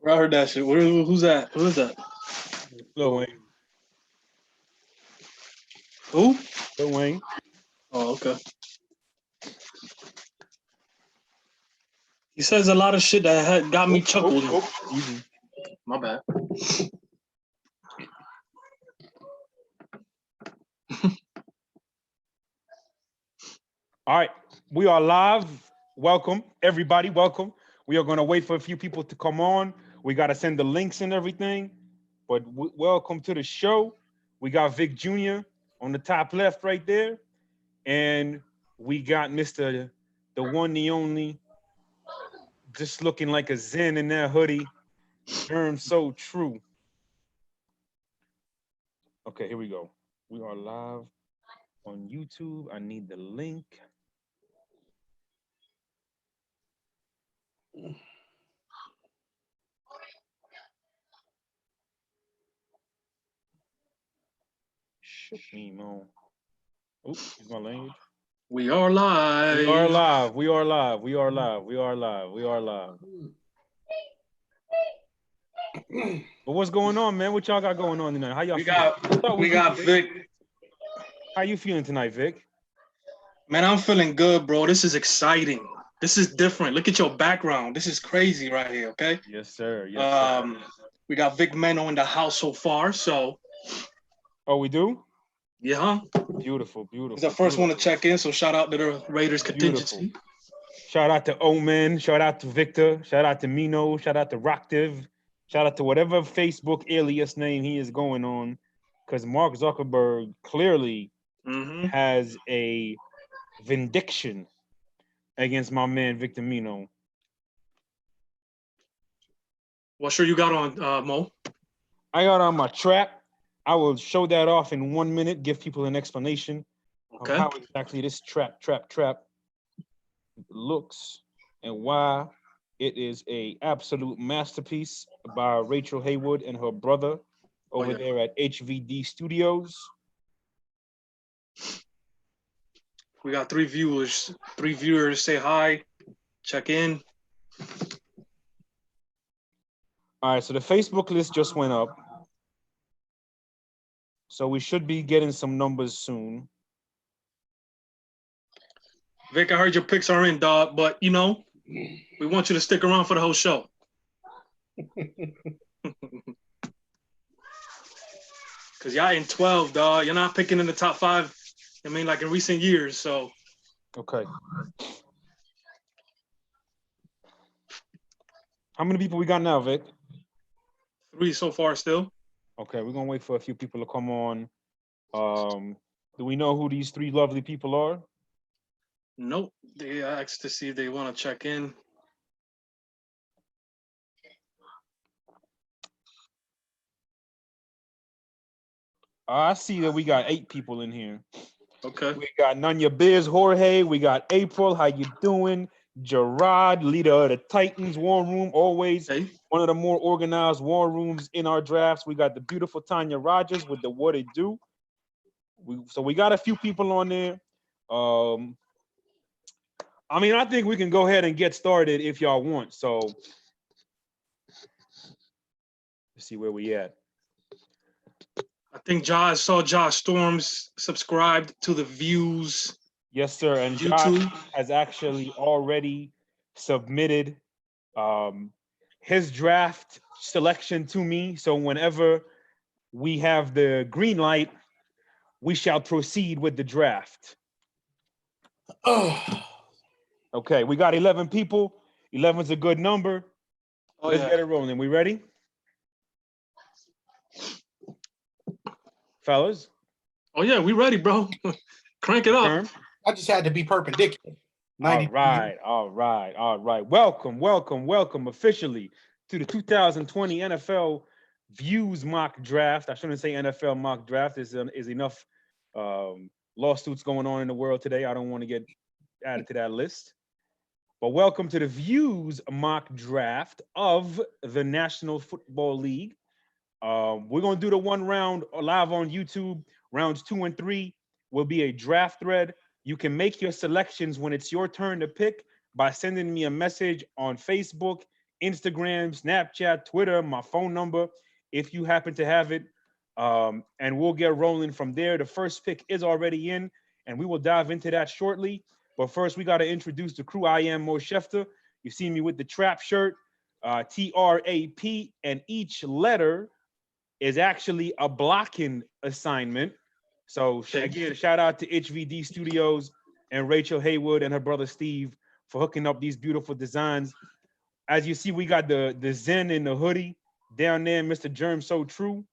I heard that shit. Who's that? Who is that? Lil Wayne. Who? Lil Wayne. Oh, okay. He says a lot of shit that had got me chuckled. Easy. My bad. All right, we are live. Welcome, everybody. Welcome. We are going to wait for a few people to come on. We got to send the links and everything. But welcome to the show. We got Vic Jr. on the top left right there. And we got Mr. the one, the only, just looking like a Zen in that hoodie. Germ so true. Okay, here we go. We are live on YouTube. I need the link. Shook me, Mo. Oops, excuse my language. We are live. We are live. We are live. We are live. We are live. We are live. But what's going on, man? What y'all got going on tonight? How y'all feeling? We got Vic. How you feeling tonight, Vic? Man, I'm feeling good, bro. This is exciting. This is different. Look at your background. This is crazy right here, okay? Yes, sir. Yes, sir. We got Vic Meno in the house so far, so. Oh, we do? Yeah. Beautiful, beautiful. He's the first one to check in, so shout out to the Raiders contingency. Shout out to Omen. Shout out to Victor. Shout out to Mino. Shout out to Rocktiv. Shout out to whatever Facebook alias name he is going on, because Mark Zuckerberg clearly has a vindication against my man Victor Mino. What shirt you got on, Mo? I got on my trap. I will show that off in 1 minute, give people an explanation of how exactly this trap looks and why it is a absolute masterpiece by Rachel Haywood and her brother over there at HVD Studios. We got three viewers say hi, check in. All right, so the Facebook list just went up. So we should be getting some numbers soon. Vic, I heard your picks are in, dog, but you know, we want you to stick around for the whole show. Cause y'all in 12, dog. You're not picking in the top 5. I mean, like in recent years, so. Okay. How many people we got now, Vic? 3 so far still. Okay, we're gonna wait for a few people to come on. Do we know who these 3 lovely people are? Nope. They asked to see if they want to check in. I see that we got 8 people in here. Okay. We got Nanya Biz, Jorge. We got April. How you doing? Gerard, leader of the Titans War Room, always one of the more organized war rooms in our drafts. We got the beautiful Tanya Rogers with the What It Do. So we got a few people on there. I mean, I think we can go ahead and get started if y'all want. So let's see where we at. I think Josh Storms subscribed to the Views. Yes, sir. And YouTube. Josh has actually already submitted his draft selection to me. So whenever we have the green light, we shall proceed with the draft. Oh. Okay, we got 11 people. 11's a good number. Let's get it rolling. We ready? Fellas? Oh, yeah, we ready, bro. Crank it up. I just had to be perpendicular. All right. Welcome officially to the 2020 NFL Views mock draft. I shouldn't say NFL mock draft. Is enough lawsuits going on in the world today. I don't want to get added to that list. But welcome to the Views mock draft of the National Football League. We're going to do the 1 round live on YouTube. Rounds 2 and 3 will be a draft thread. You can make your selections when it's your turn to pick by sending me a message on Facebook, Instagram, Snapchat, Twitter, my phone number, if you happen to have it. And we'll get rolling from there. The first pick is already in, and we will dive into that shortly. But first, we got to introduce the crew. I am Mo Schefter. You see me with the trap shirt, TRAP, and each letter is actually a blocking assignment. So again, shout out to HVD Studios and Rachel Haywood and her brother Steve for hooking up these beautiful designs. As you see, we got the Zen in the hoodie down there, Mr. Germ So True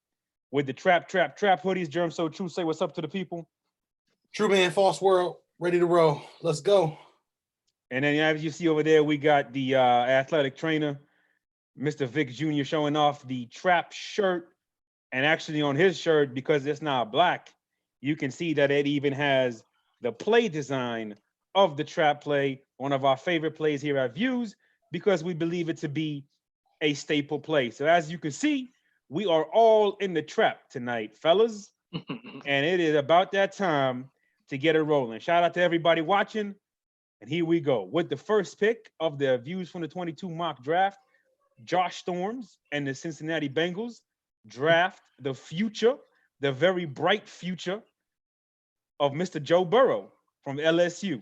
with the trap hoodies. Germ So True, say what's up to the people. True Man, False World, ready to roll. Let's go. And then as you see over there, we got the athletic trainer, Mr. Vic Jr. showing off the trap shirt. And actually on his shirt, because it's not black, you can see that it even has the play design of the trap play, one of our favorite plays here at Views, because we believe it to be a staple play. So as you can see, we are all in the trap tonight, fellas. And it is about that time to get it rolling. Shout out to everybody watching. And here we go with the first pick of the Views from the 22 mock draft. Josh Storms and the Cincinnati Bengals draft the future, the very bright future of Mr. Joe Burrow from LSU.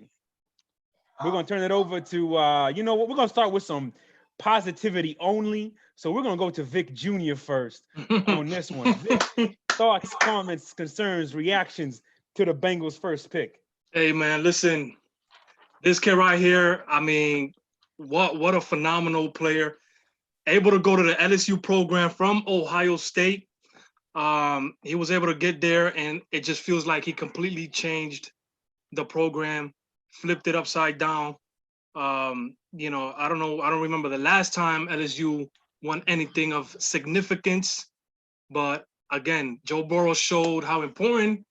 We're going to turn it over to, you know what, we're going to start with some positivity only. So we're going to go to Vic Jr. first on this one. Vic, thoughts, comments, concerns, reactions to the Bengals' first pick. Hey, man, listen, this kid right here, I mean, what a phenomenal player. Able to go to the LSU program from Ohio State. He was able to get there, and it just feels like he completely changed the program, flipped it upside down. You know, I don't remember the last time LSU won anything of significance, but again, Joe Burrow showed how important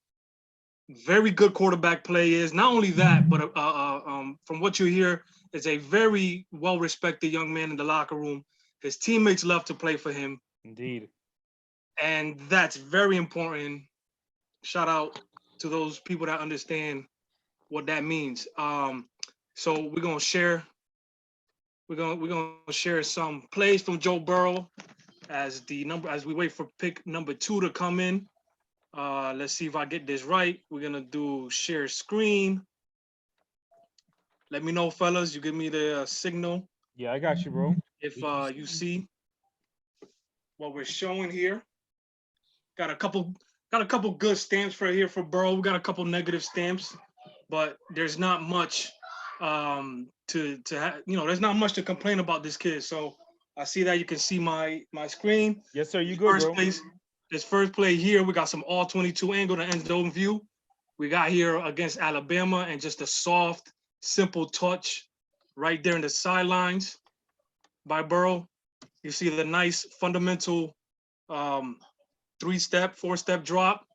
very good quarterback play is. Not only that, but from what you hear, is a very well-respected young man in the locker room. His teammates love to play for him. Indeed. And that's very important. Shout out to those people that understand what that means. So we're gonna share some plays from Joe Burrow as we wait for pick number 2 to come in. Let's see if I get this right. We're gonna do share screen. Let me know, fellas. You give me the signal. Yeah, I got you, bro. If you see what we're showing here. Got a couple good stamps for here for Burrow. We got a couple negative stamps, but there's not much there's not much to complain about this kid. So I see that you can see my screen. Yes, sir. You good, bro? This first play here, we got some all 22 angle to end zone view. We got here against Alabama and just a soft, simple touch right there in the sidelines by Burrow. You see the nice fundamental 3-step, 4-step drop.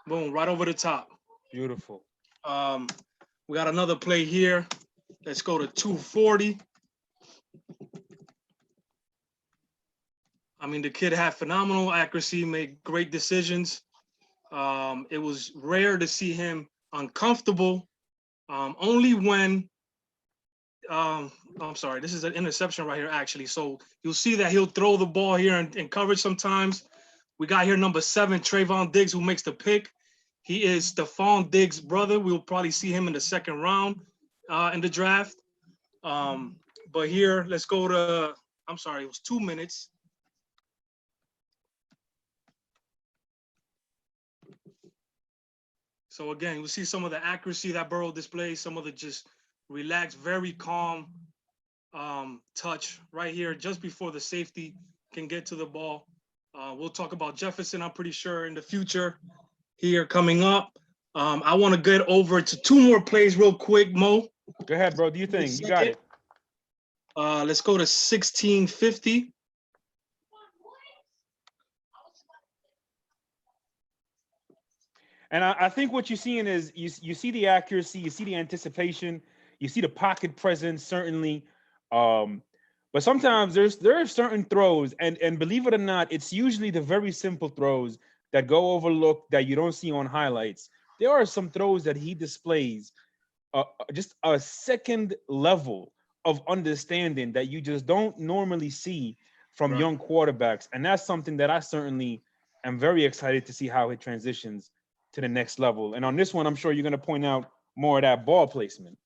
Boom, right over the top. Beautiful. We got another play here. Let's go to 240. I mean, the kid had phenomenal accuracy, made great decisions. It was rare to see him uncomfortable. Only when, I'm sorry, this is an interception right here, actually. So you'll see that he'll throw the ball here in coverage sometimes. We got here number 7, Trayvon Diggs, who makes the pick. He is Stephon Diggs' brother. We'll probably see him in the second round in the draft. But here, let's go to, I'm sorry, it was 2 minutes. So again, you'll see some of the accuracy that Burrow displays, some of the just relaxed, very calm touch right here just before the safety can get to the ball. We'll talk about Jefferson, I'm pretty sure, in the future here coming up. I want to get over to 2 more plays real quick, Mo. Go ahead, bro. Do you think? You got it. Let's go to 1650. And I think what you're seeing is you see the accuracy, you see the anticipation, you see the pocket presence, certainly. But sometimes there are certain throws, and believe it or not, it's usually the very simple throws that go overlooked that you don't see on highlights. There are some throws that he displays just a second level of understanding that you just don't normally see from Right. young quarterbacks. And that's something that I certainly am very excited to see how it transitions to the next level. And on this one, I'm sure you're going to point out more of that ball placement.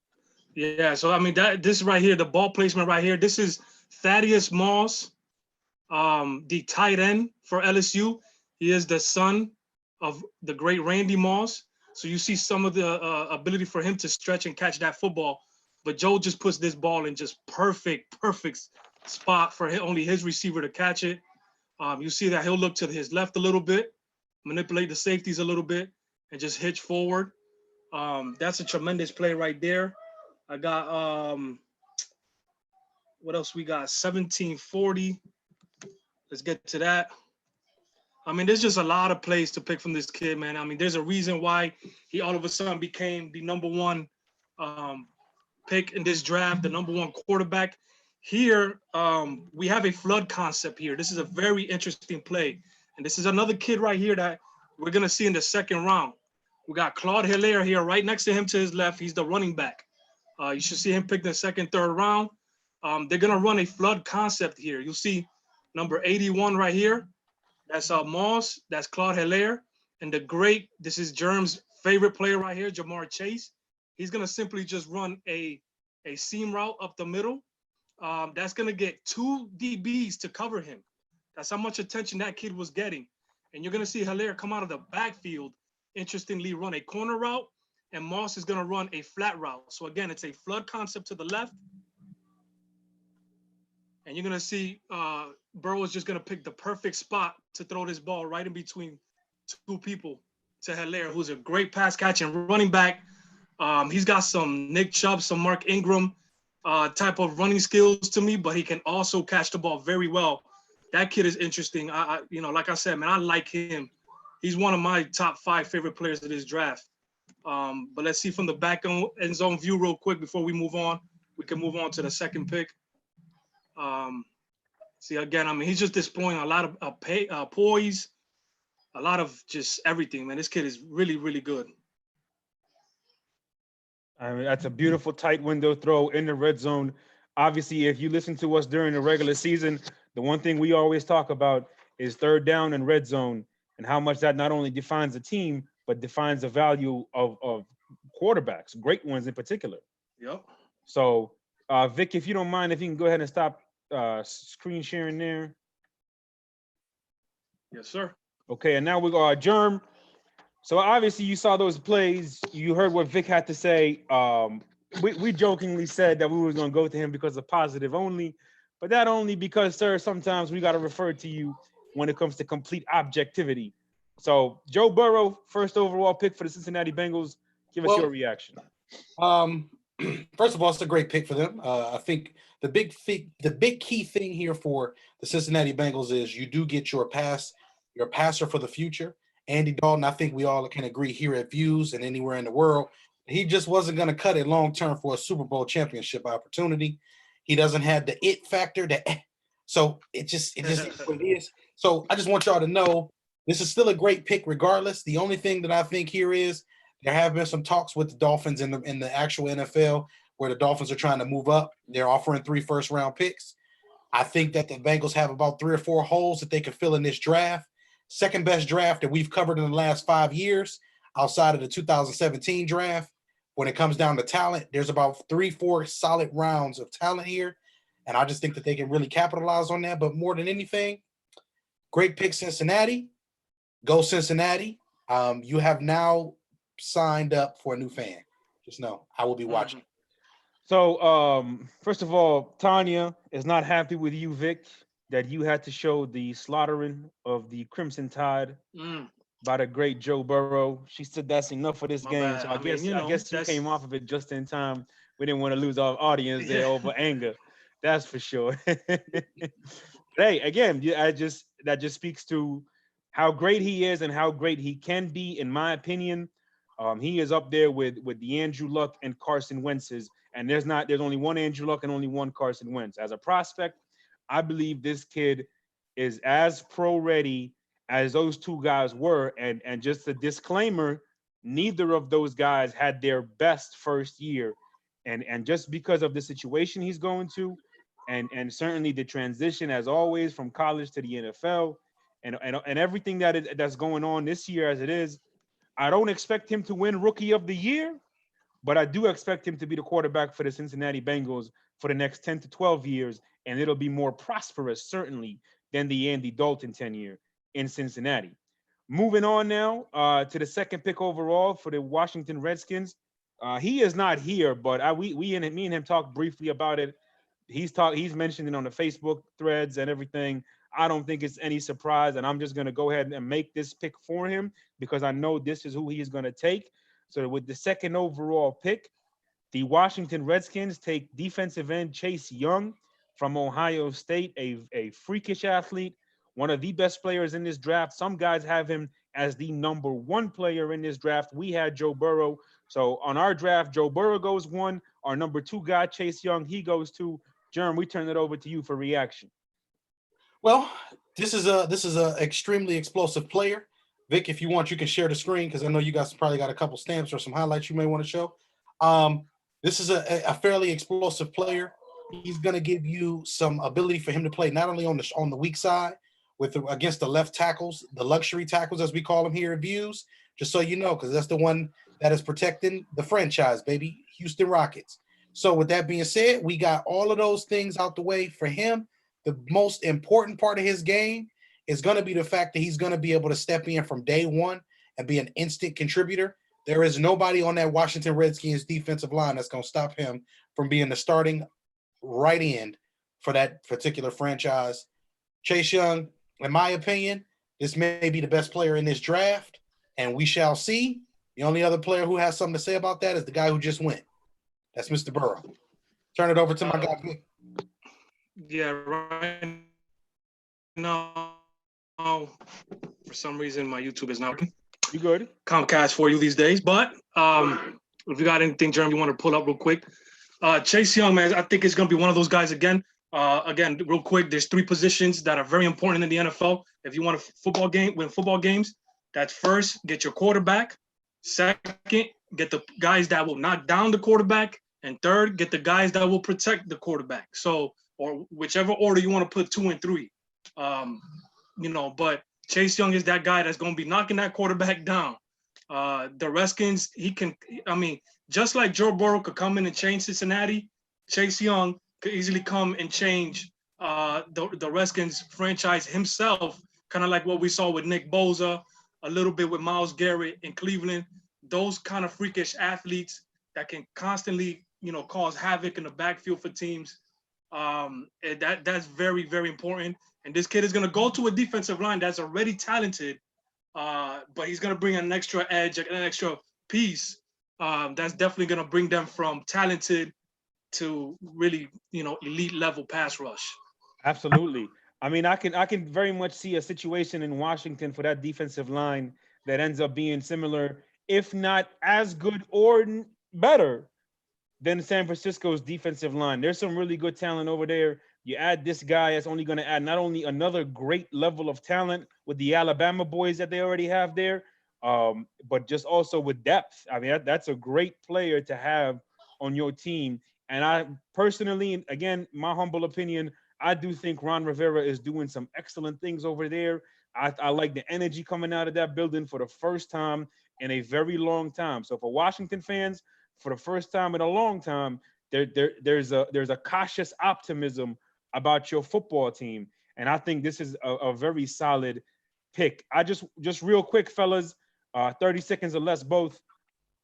Yeah, so I mean this right here, the ball placement right here. This is Thaddeus Moss, the tight end for LSU. He is the son of the great Randy Moss. So you see some of the ability for him to stretch and catch that football. But Joe just puts this ball in just perfect spot for only his receiver to catch it. You see that he'll look to his left a little bit, manipulate the safeties a little bit, and just hitch forward. That's a tremendous play right there. I got what else we got? 1740. Let's get to that. I mean, there's just a lot of plays to pick from this kid, man. I mean, there's a reason why he all of a sudden became the #1 pick in this draft, the #1 quarterback. Here, we have a flood concept here. This is a very interesting play. And this is another kid right here that we're going to see in the second round. We got Claude Hilaire here right next to him to his left. He's the running back. You should see him pick the second, third round. They're going to run a flood concept here. You'll see number 81 right here. That's Moss. That's Claude Hilaire. And this is Germ's favorite player right here, Jamar Chase. He's going to simply just run a seam route up the middle. That's going to get 2 DBs to cover him. That's how much attention that kid was getting. And you're going to see Hilaire come out of the backfield, interestingly run a corner route, and Moss is going to run a flat route. So again, it's a flood concept to the left. And you're going to see Burrow is just going to pick the perfect spot to throw this ball right in between 2 people to Hilaire, who's a great pass catching running back. He's got some Nick Chubb, some Mark Ingram type of running skills to me, but he can also catch the ball very well. That kid is interesting. Like I said, man, I like him. He's one of my top 5 favorite players of this draft. But let's see from the back end zone view real quick before we move on. We can move on to the second pick. See, again, I mean, he's just displaying a lot of poise, a lot of just everything, man. This kid is really, really good. I mean, that's a beautiful tight window throw in the red zone. Obviously, if you listen to us during the regular season, the one thing we always talk about is third down and red zone and how much that not only defines a team, but defines the value of quarterbacks, great ones in particular. Yep. So, Vic, if you don't mind, if you can go ahead and stop screen sharing there. Yes, sir. Okay, and now we go Germ. So obviously you saw those plays. You heard what Vic had to say. We jokingly said that we were going to go to him because of positive only, but that only because, sir, sometimes we got to refer to you when it comes to complete objectivity. So Joe Burrow, first overall pick for the Cincinnati Bengals. Give us your reaction. First of all, it's a great pick for them. I think the big key thing here for the Cincinnati Bengals is you do get your passer for the future. Andy Dalton, I think we all can agree here at Views and anywhere in the world, he just wasn't going to cut it long term for a Super Bowl championship opportunity. He doesn't have the it factor, so it just is what it is. So I just want y'all to know this is still a great pick regardless. The only thing that I think here is there have been some talks with the Dolphins in the actual NFL where the Dolphins are trying to move up. They're offering 3 first-round picks. I think that the Bengals have about 3 or 4 holes that they could fill in this draft. Second best draft that we've covered in the last 5 years outside of the 2017 draft. When it comes down to talent, there's about 3-4 solid rounds of talent here. And I just think that they can really capitalize on that. But more than anything, great pick, Cincinnati. Go Cincinnati. You have now signed up for a new fan. Just know I will be watching. So first of all, Tanya is not happy with you, Vic, that you had to show the slaughtering of the Crimson Tide by the great Joe Burrow. She said that's enough for this game. Bad. So I guess you came off of it just in time. We didn't want to lose our audience there over anger. That's for sure. Hey, again, that just speaks to how great he is and how great he can be, in my opinion. He is up there with the Andrew Luck and Carson Wentz's, and there's only one Andrew Luck and only one Carson Wentz. As a prospect, I believe this kid is as pro ready as those 2 guys were. And just a disclaimer, neither of those guys had their best first year And just because of the situation he's going to, and certainly the transition as always from college to the NFL, and everything that's going on this year as it is, I don't expect him to win Rookie of the Year, but I do expect him to be the quarterback for the Cincinnati Bengals for the next 10 to 12 years, and it'll be more prosperous, certainly, than the Andy Dalton tenure in Cincinnati. Moving on now to the second pick overall for the Washington Redskins. He is not here, but me and him talked briefly about it. He's mentioned it on the Facebook threads and everything. I don't think it's any surprise, and I'm just going to go ahead and make this pick for him because I know this is who he's going to take. So with the second overall pick, the Washington Redskins take defensive end Chase Young from Ohio State, a freakish athlete, one of the best players in this draft. Some guys have him as the number one player in this draft. We had Joe Burrow. So on our draft, Joe Burrow goes one. Our number two guy, Chase Young, he goes two. Jerm, we turn it over to you for reaction. Well, this is a extremely explosive player. Vic, if you want, you can share the screen because I know you guys probably got a couple stamps or some highlights you may want to show. This is a fairly explosive player. He's going to give you some ability for him to play not only on the weak side against the left tackles, the luxury tackles as we call them here at Views. Just so you know, because that's the one that is protecting the franchise, baby, Houston Rockets. So with that being said, we got all of those things out the way for him. The most important part of his game is going to be the fact that he's going to be able to step in from day one and be an instant contributor. There is nobody on that Washington Redskins defensive line that's going to stop him from being the starting right end for that particular franchise. Chase Young, in my opinion, this may be the best player in this draft, and we shall see. The only other player who has something to say about that is the guy who just went. That's Mr. Burrow. Turn it over to my guy. Yeah, right now, for some reason, my YouTube is not working. You good? Comcast for you these days. But if you got anything, Jeremy, you want to pull up real quick. Chase Young, man, I think it's going to be one of those guys again. Again, real quick, there's three positions that are very important in the NFL. If you want to win football games, that's first, get your quarterback. Second, get the guys that will knock down the quarterback. And third, get the guys that will protect the quarterback. So, or whichever order you want to put 2 and 3. But Chase Young is that guy that's going to be knocking that quarterback down. The Redskins, just like Joe Burrow could come in and change Cincinnati, Chase Young could easily come and change the Redskins franchise himself, kind of like what we saw with Nick Bosa, a little bit with Myles Garrett in Cleveland. Those kind of freakish athletes that can constantly, cause havoc in the backfield for teams. That's very, very important. And this kid is going to go to a defensive line that's already talented, but he's going to bring an extra edge, an extra piece. That's definitely going to bring them from talented to really, elite level pass rush. Absolutely. I mean, I can very much see a situation in Washington for that defensive line that ends up being similar, if not as good or better than San Francisco's defensive line. There's some really good talent over there. You add this guy, that's only going to add not only another great level of talent with the Alabama boys that they already have there, but just also with depth. I mean, that's a great player to have on your team. And I personally, again, my humble opinion, I do think Ron Rivera is doing some excellent things over there. I like the energy coming out of that building for the first time in a very long time. So for Washington fans, for the first time in a long time, there's a cautious optimism about your football team. And I think this is a very solid pick. I just real quick, fellas, 30 seconds or less both.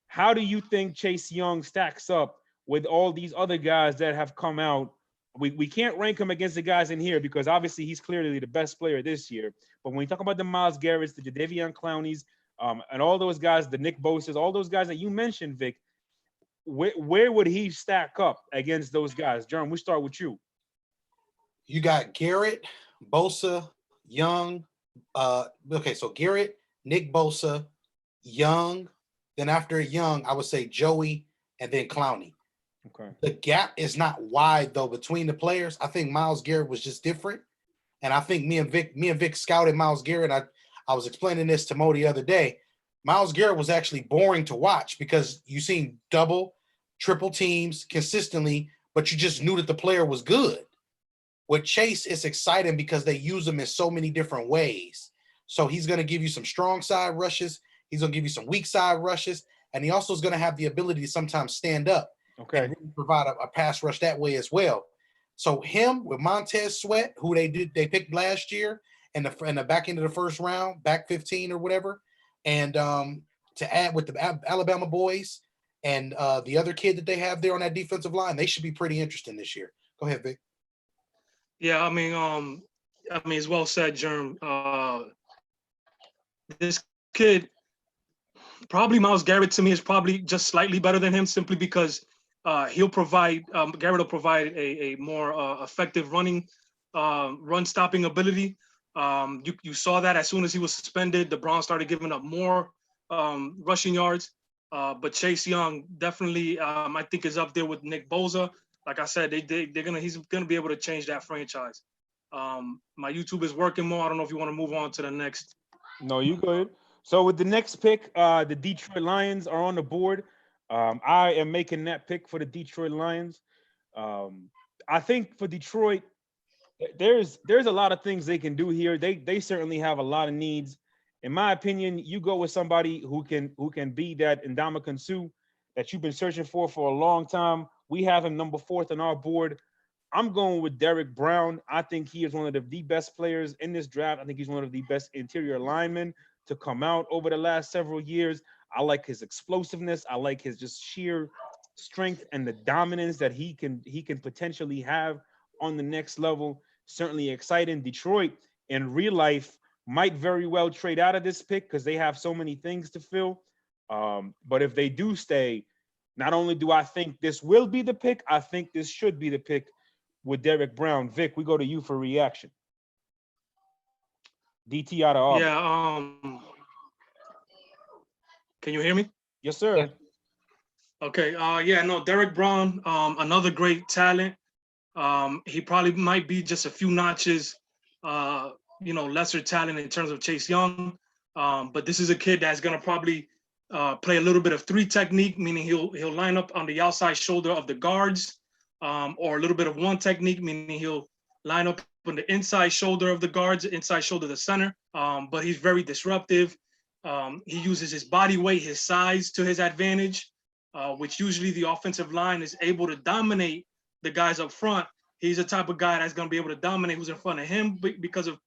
How do you think Chase Young stacks up with all these other guys that have come out? We can't rank him against the guys in here because obviously he's clearly the best player this year. But when you talk about the Myles Garretts, the Jadeveon Clowneys, and all those guys, the Nick Bosas, all those guys that you mentioned, Vic, where would he stack up against those guys? Jerm, we start with you. You got Garrett, Bosa, Young. So Garrett, Nick Bosa, Young. Then after Young, I would say Joey and then Clowney. Okay. The gap is not wide though between the players. I think Myles Garrett was just different, and I think me and Vic scouted Myles Garrett. I was explaining this to Mo the other day. Myles Garrett was actually boring to watch because you seen double triple teams consistently, but you just knew that the player was good. With Chase, it's exciting because they use him in so many different ways. So he's going to give you some strong side rushes. He's going to give you some weak side rushes. And he also is going to have the ability to sometimes stand up and really provide a pass rush that way as well. So him with Montez Sweat, who they picked last year in the back end of the first round, back 15 or whatever, and to add with the Alabama boys and the other kid that they have there on that defensive line, they should be pretty interesting this year. Go ahead, Vic. Yeah, I mean, it's well said, Germ. This kid, probably Myles Garrett to me is probably just slightly better than him, simply because he'll provide Garrett will provide a more effective run stopping ability. You saw that as soon as he was suspended, the Browns started giving up more rushing yards. But Chase Young definitely, I think, is up there with Nick Bosa. Like I said, he's gonna be able to change that franchise. My YouTube is working more. I don't know if you want to move on to the next. No, you go ahead. So with the next pick, the Detroit Lions are on the board. I am making that pick for the Detroit Lions. I think for Detroit, there's a lot of things they can do here. They certainly have a lot of needs. In my opinion, you go with somebody who can be that Ndamukong Suh that you've been searching for a long time. We have him number 4th on our board. I'm going with Derrick Brown. I think he is one of the best players in this draft. I think he's one of the best interior linemen to come out over the last several years. I like his explosiveness. I like his just sheer strength and the dominance that he can potentially have on the next level. Certainly exciting. Detroit in real life might very well trade out of this pick because they have so many things to fill. But if they do stay, not only do I think this will be the pick, I think this should be the pick with Derrick Brown. Vic, we go to you for reaction. DT out of Auburn. Yeah. Can you hear me? Yes, sir. Yeah. Okay. Derrick Brown, another great talent. He probably might be just a few notches, lesser talent in terms of Chase Young. But this is a kid that's gonna probably play a little bit of 3 technique, meaning he'll line up on the outside shoulder of the guards, or a little bit of 1 technique, meaning he'll line up on the inside shoulder of the guards, inside shoulder of the center. But he's very disruptive. He uses his body weight, his size to his advantage, which usually the offensive line is able to dominate the guys up front. He's the type of guy that's going to be able to dominate who's in front of him because of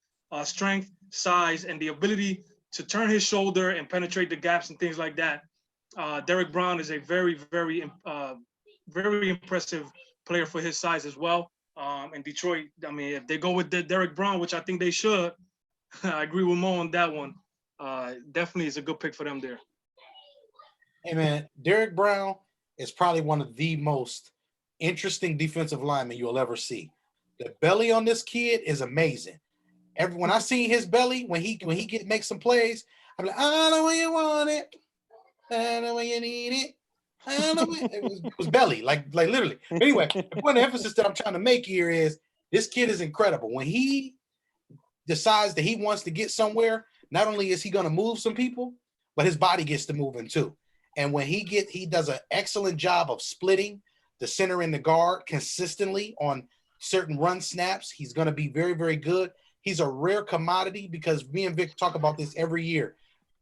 strength, size, and the ability to turn his shoulder and penetrate the gaps and things like that. Derrick Brown is a very, very, very impressive player for his size as well. And Detroit, I mean, if they go with Derrick Brown, which I think they should, I agree with Mo on that one. Definitely is a good pick for them there. Hey, man, Derrick Brown is probably one of the most interesting defensive linemen you'll ever see. The belly on this kid is amazing. When I see his belly, when he makes some plays, I'm like, I know where you want it, I know where you need it. I know it was belly, like literally. Anyway, the point of emphasis that I'm trying to make here is this kid is incredible. When he decides that he wants to get somewhere, not only is he going to move some people, but his body gets to moving too. And when he does an excellent job of splitting the center and the guard consistently on certain run snaps. He's going to be very, very good. He's a rare commodity because me and Vic talk about this every year.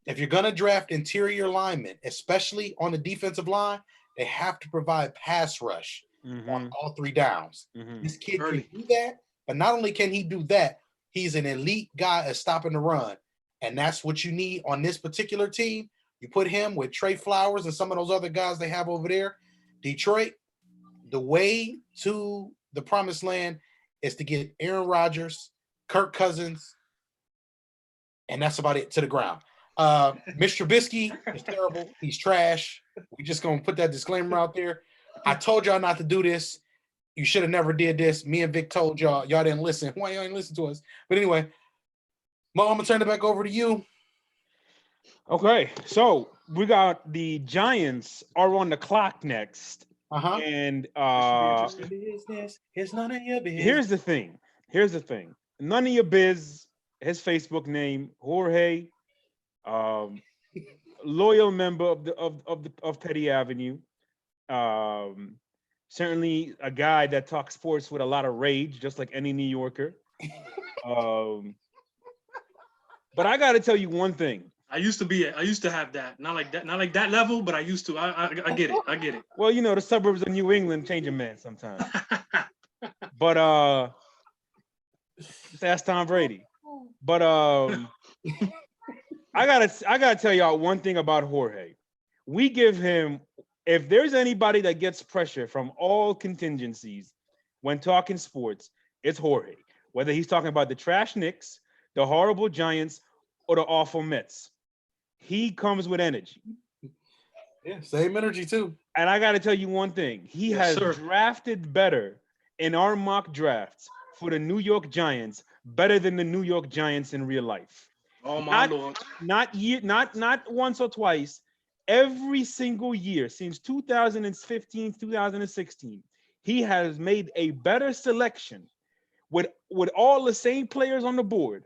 If you're going to draft interior linemen, especially on the defensive line, they have to provide pass rush on all 3 downs. This kid can do that, but not only can he do that, he's an elite guy at stopping the run. And that's what you need on this particular team. You put him with Trey Flowers and some of those other guys they have over there. Detroit, the way to the promised land is to get Aaron Rodgers, Kirk Cousins, and that's about it, to the ground. Mr. Trubisky is terrible. He's trash. We just going to put that disclaimer out there. I told y'all not to do this. You should have never did this. Me and Vic told y'all. Y'all didn't listen. Why y'all didn't listen to us? But anyway, Mo, I'm going to turn it back over to you. Okay, so we got the Giants are on the clock next. And it's none of your business. Here's the thing. None of your biz. His Facebook name, Jorge, loyal member of Petty Avenue. Certainly a guy that talks sports with a lot of rage, just like any New Yorker. Um, but I got to tell you one thing. I used to have that. Not like that level, but I used to. I get it. I get it. Well, the suburbs of New England change a man sometimes. But just ask Tom Brady. But I gotta tell y'all one thing about Jorge. We give him, if there's anybody that gets pressure from all contingencies when talking sports, it's Jorge. Whether he's talking about the trash Knicks, the horrible Giants, or the awful Mets, he comes with energy. Yeah, same energy too. And I got to tell you one thing: he Yes, has sir. drafted better in our mock drafts for the New York Giants, better than the New York Giants in real life. Oh my Not lord. not once or twice. Every single year since 2015, 2016, he has made a better selection with all the same players on the board,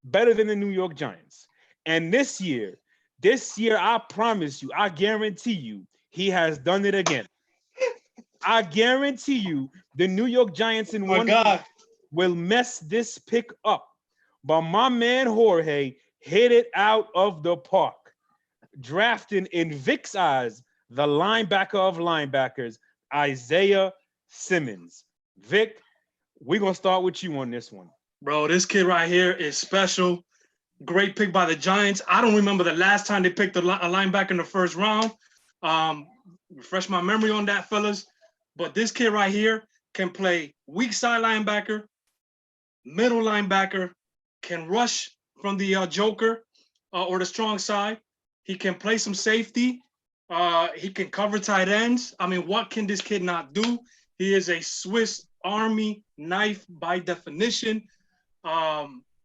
better than the New York Giants. And this year, I promise you, I guarantee you, he has done it again. I guarantee you, the New York Giants in My one God. will mess this pick up. But my man Jorge hit it out of the park, drafting in Vic's eyes the linebacker of linebackers, Isaiah Simmons. Vic, we're going to start with you on this one. Bro, this kid right here is special. Great pick by the Giants. I don't remember the last time they picked a linebacker in the first round. Refresh my memory on that, fellas. But this kid right here can play weak side linebacker, middle linebacker, can rush from the joker or the strong side. He can play some safety. He can cover tight ends. I mean, what can this kid not do? He is a Swiss Army knife by definition.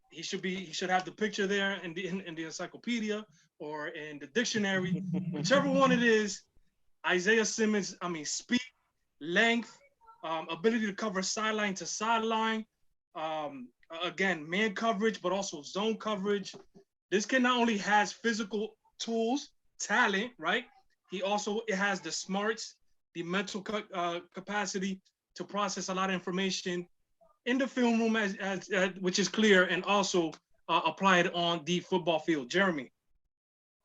He should have the picture there in the encyclopedia or in the dictionary, whichever one it is. Isaiah Simmons, I mean, speed, length, ability to cover sideline to sideline. Again, man coverage, but also zone coverage. This kid not only has physical tools, talent, right? He also has the smarts, the mental capacity to process a lot of information in the film room, as which is clear, and also apply it on the football field. Jeremy.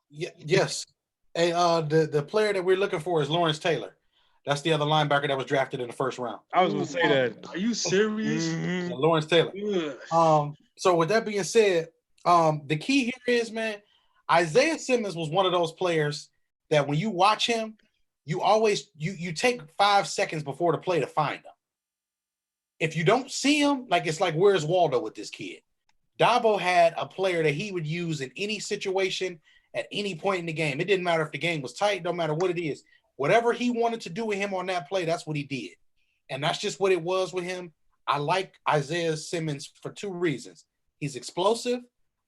Yeah, yes. Hey, the player that we're looking for is Lawrence Taylor. That's the other linebacker that was drafted in the first round. I was going to say that. Are you serious? Mhm. Yeah, Lawrence Taylor. Ugh. So with that being said, the key here is, man, Isaiah Simmons was one of those players that when you watch him, you always you take 5 seconds before the play to find him. If you don't see him, like it's like where's Waldo with this kid? Dabo had a player that he would use in any situation at any point in the game. It didn't matter if the game was tight, don't matter what it is. Whatever he wanted to do with him on that play, that's what he did. And that's just what it was with him. I like Isaiah Simmons for 2 reasons. He's explosive,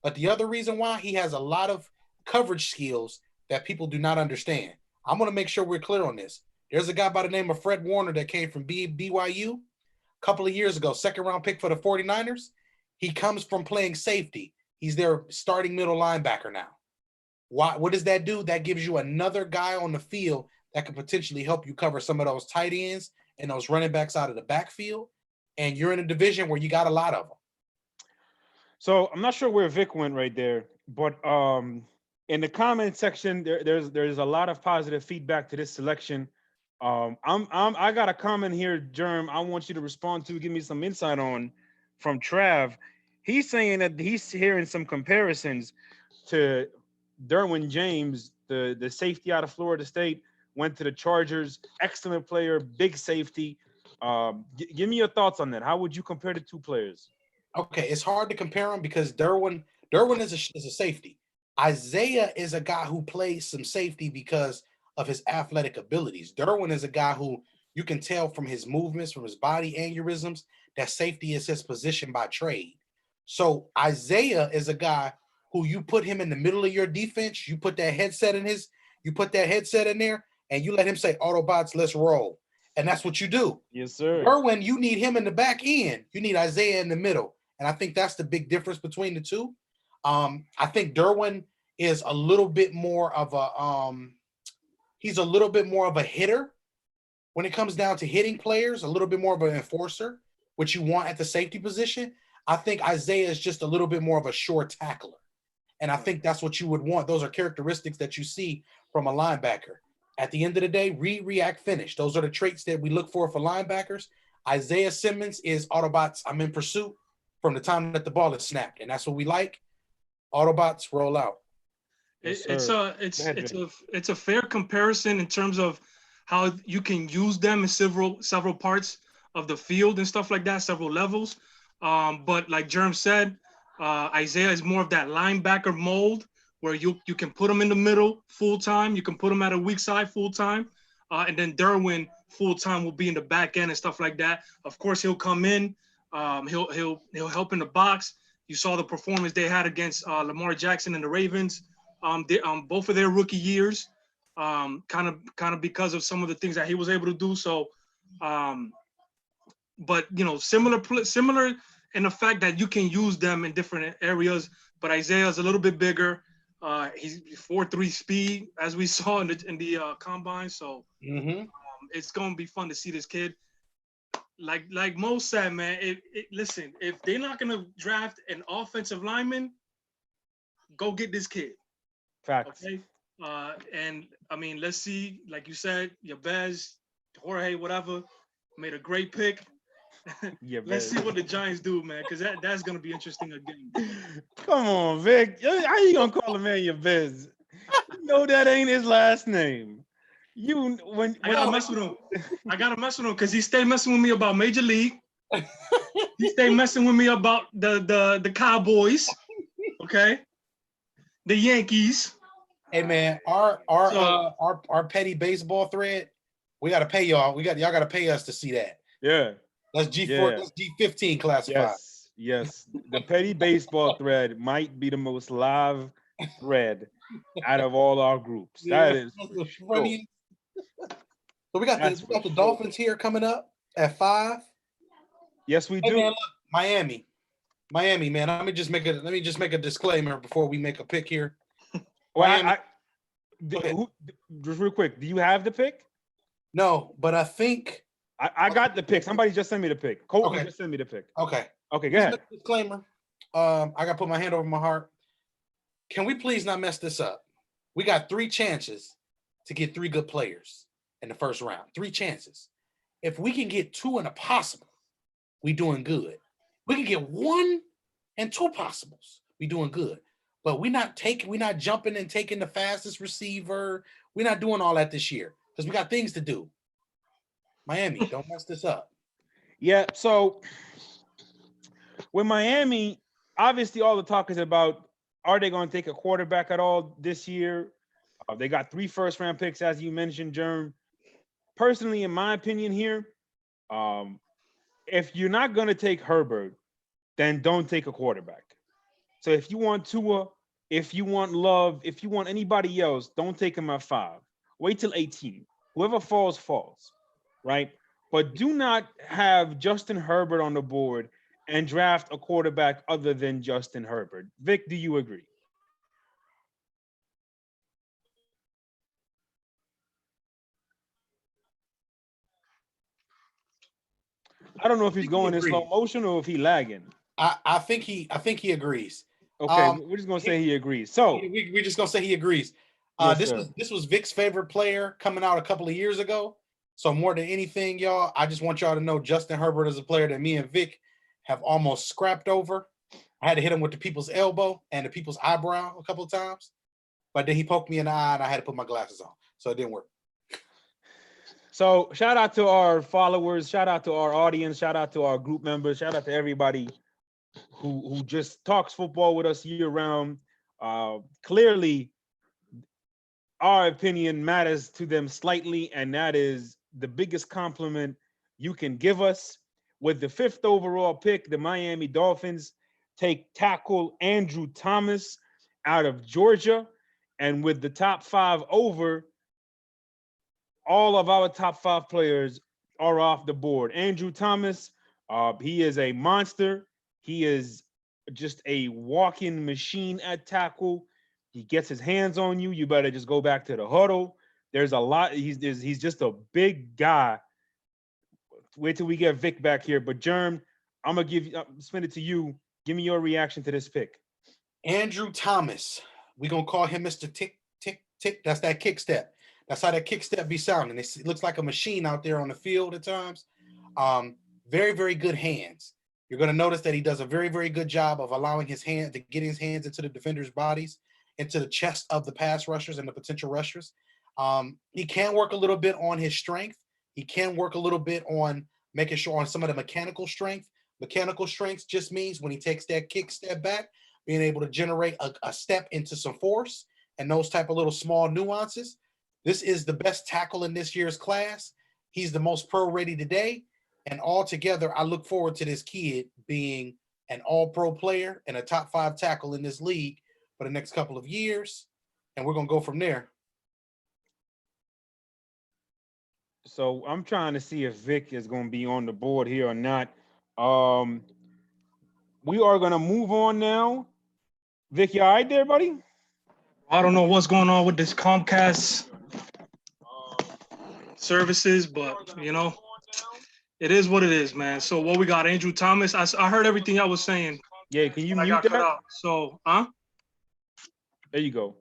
but the other reason why, he has a lot of coverage skills that people do not understand. I'm going to make sure we're clear on this. There's a guy by the name of Fred Warner that came from BYU a couple of years ago, second round pick for the 49ers. He comes from playing safety. He's their starting middle linebacker now. What does that do? That gives you another guy on the field that could potentially help you cover some of those tight ends and those running backs out of the backfield. And you're in a division where you got a lot of them. So I'm not sure where Vic went right there, but in the comment section, there's a lot of positive feedback to this selection. I got a comment here, Germ. I want you to respond to, give me some insight on from Trav. He's saying that he's hearing some comparisons to Derwin James, the safety out of Florida State, went to the Chargers. Excellent player, big safety. Give me your thoughts on that. How would you compare the two players? Okay, it's hard to compare them because Derwin is a safety. Isaiah is a guy who plays some safety because of his athletic abilities. Derwin is a guy who you can tell from his movements, from his body aneurysms, that safety is his position by trade. So Isaiah is a guy who you put him in the middle of your defense, you put that headset in there, and you let him say, Autobots, let's roll. And that's what you do. Yes, sir. Derwin, you need him in the back end. You need Isaiah in the middle. And I think that's the big difference between the two. I think Derwin is a little bit more of he's a little bit more of a hitter when it comes down to hitting players, a little bit more of an enforcer, which you want at the safety position. I think Isaiah is just a little bit more of a sure tackler. And I think that's what you would want. Those are characteristics that you see from a linebacker. At the end of the day, read, react, finish. Those are the traits that we look for linebackers. Isaiah Simmons is Autobots, I'm in pursuit from the time that the ball is snapped. And that's what we like. Autobots roll out. Yes, It's sir. a it's Go ahead, it's Vic. a fair comparison in terms of how you can use them in several parts of the field and stuff like that, several levels. But like Jerm said, Isaiah is more of that linebacker mold where you can put him in the middle full time, you can put him at a weak side full time, and then Derwin full time will be in the back end and stuff like that. Of course, he'll come in, he'll help in the box. You saw the performance they had against Lamar Jackson and the Ravens. Both of their rookie years, kind of because of some of the things that he was able to do. So, but you know, similar in the fact that you can use them in different areas. But Isaiah's a little bit bigger. He's 4.3 speed, as we saw in the combine. So it's gonna be fun to see this kid. Like Mo said, man. Listen, if they're not gonna draft an offensive lineman, go get this kid. Facts. Okay. And I mean, let's see, like you said, Yabez, Jorge, whatever, made a great pick. Yeah, Let's see what the Giants do, man, because that's gonna be interesting again. Come on, Vic. How you gonna call a man your biz? You know that ain't his last name. I gotta mess with him. I gotta mess with him because he stayed messing with me about Major League. He stayed messing with me about the Cowboys. Okay. The Yankees. Hey man, our petty baseball thread, we gotta pay y'all. Y'all gotta pay us to see that. Yeah. That's G4, Yeah. that's G15 classified. Yes. The petty baseball thread might be the most live thread out of all our groups. That is for sure. So we got the Dolphins here coming up at 5. Yes, we Hey do. man, look, Miami, man. Let me just make a disclaimer before we make a pick here. Well, just real quick, do you have the pick? No, but I think I got the pick. Somebody just sent me the pick. Colton Okay. just sent me the pick. Okay, Go just ahead. make a disclaimer. I gotta put my hand over my heart. Can we please not mess this up? We got 3 chances to get 3 good players in the first round. 3 chances. If we can get 2 in a possible, we doing good. We can get 1 and 2 possibles, we doing good. But we're not jumping and taking the fastest receiver. We're not doing all that this year because we got things to do. Miami, don't mess this up. Yeah, so with Miami, obviously all the talk is about, are they going to take a quarterback at all this year? They got 3 first-round picks, as you mentioned, Jerm. Personally, in my opinion here, if you're not going to take Herbert, then don't take a quarterback. So if you want Tua, if you want Love, if you want anybody else, don't take him at 5. Wait till 18. Whoever falls, right? But do not have Justin Herbert on the board and draft a quarterback other than Justin Herbert. Vic, do you agree? I don't know if he's going in slow motion or if he's lagging. I think he agrees. Okay, we're just gonna say he agrees. So we're just gonna say he agrees. This was Vic's favorite player coming out a couple of years ago. So more than anything, y'all, I just want y'all to know Justin Herbert is a player that me and Vic have almost scrapped over. I had to hit him with the people's elbow and the people's eyebrow a couple of times, but then he poked me in the eye and I had to put my glasses on, so it didn't work. So shout out to our followers, shout out to our audience, shout out to our group members, shout out to everybody who just talks football with us year round. Clearly, our opinion matters to them slightly, and that is the biggest compliment you can give us. With the 5th overall pick, the Miami Dolphins take tackle Andrew Thomas out of Georgia, and with the top 5 over, all of our top 5 players are off the board. Andrew Thomas, he is a monster. He is just a walking machine at tackle. He gets his hands on you. You better just go back to the huddle. There's a lot. He's just a big guy. Wait till we get Vic back here. But Germ, I'm gonna spin it to you. Give me your reaction to this pick. Andrew Thomas. We're gonna call him Mr. Tick, Tick, Tick. That's that kick step. That's how that kick step be sounding. It looks like a machine out there on the field at times. Very, very good hands. You're gonna notice that he does a very, very good job of allowing his hand to get his hands into the defenders' bodies, into the chest of the pass rushers and the potential rushers. He can work a little bit on his strength. He can work a little bit on making sure on some of the mechanical strength. Mechanical strength just means when he takes that kick step back, being able to generate a step into some force and those type of little small nuances. This is the best tackle in this year's class. He's the most pro ready today. And altogether, I look forward to this kid being an all-pro player and a top 5 tackle in this league for the next couple of years. And we're going to go from there. So I'm trying to see if Vic is going to be on the board here or not. We are going to move on now. Vic, you all right there, buddy? I don't know what's going on with this Comcast services, but you know, it is what it is, man. So what we got, Andrew Thomas. I heard everything I was saying. Yeah, can you I mute got cut that? out. So, There you go.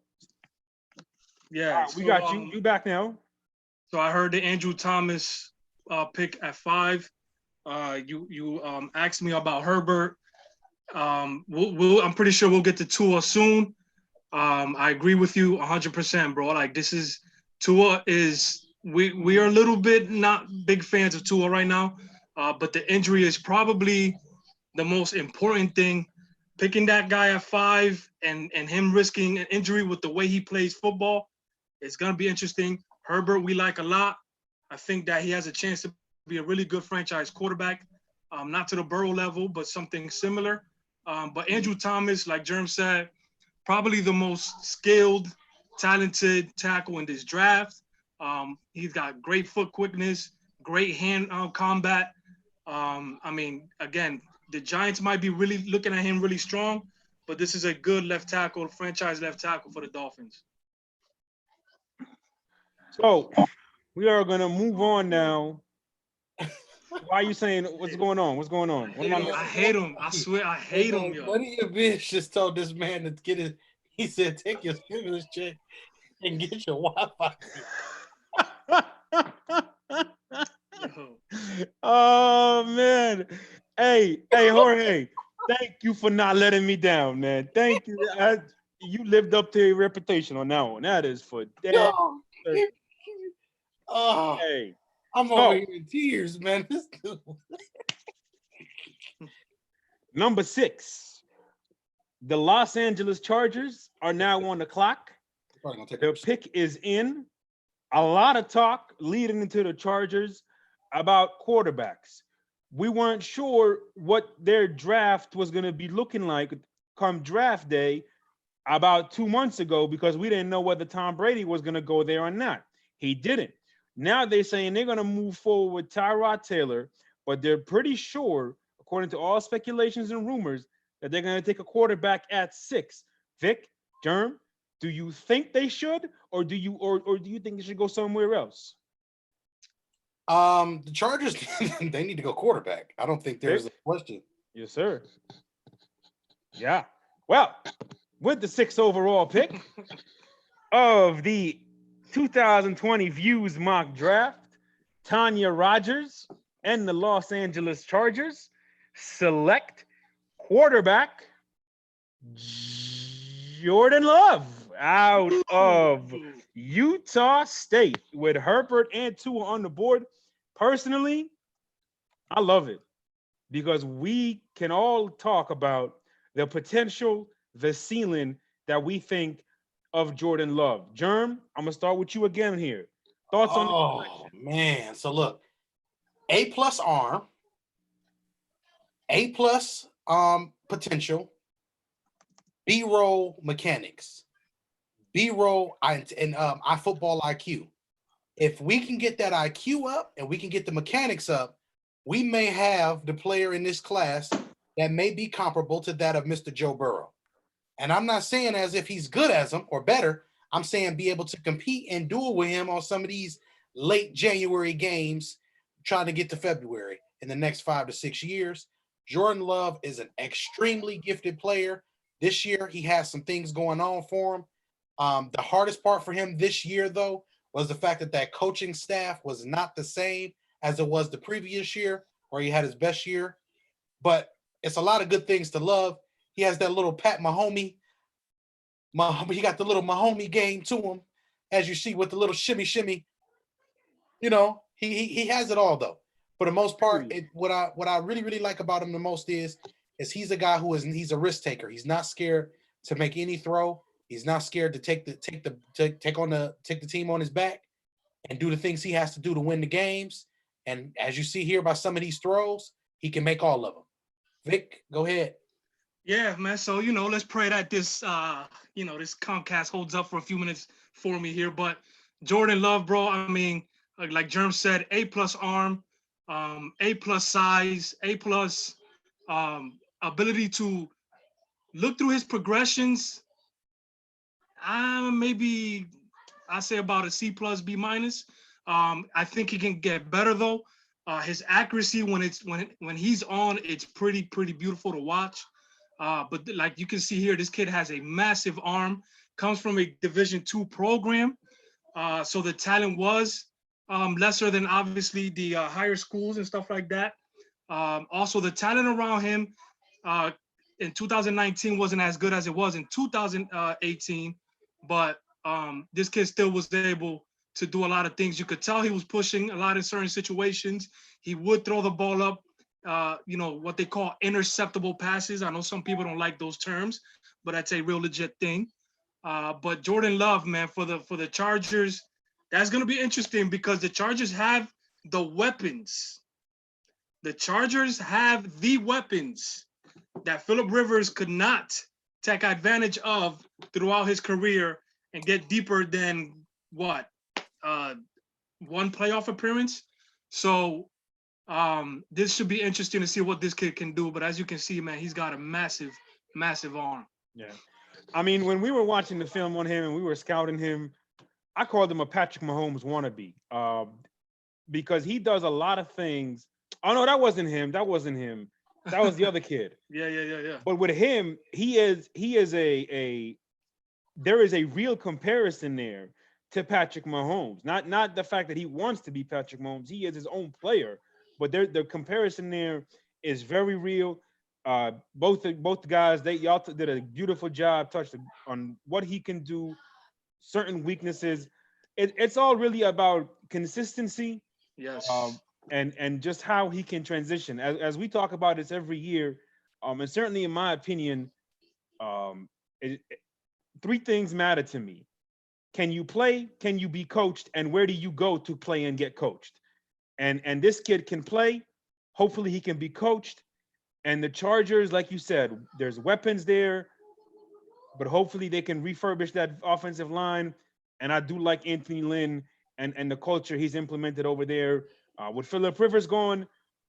yeah, All right, we got you. You back now. So I heard the Andrew Thomas pick at 5. You asked me about Herbert. I'm pretty sure we'll get to Tua soon. I agree with you 100%, bro. Like Tua is we are a little bit not big fans of Tua right now, but the injury is probably the most important thing. Picking that guy at 5 and him risking an injury with the way he plays football, it's gonna be interesting. Herbert, we like a lot. I think that he has a chance to be a really good franchise quarterback, not to the Burrow level, but something similar. But Andrew Thomas, like Germ said, probably the most skilled, talented tackle in this draft. He's got great foot quickness, great hand combat. I mean, again, the Giants might be really looking at him really strong, but this is a good left tackle, franchise left tackle for the Dolphins. So we are going to move on now. Why are you saying what's going on? What's going on? What am I missing? I hate him. I swear, I hate him, yo. Buddy, your bitch just told this man to get it. He said, "Take your stimulus check and get your Wi-Fi." Oh man. Hey, Jorge, thank you for not letting me down, man. Thank you. You lived up to your reputation on that one. That is for damn. Oh, Hey, I'm over here in tears, man. This dude. Number 6. The Los Angeles Chargers are now on the clock. Their pick is in. A lot of talk leading into the Chargers about quarterbacks. We weren't sure what their draft was going to be looking like come draft day about 2 months ago because we didn't know whether Tom Brady was going to go there or not. He didn't. Now they're saying they're going to move forward with Tyrod Taylor, but they're pretty sure, according to all speculations and rumors, that they're going to take a quarterback at 6. Vic, Germ, do you think they should, or do you think they should go somewhere else? The Chargers, they need to go quarterback. I don't think there's a question. Yes, sir. Yeah. Well, with the 6th overall pick of the 2020 Views mock draft, Tanya Rogers and the Los Angeles Chargers select quarterback Jordan Love out of Utah State with Herbert and Tua on the board. Personally, I love it because we can all talk about the potential, the ceiling that we think of Jordan Love. Germ, I'm gonna start with you again here. Thoughts on? Oh man! So look, A+ arm, A+ potential, B-roll mechanics, B-roll and football IQ. If we can get that IQ up and we can get the mechanics up, we may have the player in this class that may be comparable to that of Mr. Joe Burrow. And I'm not saying as if he's good as him or better. I'm saying be able to compete and duel with him on some of these late January games, trying to get to February in the next 5 to 6 years. Jordan Love is an extremely gifted player. This year, he has some things going on for him. The hardest part for him this year, though, was the fact that that coaching staff was not the same as it was the previous year, where he had his best year. But it's a lot of good things to love. He has that little Pat Mahomey. He got the little Mahomey game to him, as you see with the little shimmy shimmy. You know, he has it all though. For the most part, what I really like about him the most is he's a guy he's a risk taker. He's not scared to make any throw. He's not scared to take the team on his back and do the things he has to do to win the games. And as you see here by some of these throws, he can make all of them. Vic, go ahead. Yeah, man. So, let's pray that this Comcast holds up for a few minutes for me here. But Jordan Love, bro, I mean, like Germ said, A+ arm, A+ size, A+ ability to look through his progressions. Maybe I say about a C+, B-. I think he can get better though. His accuracy when he's on, it's pretty beautiful to watch. But like you can see here, this kid has a massive arm, comes from a Division II program. So the talent was lesser than obviously the higher schools and stuff like that. Also, the talent around him in 2019 wasn't as good as it was in 2018, but this kid still was able to do a lot of things. You could tell he was pushing a lot in certain situations. He would throw the ball up, what they call interceptable passes. I know some people don't like those terms, but that's a real legit thing. But Jordan Love, man, for the Chargers, that's going to be interesting because the Chargers have the weapons. The Chargers have the weapons that Phillip Rivers could not take advantage of throughout his career and get deeper than one playoff appearance. So this should be interesting to see what this kid can do. But as you can see, man, he's got a massive arm. Yeah. I mean, when we were watching the film on him and we were scouting him, I called him a Patrick Mahomes wannabe because he does a lot of things. Oh, no, that wasn't him. That was the other kid. Yeah. But with him, there is a real comparison there to Patrick Mahomes. Not the fact that he wants to be Patrick Mahomes. He is his own player. But the comparison there is very real. Both guys, y'all did a beautiful job, touched on what he can do, certain weaknesses. It's all really about consistency. Yes. And just how he can transition. As we talk about this every year, and certainly in my opinion, three things matter to me. Can you play? Can you be coached? And where do you go to play and get coached? And this kid can play. Hopefully he can be coached. And the Chargers, like you said, there's weapons there, but hopefully they can refurbish that offensive line. And I do like Anthony Lynn and the culture he's implemented over there. With Phillip Rivers gone,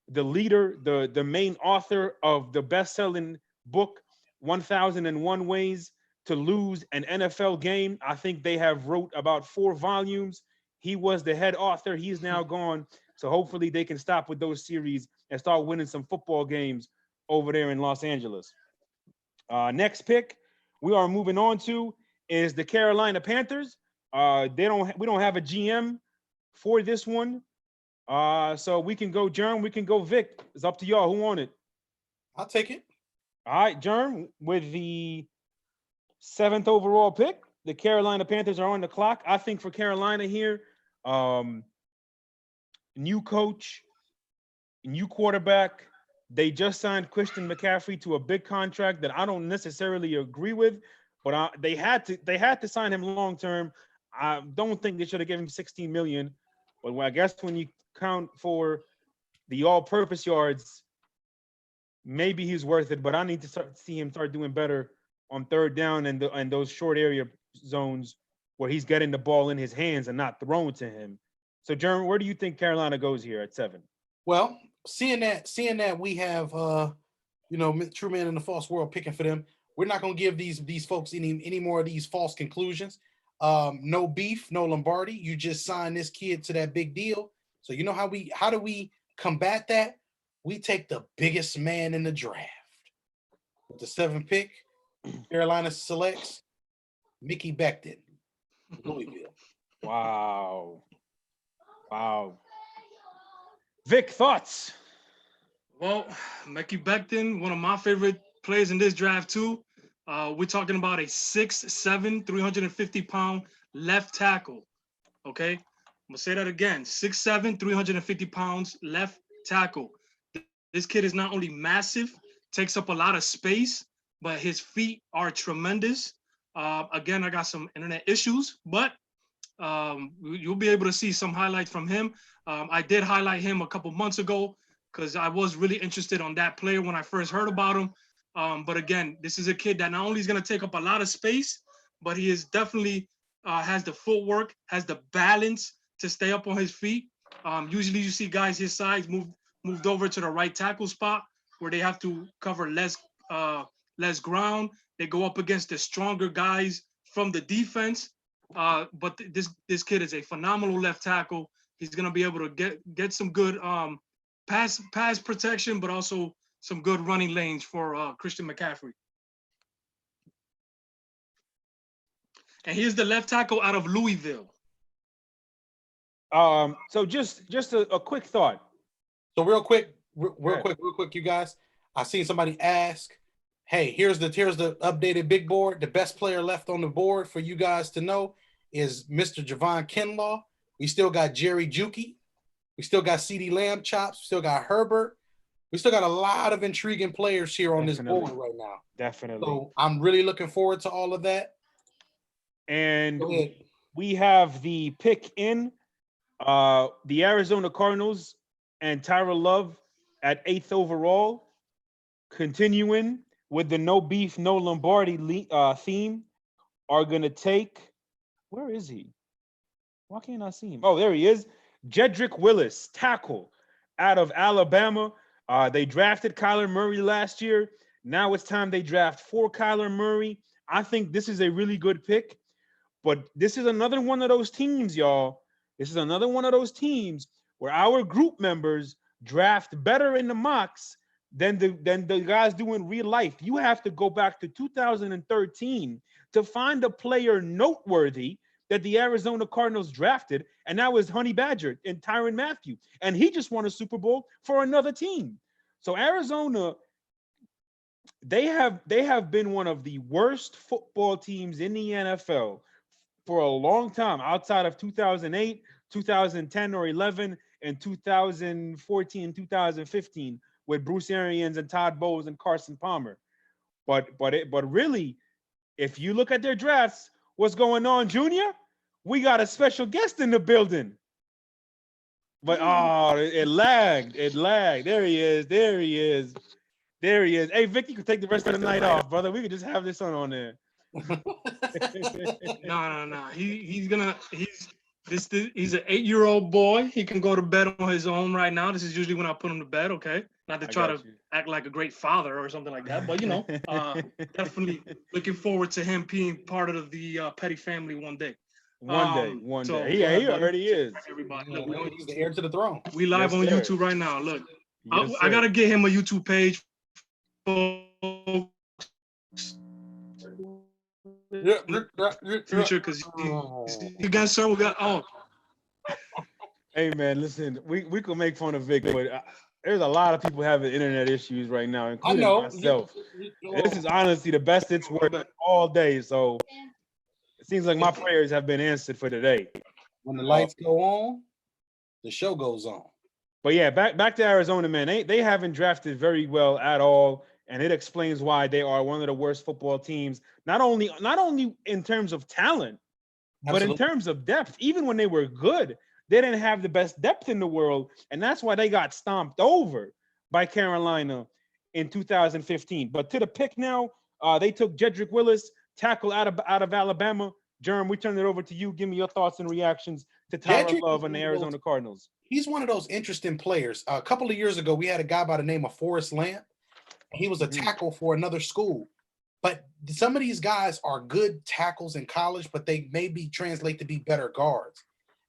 the leader, the main author of the best-selling book, 1001 Ways to Lose an NFL Game. I think they have wrote about 4 volumes. He was the head author. He's now gone. So hopefully they can stop with those series and start winning some football games over there in Los Angeles. Next pick we are moving on to is the Carolina Panthers. We don't have a GM for this one. So we can go Germ, we can go Vic. It's up to y'all. Who won it? I'll take it. All right, Germ, with the 7th overall pick, the Carolina Panthers are on the clock. I think for Carolina here, new coach, new quarterback. They just signed Christian McCaffrey to a big contract that I don't necessarily agree with, but they had to sign him long term. I don't think they should have given him $16 million, but I guess when you count for the all-purpose yards, maybe he's worth it. But I need to see him start doing better on third down and those short area zones where he's getting the ball in his hands and not thrown to him. So, Jeremy, where do you think Carolina goes here at 7? Well, seeing that we have True Man in the False World picking for them, we're not going to give these folks any more of these false conclusions. no beef, no Lombardi. You just signed this kid to that big deal. So you know how do we combat that? We take the biggest man in the draft. With the 7th pick, Carolina selects Mickey Becton, Louisville. Wow. Wow. Vic, thoughts? Well, Mickey Becton, one of my favorite players in this draft too. We're talking about a 6'7", 350-pound left tackle. Okay, I'm gonna say that again: 6'7", 350 pounds left tackle. This kid is not only massive, takes up a lot of space, but his feet are tremendous. Again, I got some internet issues, but you'll be able to see some highlights from him. I did highlight him a couple months ago because I was really interested on that player when I first heard about him. But again, this is a kid that not only is going to take up a lot of space, but he is definitely has the footwork, has the balance to stay up on his feet. Usually you see guys his size moved over to the right tackle spot where they have to cover less ground. They go up against the stronger guys from the defense. But this kid is a phenomenal left tackle. He's gonna be able to get some good pass protection, but also some good running lanes for Christian McCaffrey. And here's the left tackle out of Louisville. So just a quick thought. So real quick, you guys. I seen somebody ask, "Hey, here's the updated big board. The best player left on the board for you guys to know is Mr. Javon Kinlaw. We still got Jerry Juki. We still got CeeDee Lamb chops. We still got Herbert. We still got a lot of intriguing players here on this board right now. Definitely. So I'm really looking forward to all of that. And we have the pick in the Arizona Cardinals and Tyra Love at 8th overall, continuing with the no beef, no Lombardi theme, are going to take, where is he? Why can't I see him? Oh, there he is. Jedrick Willis, tackle out of Alabama. They drafted Kyler Murray last year. Now it's time they draft for Kyler Murray. I think this is a really good pick, but this is another one of those teams, y'all. This is another one of those teams where our group members draft better in the mocks than the guys do in real life. You have to go back to 2013 to find a player noteworthy that the Arizona Cardinals drafted, and that was Honey Badger and Tyrann Mathieu. And he just won a Super Bowl for another team. So Arizona, they have been one of the worst football teams in the NFL for a long time, outside of 2008, 2010 or 11, and 2014, 2015 with Bruce Arians and Todd Bowles and Carson Palmer. But really, if you look at their drafts, what's going on, Junior? We got a special guest in the building. But it lagged. There he is. Hey, Vic, you can take the rest of the night off, brother. We could just have this on there. No. He's an 8-year-old boy. He can go to bed on his own right now. This is usually when I put him to bed, okay? Not to try to act like a great father or something like that, but definitely looking forward to him being part of the Petty family one day. One day. Yeah, he already is. Everybody, look, he's the heir to the throne. We live on YouTube right now. Look, I gotta get him a YouTube page. Future, because you guys, sir, we got Hey man, listen, we could make fun of Vic, but there's a lot of people having internet issues right now, including myself. This is honestly the best it's worked all day, so it seems like my prayers have been answered for today. When the lights go on, the show goes on. But yeah, back to Arizona, man. They haven't drafted very well at all, and it explains why they are one of the worst football teams. Not only in terms of talent, but in terms of depth. Even when they were good, they didn't have the best depth in the world, and that's why they got stomped over by Carolina in 2015. But to the pick now, they took Jedrick Willis, tackle out of Alabama. Jerm, we turn it over to you. Give me your thoughts and reactions to Tyler Love and the Arizona Cardinals. He's one of those interesting players. A couple of years ago, we had a guy by the name of Forrest Lamp. He was a tackle for another school. But some of these guys are good tackles in college, but they maybe translate to be better guards.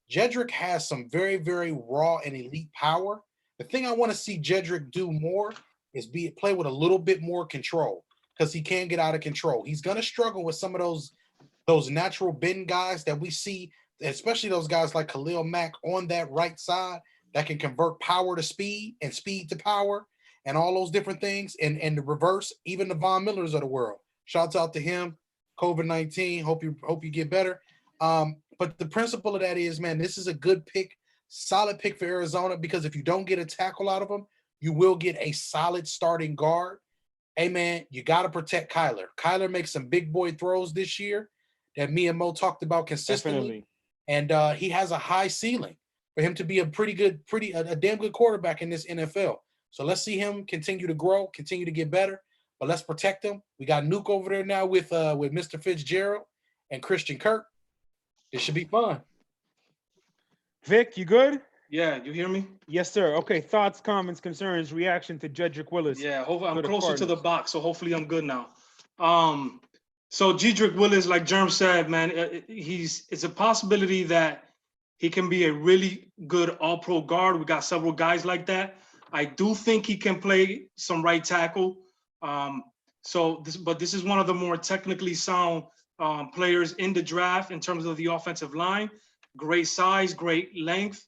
Jedrick has some very, very raw and elite power. The thing I want to see Jedrick do more is play with a little bit more control because he can get out of control. He's going to struggle with some of those natural bend guys that we see, especially those guys like Khalil Mack on that right side that can convert power to speed and speed to power and all those different things. And the reverse, even the Von Millers of the world. Shouts out to him. COVID-19. Hope you get better. But the principle of that is, man, this is a good pick, solid pick for Arizona, because if you don't get a tackle out of them, you will get a solid starting guard. Hey, man, you got to protect Kyler. Kyler makes some big boy throws this year that me and Mo talked about consistently. Definitely. And he has a high ceiling for him to be a damn good quarterback in this NFL. So let's see him continue to grow, continue to get better, but let's protect him. We got Nuke over there now with Mr. Fitzgerald and Christian Kirk. It should be fun. Vic, you good? Yeah, you hear me? Yes, sir. Okay, thoughts, comments, concerns, reaction to Jedrick Willis. Yeah, hopefully I'm closer to the box, so hopefully I'm good now. So Jedrick Willis, like Germ said, man, it's a possibility that he can be a really good all-pro guard. We got several guys like that. I do think he can play some right tackle. But this is one of the more technically sound players in the draft in terms of the offensive line. Great size, great length.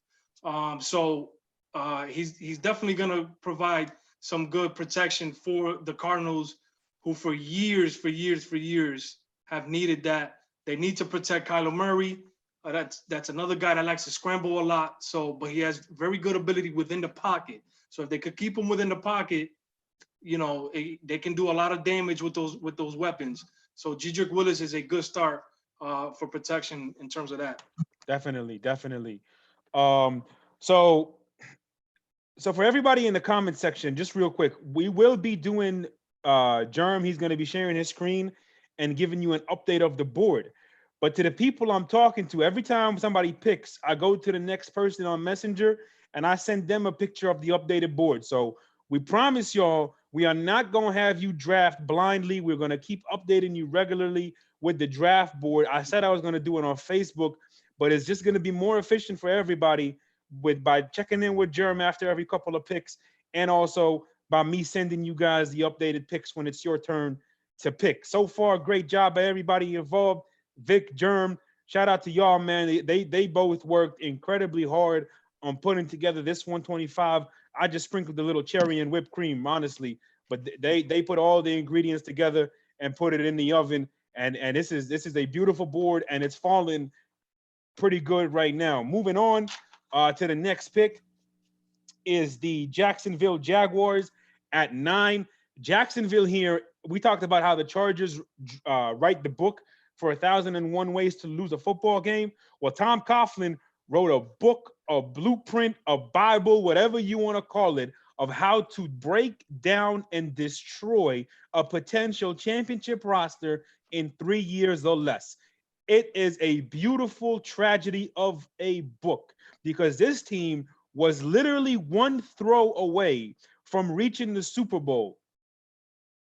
He's definitely going to provide some good protection for the Cardinals, who for years have needed that. They need to protect Kyler Murray. That's another guy that likes to scramble a lot. But he has very good ability within the pocket. So if they could keep him within the pocket, they can do a lot of damage with those weapons. So Jedrick Willis is a good start for protection in terms of that. Definitely. So for everybody in the comment section, just real quick, we will be doing Germ. He's going to be sharing his screen and giving you an update of the board. But to the people I'm talking to, every time somebody picks, I go to the next person on Messenger and I send them a picture of the updated board. So we promise y'all, we are not going to have you draft blindly. We're going to keep updating you regularly with the draft board. I said I was going to do it on Facebook, but it's just going to be more efficient for everybody by checking in with Germ after every couple of picks, and also by me sending you guys the updated picks when it's your turn to pick. So far, great job by everybody involved. Vic, Germ, shout out to y'all, man. They both worked incredibly hard on putting together this 125. I just sprinkled a little cherry and whipped cream, honestly, but they put all the ingredients together and put it in the oven. And this is a beautiful board, and it's falling pretty good right now. Moving on to the next pick is the Jacksonville Jaguars at 9. Jacksonville here, we talked about how the Chargers write the book for 1,001 Ways to Lose a Football Game. Well, Tom Coughlin wrote a book, a blueprint, a Bible, whatever you want to call it, of how to break down and destroy a potential championship roster in 3 years or less. It is a beautiful tragedy of a book, because this team was literally one throw away from reaching the Super Bowl,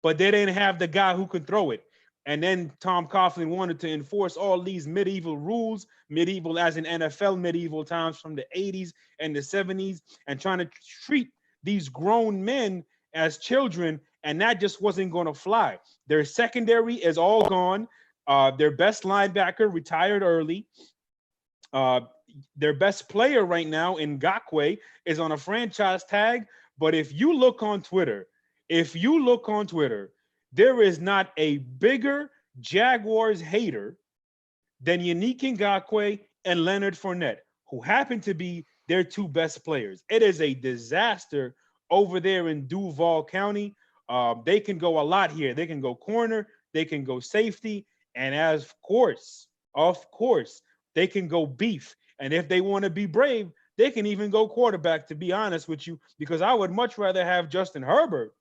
but they didn't have the guy who could throw it. And then Tom Coughlin wanted to enforce all these medieval rules, medieval as in NFL medieval times from the 80s and the 70s, and trying to treat these grown men as children, and that just wasn't going to fly. Their secondary is all gone. Their best linebacker retired early. Their best player right now, Ngakoue, is on a franchise tag. But if you look on Twitter, there is not a bigger Jaguars hater than Yannick Ngakoue and Leonard Fournette, who happen to be their two best players. It is a disaster over there in Duval County. They can go a lot here. They can go corner, they can go safety, and of course, they can go beef. And if they want to be brave, they can even go quarterback, to be honest with you, because I would much rather have Justin Herbert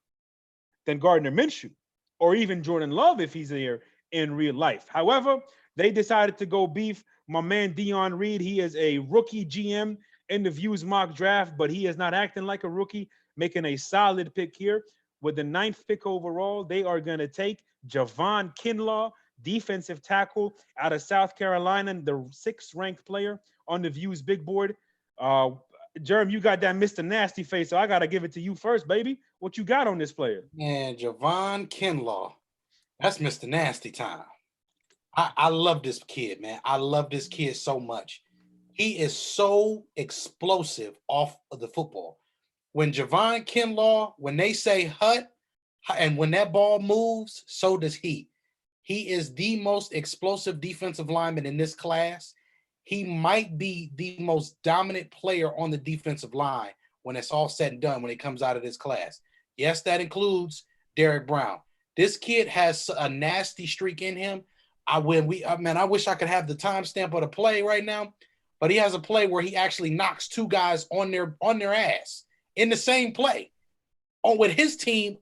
than Gardner Minshew, or even Jordan Love if he's there in real life. However, they decided to go beef. My man Dion Reed, he is a rookie GM in the Views mock draft, but he is not acting like a rookie, making a solid pick here. With the 9th pick overall, they are going to take Javon Kinlaw, defensive tackle out of South Carolina, the 6th ranked player on the Views big board. Jerem, you got that Mr. Nasty face, so I got to give it to you first, baby. What you got on this player? Man, Javon Kinlaw. That's Mr. Nasty time. I love this kid, man. I love this kid so much. He is so explosive off of the football. When Javon Kinlaw, when they say hut, and when that ball moves, so does he. He is the most explosive defensive lineman in this class. He might be the most dominant player on the defensive line when it's all said and done when it comes out of this class. Yes, that includes Derek Brown. This kid has a nasty streak in him. I wish I could have the timestamp of the play right now, but he has a play where he actually knocks 2 guys on their ass in the same play, with his team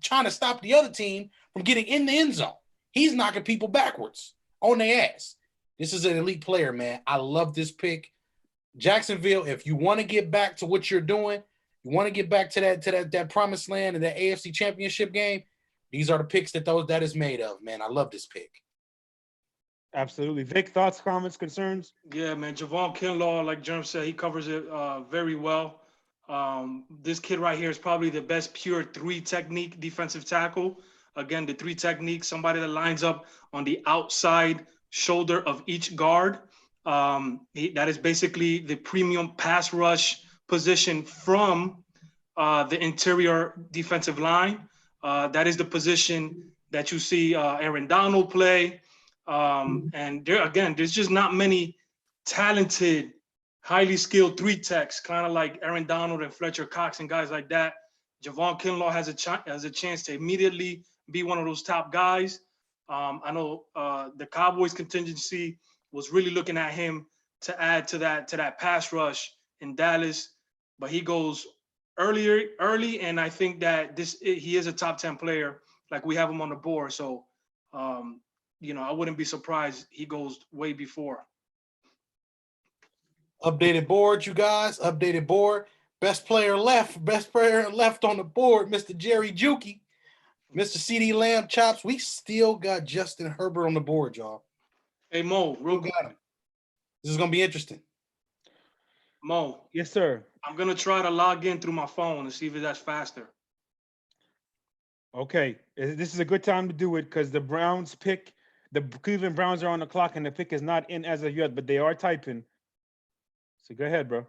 trying to stop the other team from getting in the end zone. He's knocking people backwards on their ass. This is an elite player, man. I love this pick. Jacksonville, if you want to get back to what you're doing, you want to get back to that promised land and that AFC championship game, these are the picks that is made of, man. I love this pick. Absolutely. Vic, thoughts, comments, concerns? Yeah, man. Javon Kinlaw, like Jerm said, he covers it very well. This kid right here is probably the best pure 3 technique defensive tackle. Again, the 3 technique, somebody that lines up on the outside shoulder of each guard. That is basically the premium pass rush position from the interior defensive line. That is the position that you see Aaron Donald play. And there's just not many talented, highly skilled 3 techs, kind of like Aaron Donald and Fletcher Cox and guys like that. Javon Kinlaw has a chance to immediately be one of those top guys. I know the Cowboys contingency was really looking at him to add to that pass rush in Dallas, but he goes early, and I think that he is a top 10 player. Like, we have him on the board, so I wouldn't be surprised he goes way before. Updated board, you guys. Updated board. Best player left on the board, Mr. Jerry Juki. Mr. CD Lamb chops. We still got Justin Herbert on the board, y'all. Hey, Mo, real quick. This is going to be interesting. Mo. Yes, sir. I'm going to try to log in through my phone and see if that's faster. Okay. This is a good time to do it because the Cleveland Browns are on the clock and the pick is not in as of yet, but they are typing. So go ahead, bro.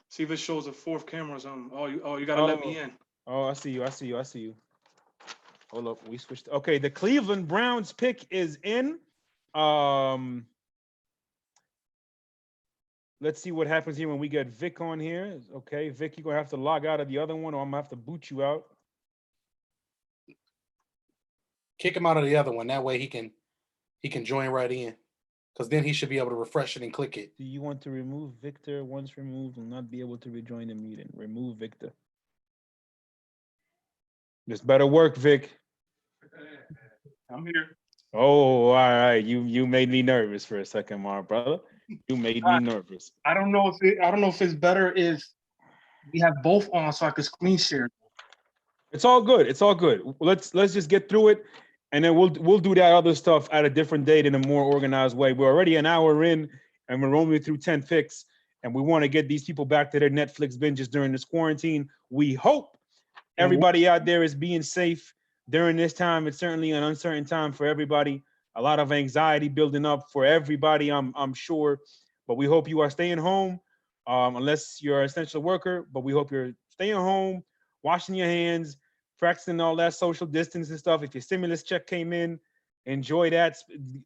See if it shows a 4th camera or something. You got to let me in. Oh, I see you. Hold up. We switched. Okay. The Cleveland Browns pick is in. Let's see what happens here when we get Vic on here. Okay, Vic, you're going to have to log out of the other one or I'm going to have to boot you out. Kick him out of the other one. That way he can join right in. Because then he should be able to refresh it and click it. Do you want to remove Victor? Once removed, will not be able to rejoin the meeting. Remove Victor. This better work, Vic. I'm here. Oh, all right. You made me nervous for a second, my brother. You made me nervous. I don't know if it's better if we have both on so I can screen share. It's all good. It's all good. Let's just get through it, and then we'll do that other stuff at a different date in a more organized way. We're already an hour in, and we're only through 10 picks, and we want to get these people back to their Netflix binges during this quarantine. We hope everybody out there is being safe during this time. It's certainly an uncertain time for everybody. A lot of anxiety building up for everybody, I'm sure. But we hope you are staying home, unless you're an essential worker. But we hope you're staying home, washing your hands, practicing all that social distance and stuff. If your stimulus check came in, enjoy that.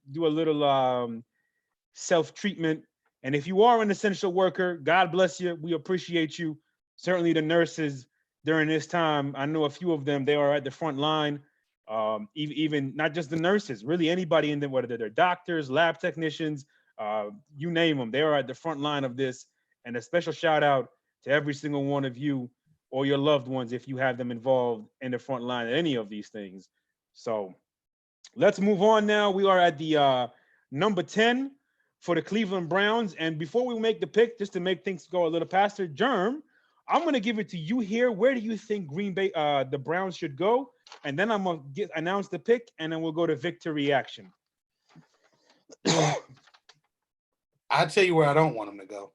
Do a little self-treatment. And if you are an essential worker, God bless you. We appreciate you. Certainly the nurses during this time, I know a few of them, they are at the front line. Even not just the nurses, really anybody in there, whether they're doctors, lab technicians, you name them, they are at the front line of this. And a special shout out to every single one of you or your loved ones if you have them involved in the front line of any of these things. So let's move on now. We are at the number 10 for the Cleveland Browns. And before we make the pick, just to make things go a little faster, Germ, I'm going to give it to you here. Where do you think the Browns should go? and then I'm gonna announce the pick, and then we'll go to Victor reaction. I'll tell you where I don't want him to go.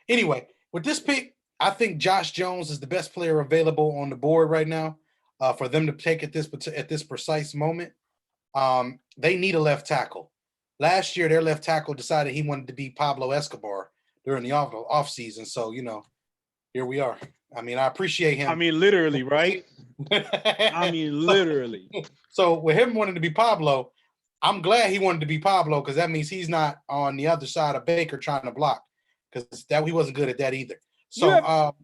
Anyway, with this pick, I think Josh Jones is the best player available on the board right now for them to take at this precise moment. They need a left tackle. Last year, their left tackle decided he wanted to be Pablo Escobar during the off season. So, here we are. I mean, I appreciate him. I mean, literally, right? I mean, literally. So with him wanting to be Pablo, I'm glad he wanted to be Pablo because that means he's not on the other side of Baker trying to block because he wasn't good at that either. So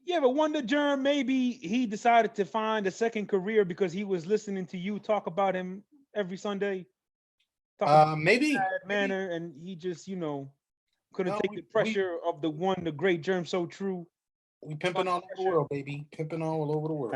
you ever wonder, Germ, maybe he decided to find a second career because he was listening to you talk about him every Sunday? Maybe manner, and he just, couldn't take the pressure of the great Germ So True. We pimping all over the world, baby. Pimping all over the world.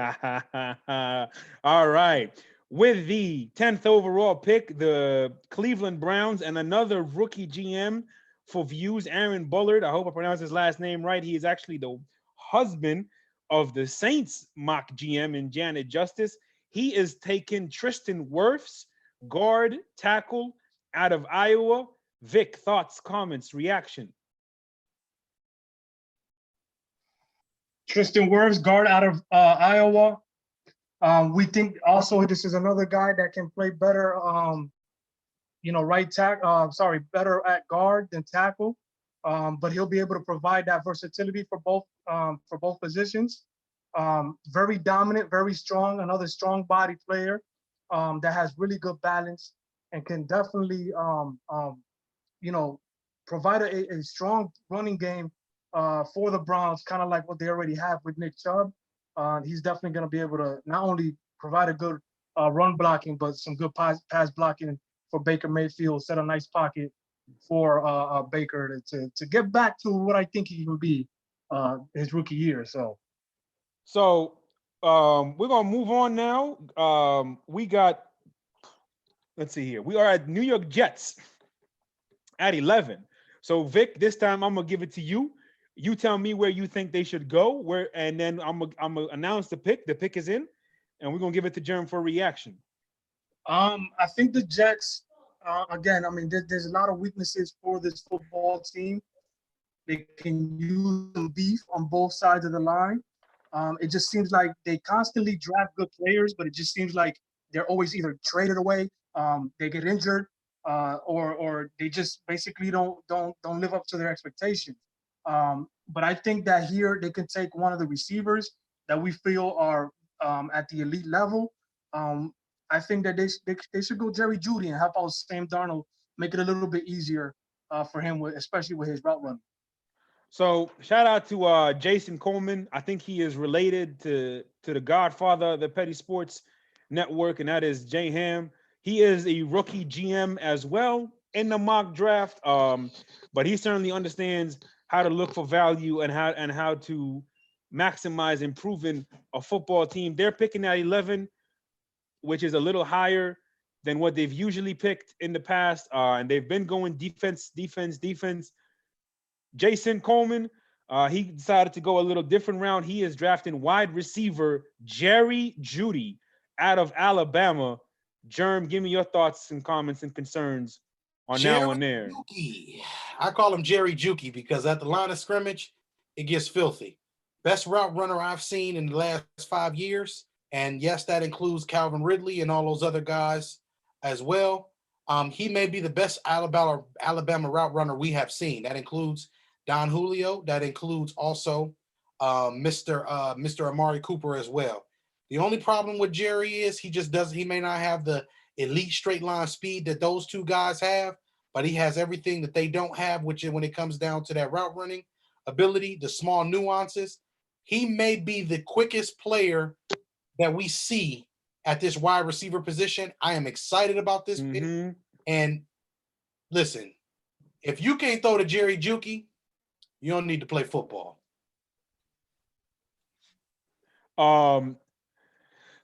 All right. With the 10th overall pick, the Cleveland Browns and another rookie GM for Views, Aaron Bullard. I hope I pronounced his last name right. He is actually the husband of the Saints mock GM in Janet Justice. He is taking Tristan Wirfs, guard, tackle, out of Iowa. Vic, thoughts, comments, reaction? Tristan Wirfs, guard out of Iowa. We think also this is another guy that can play better, right tackle. Better at guard than tackle. But he'll be able to provide that versatility for both positions. Very dominant, very strong. Another strong body player that has really good balance and can definitely, provide a strong running game for the Browns, kind of like what they already have with Nick Chubb. He's definitely going to be able to not only provide a good run blocking, but some good pass blocking for Baker Mayfield, set a nice pocket for Baker to get back to what I think he will be his rookie year. So we're going to move on now. We got, let's see here. We are at New York Jets at 11. So Vic, this time I'm going to give it to you. You tell me where you think they should go, and then I'm gonna announce the pick. The pick is in, and we're gonna give it to Jerm for a reaction. I think the Jets, again, I mean, there's a lot of weaknesses for this football team. They can use some beef on both sides of the line. It just seems like they constantly draft good players, but it just seems like they're always either traded away, they get injured, or they just basically don't live up to their expectations. But I think that here they can take one of the receivers that we feel are at the elite level. I think that they should go Jerry Jeudy and help out Sam Darnold, make it a little bit easier for him, especially with his route running. So shout out to Jason Coleman. I think he is related to the godfather of the Petty Sports Network, and that is Jay Ham. He is a rookie GM as well in the mock draft, but he certainly understands how to look for value and how to maximize improving a football team. They're picking at 11, which is a little higher than what they've usually picked in the past, and they've been going defense. Jason Coleman, he decided to go a little different route. He is drafting wide receiver Jerry Jeudy out of Alabama. Germ, give me your thoughts and comments and concerns on now and there. I call him Jerry Jukey because at the line of scrimmage, it gets filthy. Best route runner I've seen in the last 5 years. And yes, that includes Calvin Ridley and all those other guys as well. He may be the best Alabama route runner we have seen. That includes Don Julio. That includes also Mr. Amari Cooper as well. The only problem with Jerry is he may not have the elite straight line speed that those two guys have, but he has everything that they don't have, which is when it comes down to that route running ability, the small nuances. He may be the quickest player that we see at this wide receiver position. I am excited about this pick. And listen, if you can't throw to Jerry Jukey, you don't need to play football.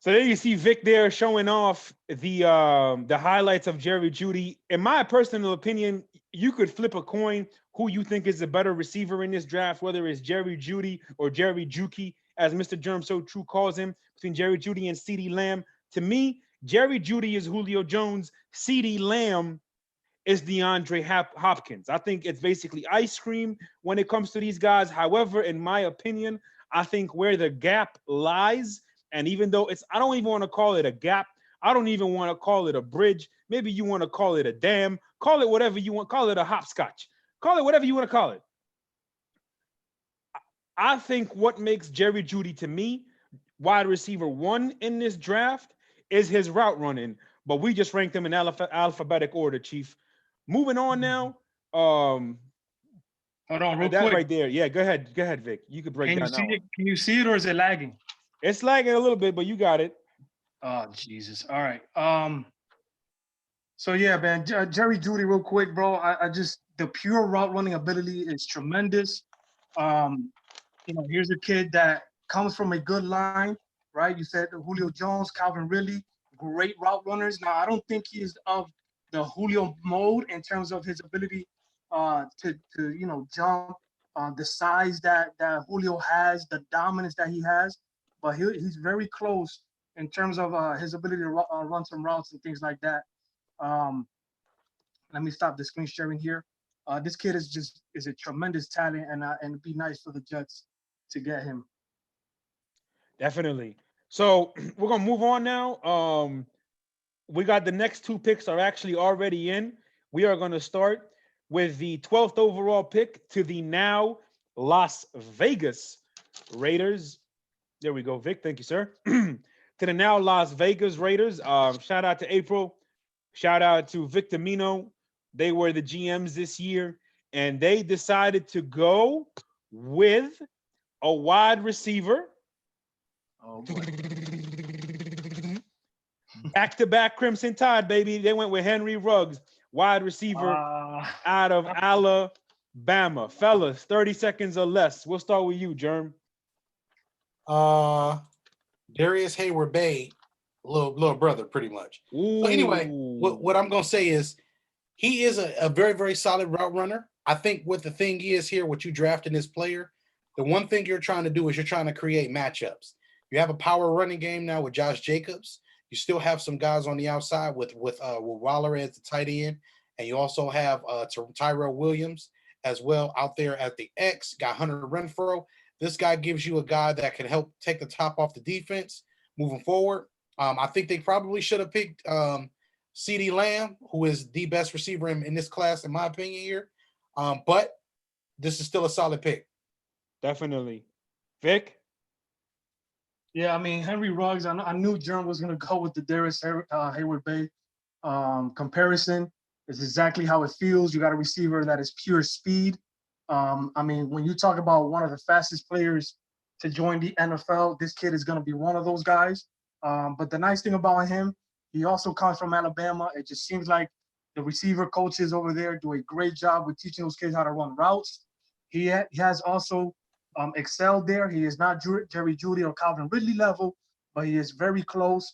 So there you see Vic there showing off the highlights of Jerry Jeudy. In my personal opinion, you could flip a coin who you think is a better receiver in this draft, whether it's Jerry Jeudy or Jerry Jukey. as Mr. Germ So True calls him, between Jerry Jeudy and CeeDee Lamb. To me, Jerry Jeudy is Julio Jones. CeeDee Lamb is DeAndre Hopkins. I think it's basically ice cream when it comes to these guys. However, in my opinion, I think where the gap lies, and even though I don't even want to call it a gap, I don't even want to call it a bridge. Maybe you want to call it a dam, call it whatever you want, call it a hopscotch, call it whatever you want to call it. I think what makes Jerry Jeudy, to me, wide receiver 1 in this draft is his route running, but we just ranked him in alphabetic order, Chief. Moving on now. Hold on, real that quick. right there. Yeah, go ahead, Vic. You could break Can you down see that it? Can you see it, or is it lagging? It's lagging a little bit, but you got it. Oh, Jesus. All right. So yeah, man, Jerry Jeudy, real quick, bro. I just, the pure route running ability is tremendous. Here's a kid that comes from a good line, right? You said Julio Jones, Calvin Ridley, great route runners. Now, I don't think he is of the Julio mode in terms of his ability to jump, the size that Julio has, the dominance that he has, but he's very close in terms of his ability to run some routes and things like that. Let me stop the screen sharing here. This kid is a tremendous talent, and it'd be nice for the Jets to get him. Definitely. So we're gonna move on now. We got the next 2 picks are actually already in. We are going to start with the 12th overall pick to the now Las Vegas Raiders. There we go, Vic. Thank you, sir. To the now Las Vegas Raiders. Shout out to April. Shout out to Vic Domino. They were the GMs this year, and they decided to go with a wide receiver. Oh, Back-to-back Crimson Tide, baby. They went with Henry Ruggs, wide receiver out of Alabama. Fellas, 30 seconds or less. We'll start with you, Germ. Darius Hayward-Bay, little brother, pretty much. Ooh. So anyway, what I'm gonna say is he is a very, very solid route runner. I think what the thing is here, what you draft in this player, the one thing you're trying to do is you're trying to create matchups. You have a power running game now with Josh Jacobs. You still have some guys on the outside with Waller as the tight end, and you also have Tyrell Williams as well out there at the X. Got Hunter Renfrow. This guy gives you a guy that can help take the top off the defense moving forward. I think they probably should have picked CeeDee Lamb, who is the best receiver in this class, in my opinion here. But this is still a solid pick. Definitely. Vic? Yeah, I mean, Henry Ruggs, I knew Germ was going to go with the Darius Hayward-Bay comparison. It's exactly how it feels. You got a receiver that is pure speed. I mean, when you talk about one of the fastest players to join the NFL, this kid is going to be one of those guys. But the nice thing about him, he also comes from Alabama. It just seems like the receiver coaches over there do a great job with teaching those kids how to run routes. He has also excelled there. He is not Jerry Jeudy or Calvin Ridley level, but he is very close.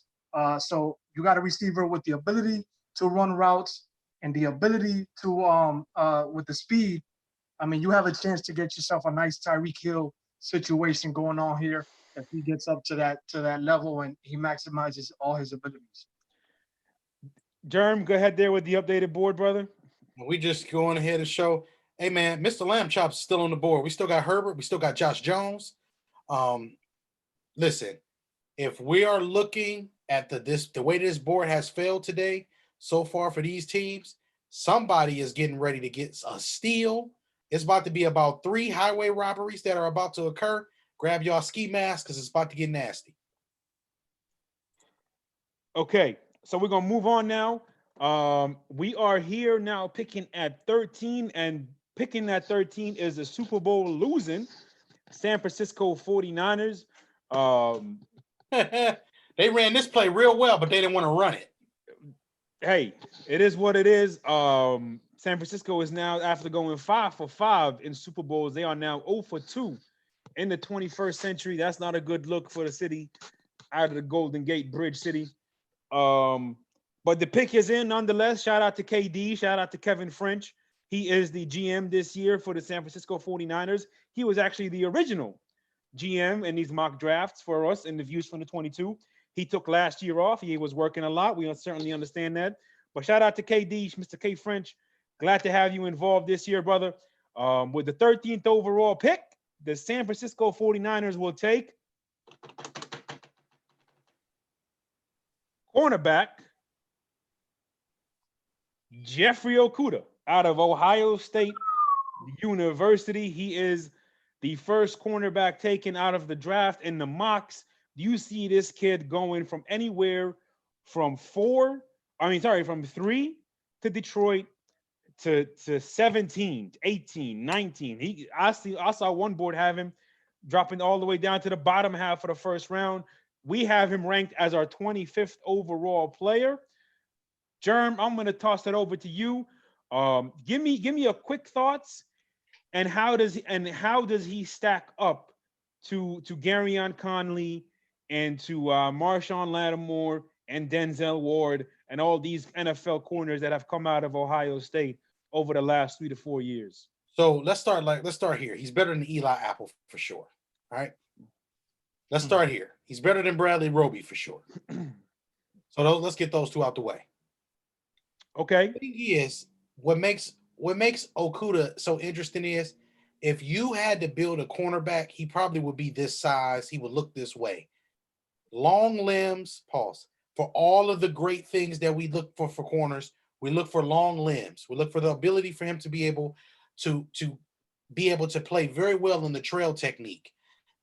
So you got a receiver with the ability to run routes and the ability to with the speed. I mean, you have a chance to get yourself a nice Tyreek Hill situation going on here if he gets up to that level and he maximizes all his abilities. Germ, go ahead there with the updated board, brother. We just going ahead and show. Hey man, Mr. Lamb Chop's still on the board. We still got Herbert. We still got Josh Jones. Listen, if we are looking at the way this board has failed today so far for these teams, somebody is getting ready to get a steal. It's about to be about 3 highway robberies that are about to occur. Grab y'all ski masks because it's about to get nasty. Okay, so we're gonna move on now. We are here now picking at 13, and picking at 13 is the Super Bowl losing San Francisco 49ers. They ran this play real well, but they didn't want to run it. Hey, it is what it is. San Francisco is now, after going 5 for 5 in Super Bowls, they are now 0 for 2 in the 21st century. That's not a good look for the city out of the Golden Gate Bridge city. But the pick is in nonetheless. Shout out to KD. Shout out to Kevin French. He is the GM this year for the San Francisco 49ers. He was actually the original GM in these mock drafts for us in the views from the 22. He took last year off. He was working a lot. We certainly understand that. But shout out to KD, Mr. K French. Glad to have you involved this year, brother. With the 13th overall pick, the San Francisco 49ers will take cornerback Jeffrey Okudah out of Ohio State University. He is the first cornerback taken out of the draft in the mocks. You see this kid going from anywhere from from 3 to Detroit to 17, 18, 19. I saw one board have him dropping all the way down to the bottom half of the first round. We have him ranked as our 25th overall player. Germ, I'm going to toss it over to you. Give me a quick thoughts, and how does he stack up to Garyon Conley and to Marshawn Lattimore and Denzel Ward and all these NFL corners that have come out of Ohio State over the last 3 to 4 years? So let's start here. He's better than Eli Apple for sure. All right. Let's start here. He's better than Bradley Roby for sure. So let's get those two out the way. Okay. The thing is, what makes Okudah so interesting is, if you had to build a cornerback, he probably would be this size. He would look this way. Long limbs, pause. For all of the great things that we look for corners, we look for long limbs. We look for the ability for him to be able to play very well in the trail technique,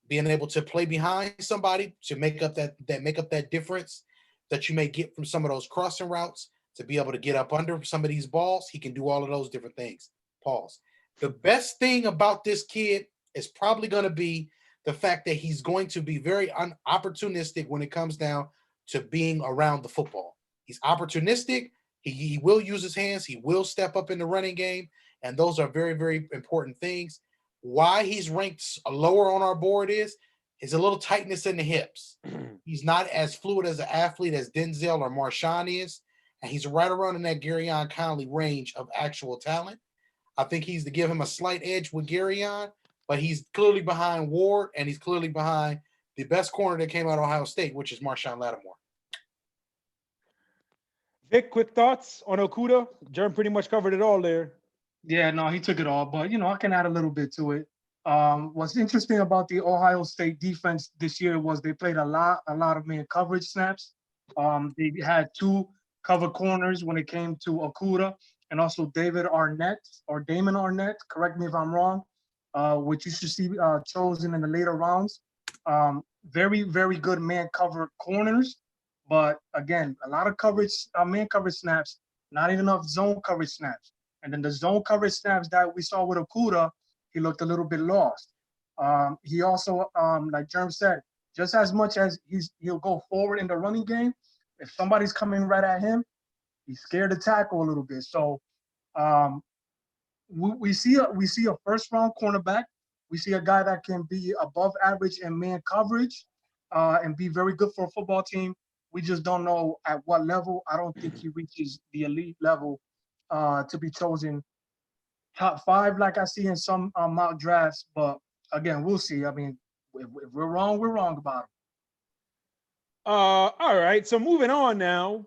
being able to play behind somebody to make up that difference that you may get from some of those crossing routes, to be able to get up under some of these balls. He can do all of those different things. Pause. The best thing about this kid is probably going to be the fact that he's going to be very opportunistic when it comes down to being around the football. He's opportunistic. He will use his hands. He will step up in the running game. And those are very, very important things. Why he's ranked lower on our board is a little tightness in the hips. He's not as fluid as an athlete as Denzel or Marshawn is. And he's right around in that Garyon Conley range of actual talent. I think he's to give him a slight edge with Garyon, but he's clearly behind Ward, and he's clearly behind the best corner that came out of Ohio State, which is Marshawn Lattimore. Vic, quick thoughts on Okudah? Jerm pretty much covered it all there. Yeah, no, he took it all, but I can add a little bit to it. What's interesting about the Ohio State defense this year was they played a lot of man coverage snaps. They had 2 cover corners when it came to Okudah, and also Damon Arnett, correct me if I'm wrong, which you should see chosen in the later rounds. Very, very good man cover corners, but again, a lot of coverage, man coverage snaps, not enough zone coverage snaps. And then the zone coverage snaps that we saw with Okudah, he looked a little bit lost. He also, like Jerm said, just as much as he'll go forward in the running game, if somebody's coming right at him, he's scared to tackle a little bit. So we see a first round cornerback. We see a guy that can be above average in man coverage and be very good for a football team. We just don't know at what level. I don't think he reaches the elite level to be chosen top 5 like I see in some mock drafts. But again, we'll see. I mean, if we're wrong, we're wrong about him. All right, so moving on now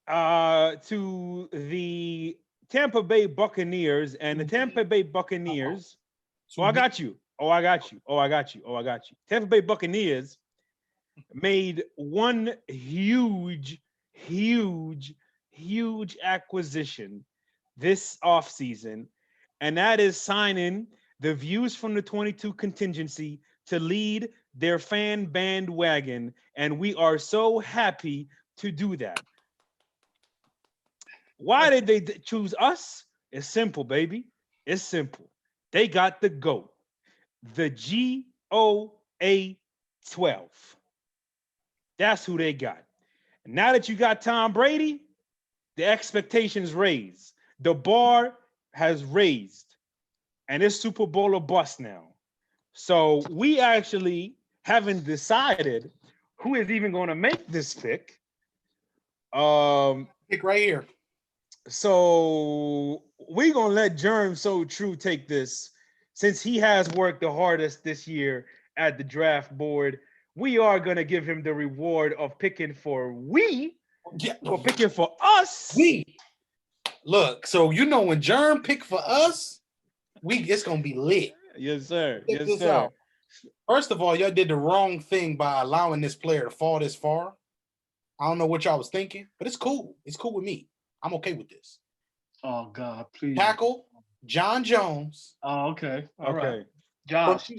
to the Tampa Bay Buccaneers, and the Tampa Bay Buccaneers. I got you. Tampa Bay Buccaneers made one huge acquisition this offseason, and that is signing the Views from the 22 contingency to lead their fan bandwagon, and we are so happy to do that. Why did they choose us? It's simple, baby. It's simple. They got the GOAT, the GOA 12. That's who they got. And now that you got Tom Brady, the expectations raised. The bar has raised, and it's Super Bowl or bust now. So we actually haven't decided who is even going to make this pick. Pick right here. So we're going to let Germ So True take this, since he has worked the hardest this year at the draft board, we are going to give him the reward of picking for Yeah. or picking for us. We look, so when Germ pick for us, it's gonna be lit. Yes, sir. Check Yes, this sir. out. First of all, y'all did the wrong thing by allowing this player to fall this far. I don't know what y'all was thinking, but it's cool. It's cool with me. I'm okay with this. Oh God, please. Tackle John Jones. Oh, okay. All right. Okay. Josh.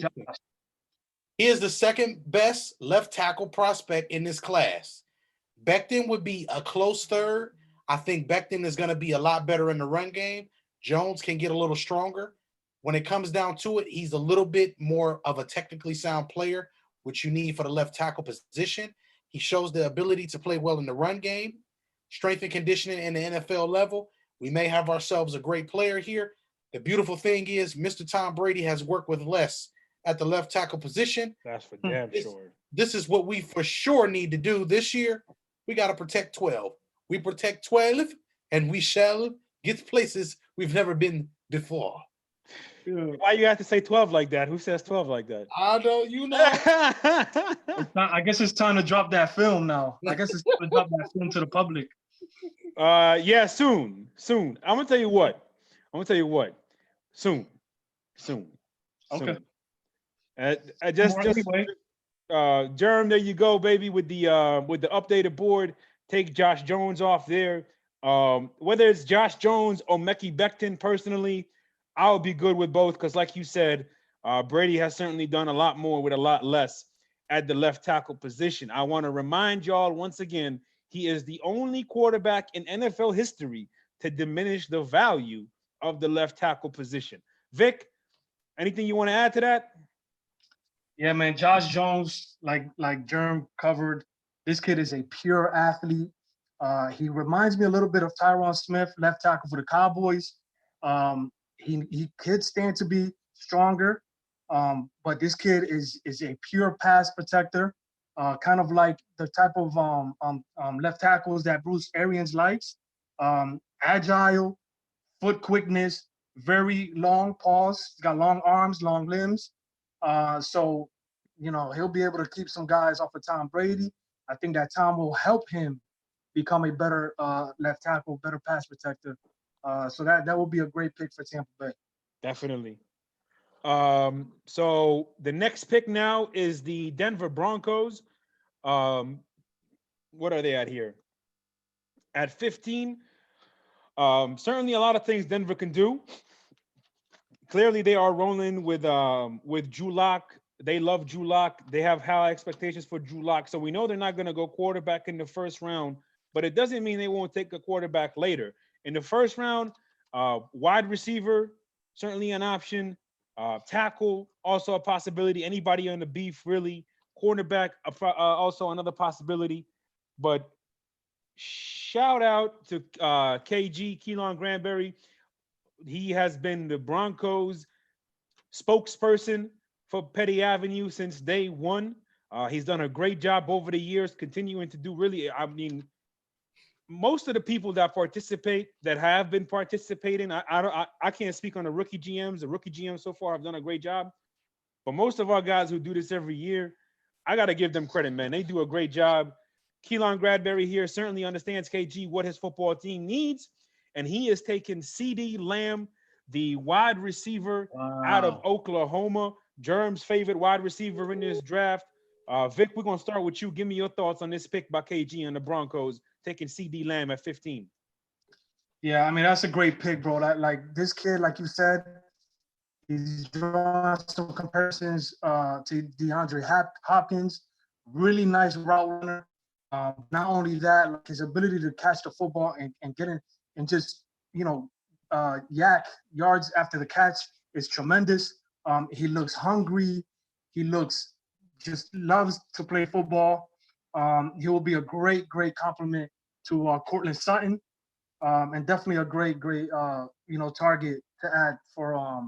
He is the second best left tackle prospect in this class. Becton would be a close third. I think Becton is going to be a lot better in the run game. Jones can get a little stronger. When it comes down to it, he's a little bit more of a technically sound player, which you need for the left tackle position. He shows the ability to play well in the run game, strength and conditioning in the NFL level. We may have ourselves a great player here. The beautiful thing is Mr. Tom Brady has worked with Les at the left tackle position. That's for damn sure. This is what we for sure need to do this year. We got to protect 12. We protect 12, and we shall get places we've never been before. Why you have to say 12 like that? Who says 12 like that? I don't, you know. I guess it's time to drop that film now. I guess it's time to drop that film to the public. Yeah, soon. I'm gonna tell you what. Soon. Okay. Anyway. Jerm, there you go, baby, with the updated board. Take Josh Jones off there. Whether it's Josh Jones or Mekhi Becton, personally, I'll be good with both because, like you said, Brady has certainly done a lot more with a lot less at the left tackle position. I want to remind y'all once again, he is the only quarterback in NFL history to diminish the value of the left tackle position. Vic, anything you want to add to that? Yeah, man. Josh Jones, like Germ covered, this kid is a pure athlete. He reminds me a little bit of Tyron Smith, left tackle for the Cowboys. He could stand to be stronger, but this kid is a pure pass protector, kind of like the type of left tackles that Bruce Arians likes. Agile, foot quickness, very long paws. He's got long arms, long limbs. So, he'll be able to keep some guys off of Tom Brady. I think that Tom will help him become a better left tackle, better pass protector. So that will be a great pick for Tampa Bay. Definitely. So the next pick now is the Denver Broncos. What are they at here? At 15. Certainly a lot of things Denver can do. Clearly, they are rolling with Drew Lock. They love Drew Lock. They have high expectations for Drew Lock. So we know they're not going to go quarterback in the first round, but it doesn't mean they won't take a quarterback later. In the first round, wide receiver, certainly an option. Tackle, also a possibility. Anybody on the beef, really. Cornerback, also another possibility. But shout out to KG, Keelan Granberry. He has been the Broncos spokesperson for Petty Avenue since day one. He's done a great job over the years, continuing to do really, most of the people that participate, that have been participating, I can't speak on the rookie GMs. The rookie GMs so far have done a great job. But most of our guys who do this every year, I got to give them credit, man. They do a great job. Keelan Gradberry here certainly understands, KG, what his football team needs. And he is taking CeeDee Lamb, the wide receiver out of Oklahoma, Germ's favorite wide receiver in this draft. Vic, we're going to start with you. Give me your thoughts on this pick by KG and the Broncos, taking CeeDee Lamb at 15. Yeah, I mean, that's a great pick, bro. Like this kid, like you said, he's drawing some comparisons to DeAndre Hopkins. Really nice route runner. Not only that, like his ability to catch the football and get in and just, yak yards after the catch is tremendous. He looks hungry. He just loves to play football. He will be a great compliment to Cortland Sutton, and definitely a great target to add for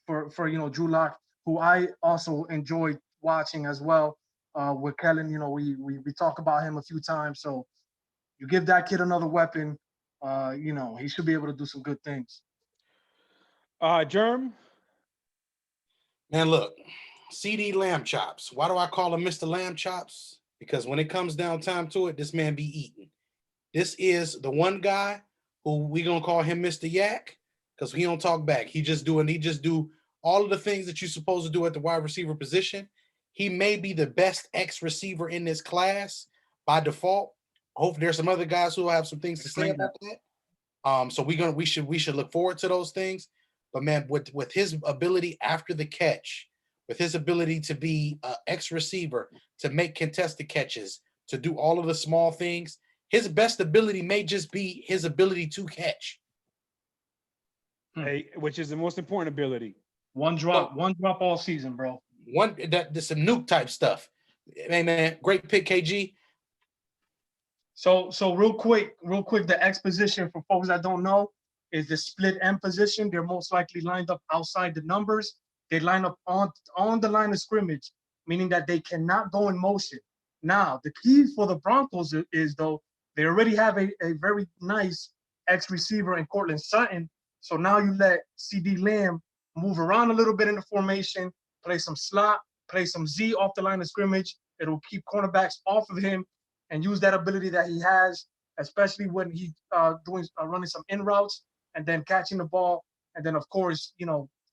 Drew Lock, who I also enjoyed watching as well. With Kellen, we talk about him a few times. So you give that kid another weapon, he should be able to do some good things. Germ? Man, look, CD Lamb Chops. Why do I call him Mr. Lamb Chops? Because when it comes down time to it, this man be eating. This is the one guy who we gonna call him Mr. Yak because he don't talk back. He just do all of the things that you're supposed to do at the wide receiver position. He may be the best X receiver in this class by default. Hopefully, there's some other guys who have some things to say about that. So we should look forward to those things. But man, with his ability after the catch, with his ability to be an X receiver, to make contested catches, to do all of the small things, his best ability may just be his ability to catch. Hey, which is the most important ability. One drop all season, bro. That's some nuke type stuff. Hey man, great pick, KG. So real quick, the X position for folks that don't know is the split end position. They're most likely lined up outside the numbers. They line up on the line of scrimmage, meaning that they cannot go in motion. Now, the key for the Broncos is though, they already have a very nice X receiver in Cortland Sutton. So now you let CD Lamb move around a little bit in the formation, play some slot, play some Z off the line of scrimmage. It'll keep cornerbacks off of him and use that ability that he has, especially when he's running some in routes and then catching the ball. And then, of course,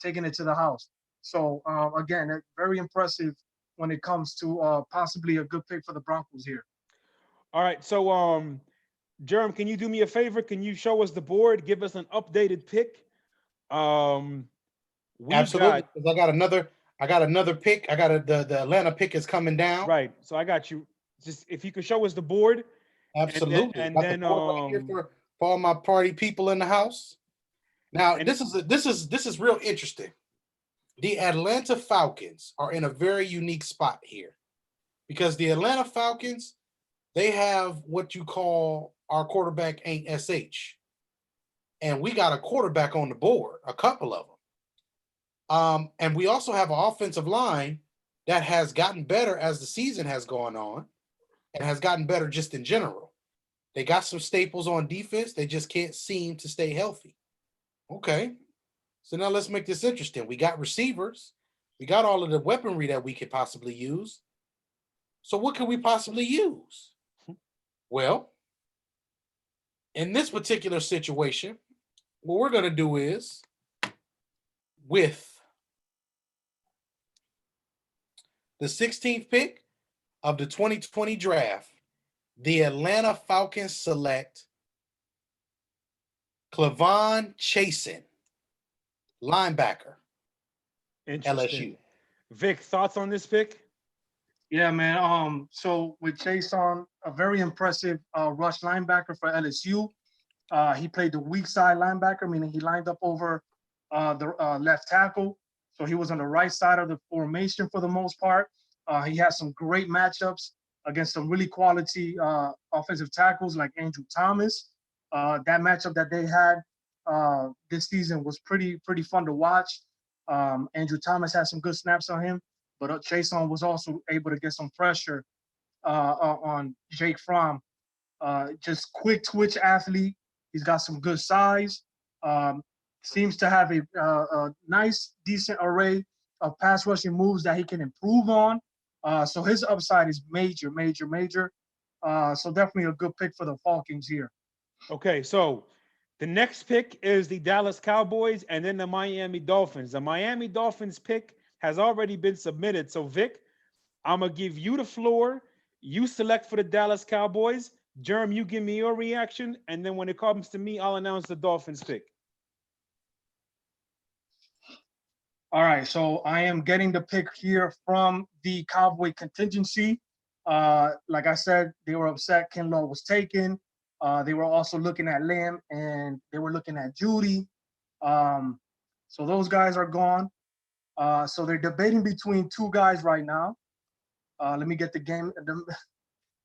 taking it to the house. So, again, very impressive when it comes to possibly a good pick for the Broncos here. All right. So, Jerem, can you do me a favor? Can you show us the board? Give us an updated pick. Absolutely. Because I got another pick. The Atlanta pick is coming down. Right. So I got you. Just if you could show us the board. Absolutely. And then for all my party people in the house. Now, this is real interesting. The Atlanta Falcons are in a very unique spot here because the Atlanta Falcons, they have what you call our quarterback ain't SH. And we got a quarterback on the board, a couple of them. And we also have an offensive line that has gotten better as the season has gone on and has gotten better just in general. They got some staples on defense. They just can't seem to stay healthy. Okay. So now let's make this interesting. We got receivers. We got all of the weaponry that we could possibly use. So what could we possibly use? Well, in this particular situation, what we're going to do is with the 16th pick of the 2020 draft, the Atlanta Falcons select Clavon Chasen, linebacker, LSU. Vic, thoughts on this pick? Yeah, man. So with Chasen, a very impressive rush linebacker for LSU. He played the weak side linebacker, meaning he lined up over the left tackle. So he was on the right side of the formation for the most part. He had some great matchups against some really quality offensive tackles like Andrew Thomas. That matchup that they had this season was pretty fun to watch. Andrew Thomas had some good snaps on him, but Chasen was also able to get some pressure on Jake Fromm. Just quick twitch athlete. He's got some good size. Seems to have a nice, decent array of pass rushing moves that he can improve on. So his upside is major. So definitely a good pick for the Falcons here. Okay, so the next pick is the Dallas Cowboys and then the Miami Dolphins. The Miami Dolphins pick has already been submitted. So Vic, I'm going to give you the floor. You select for the Dallas Cowboys. Jerem, you give me your reaction. And then when it comes to me, I'll announce the Dolphins pick. All right, so I am getting the pick here from the Cowboy contingency. Like I said, they were upset Kinlaw was taken. They were also looking at Lamb and they were looking at Judy. So those guys are gone. So they're debating between two guys right now. Let me get the game,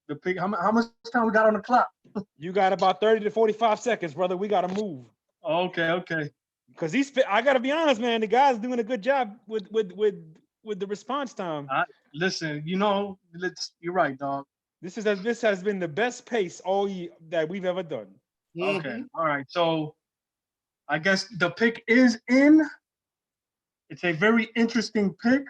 the pick. How much time we got on the clock? You got about 30 to 45 seconds, brother. We got to move. Okay. Because I got to be honest, man, the guy's doing a good job with the response time. Listen, you're right, dog. This has been the best pace all year that we've ever done. Okay. All right. So I guess the pick is in. It's a very interesting pick.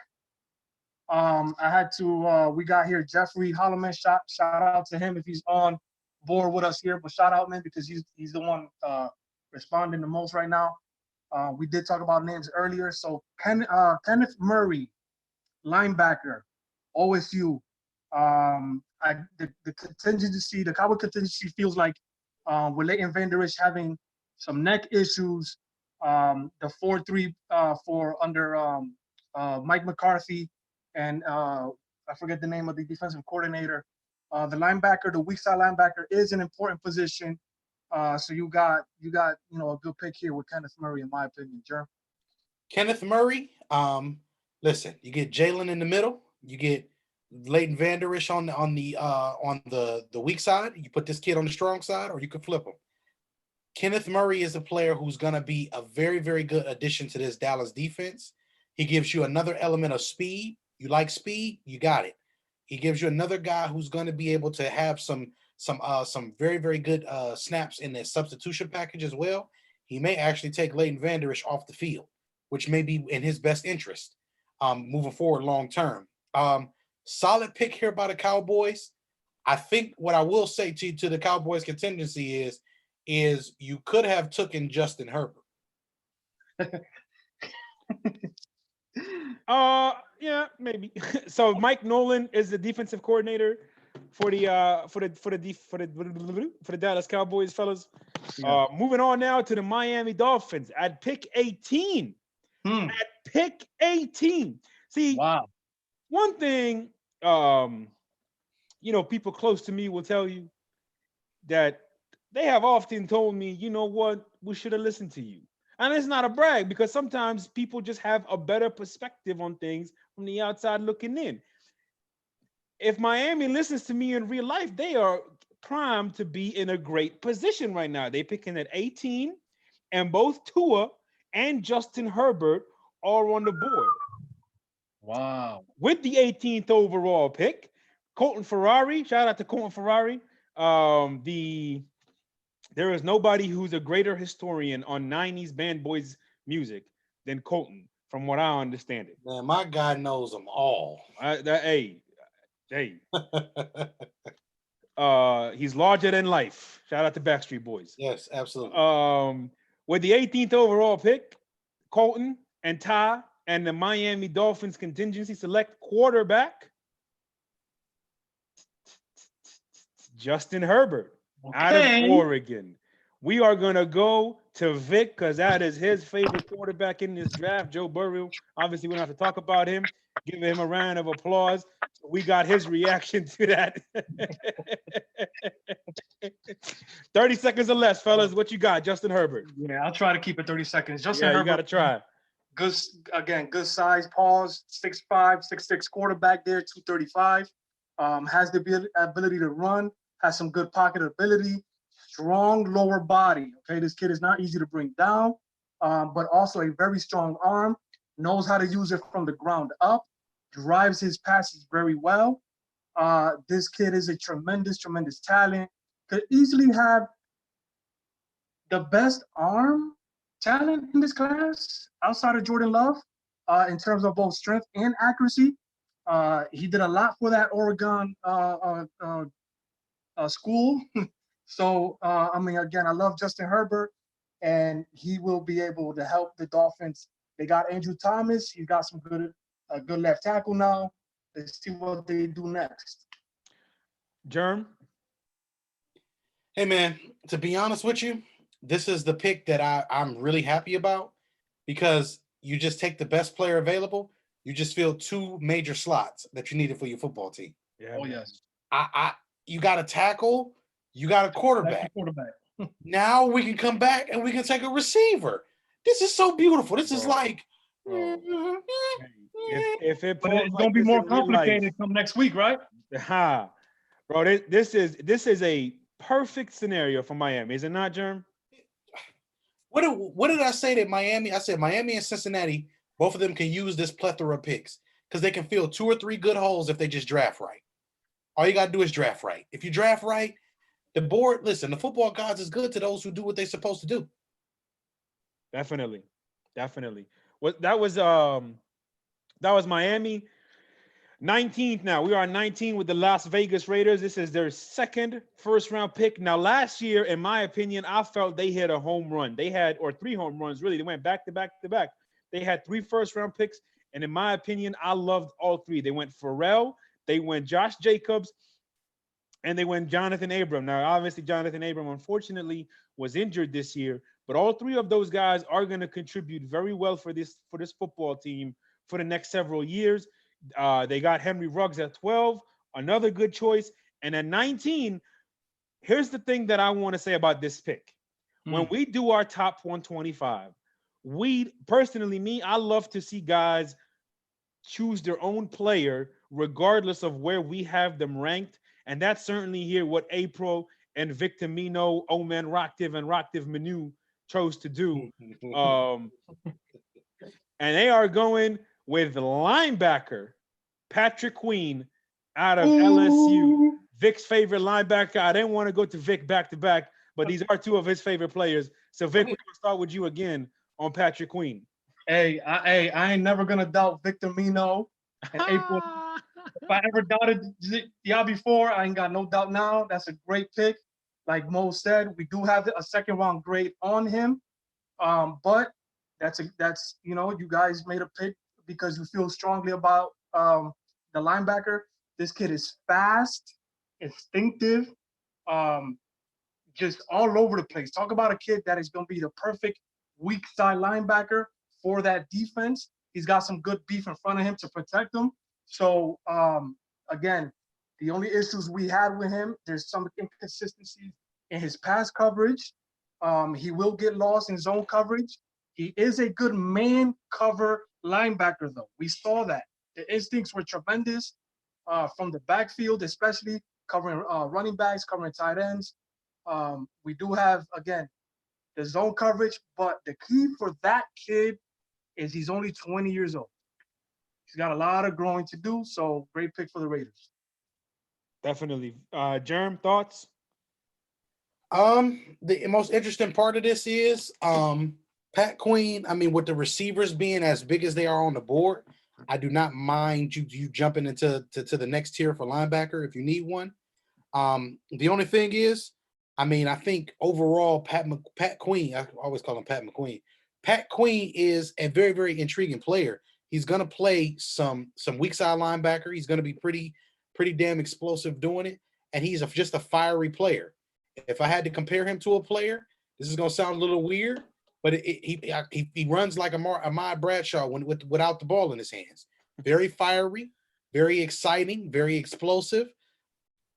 I had to. We got here Jeffrey Holloman. Shout out to him if he's on board with us here. But shout out, man, because he's the one responding the most right now. We did talk about names earlier. So Kenneth Murray, linebacker, OSU. The contingency, the Cowboy contingency feels like with Leighton Vander Esch having some neck issues, the 4-3 for under Mike McCarthy and I forget the name of the defensive coordinator. The linebacker, the weak side linebacker, is an important position. So you got a good pick here with Kenneth Murray, in my opinion, Jerm. Kenneth Murray. Listen, you get Jalen in the middle. You get Leighton Vander Esch on the weak side. You put this kid on the strong side, or you could flip him. Kenneth Murray is a player who's going to be a very, very good addition to this Dallas defense. He gives you another element of speed. You like speed, you got it. He gives you another guy who's going to be able to have some very, very good snaps in the substitution package as well. He may actually take Leighton Vander Esch off the field, which may be in his best interest moving forward long term. Solid pick here by the Cowboys. I think what I will say to the Cowboys contingency is you could have taken Justin Herbert. Yeah, maybe. So Mike Nolan is the defensive coordinator for the Dallas Cowboys, fellas. Yeah. Moving on now to the Miami Dolphins at pick 18. At pick 18. See, Wow. one thing, people close to me will tell you that they have often told me, you know what, we should have listened to you. And it's not a brag, because sometimes people just have a better perspective on things from the outside looking in. If Miami listens to me in real life, they are primed to be in a great position right now. They're picking at 18, and both Tua and Justin Herbert are on the board. Wow. With the 18th overall pick, Colton Ferrari, shout out to Colton Ferrari. There is nobody who's a greater historian on 90s band boys music than Colton, from what I understand it. Man, my guy knows them all. Hey. He's larger than life. Shout out to Backstreet Boys. Yes, absolutely. With the 18th overall pick, Colton and Ty and the Miami Dolphins contingency select quarterback Justin Herbert. Out of Oregon. We are going to go to Vic because that is his favorite quarterback in this draft, Joe Burrow. Obviously, we don't have to talk about him. Give him a round of applause. We got his reaction to that. 30 seconds or less, fellas. What you got, Justin Herbert? Yeah, I'll try to keep it 30 seconds. Justin Herbert, you got to try. Good size, pause, 6'5", 6'6" quarterback there, 235. Has the ability to run. Has some good pocket ability, strong lower body. Okay, this kid is not easy to bring down, but also a very strong arm, knows how to use it from the ground up, drives his passes very well. This kid is a tremendous talent. Could easily have the best arm talent in this class outside of Jordan Love in terms of both strength and accuracy. He did a lot for that Oregon school. So, again, I love Justin Herbert, and he will be able to help the Dolphins. They got Andrew Thomas. He's got some good left tackle now. Let's see what they do next. Germ? Hey, man, to be honest with you, this is the pick that I'm really happy about, because you just take the best player available. You just fill two major slots that you needed for your football team. Yeah. Oh, yes. You got a tackle, you got a quarterback. Now we can come back and we can take a receiver. This is so beautiful. This is like. If it but it's gonna be more complicated come next week, right? Bro, this is a perfect scenario for Miami, is it not, Germ? What did I say that Miami? I said Miami and Cincinnati, both of them can use this plethora of picks because they can fill 2 or 3 good holes if they just draft right. All you got to do is draft right. If you draft right, the football gods is good to those who do what they're supposed to do. Definitely. That was Miami. 19th now. We are 19 with the Las Vegas Raiders. This is their second first-round pick. Now, last year, in my opinion, I felt they hit a home run. They had, or 3 home runs, really. They went back to back to back. They had 3 first-round picks, and in my opinion, I loved all 3. They went Pharrell, they went Josh Jacobs, and they went Jonathan Abram. Now, obviously, Jonathan Abram, unfortunately, was injured this year, but all 3 of those guys are going to contribute very well for this football team for the next several years. They got Henry Ruggs at 12, another good choice. And at 19, here's the thing that I want to say about this pick. When we do our top 125, I love to see guys choose their own player regardless of where we have them ranked. And that's certainly here what April and Victor Mino, Oman Raktiv, and Raktiv Manu chose to do. And they are going with linebacker Patrick Queen out of LSU. Vic's favorite linebacker. I didn't want to go to Vic back to back, but these are 2 of his favorite players. So Vic, we're gonna start with you again on Patrick Queen. Hey, I ain't never gonna doubt Victor Mino and April. If I ever doubted y'all before, I ain't got no doubt now. That's a great pick. Like Mo said, we do have a second-round grade on him, but that's you guys made a pick because you feel strongly about the linebacker. This kid is fast, instinctive, just all over the place. Talk about a kid that is going to be the perfect weak side linebacker for that defense. He's got some good beef in front of him to protect them. So, again, the only issues we had with him, there's some inconsistencies in his pass coverage. He will get lost in zone coverage. He is a good man cover linebacker, though. We saw that. The instincts were tremendous from the backfield, especially covering running backs, covering tight ends. We do have, again, the zone coverage, but the key for that kid is he's only 20 years old. He's got a lot of growing to do, so great pick for the Raiders. Definitely. Germ, thoughts? The most interesting part of this is Pat Queen. I mean, with the receivers being as big as they are on the board, I do not mind you jumping into the next tier for linebacker if you need one. The only thing is, I mean, I think overall Pat Queen, I always call him Pat McQueen. Pat Queen is a very, very intriguing player. He's going to play some weak side linebacker. He's going to be pretty damn explosive doing it, and he's just a fiery player. If I had to compare him to a player, this is going to sound a little weird, but he runs like Ahmad Bradshaw without the ball in his hands. Very fiery, very exciting, very explosive,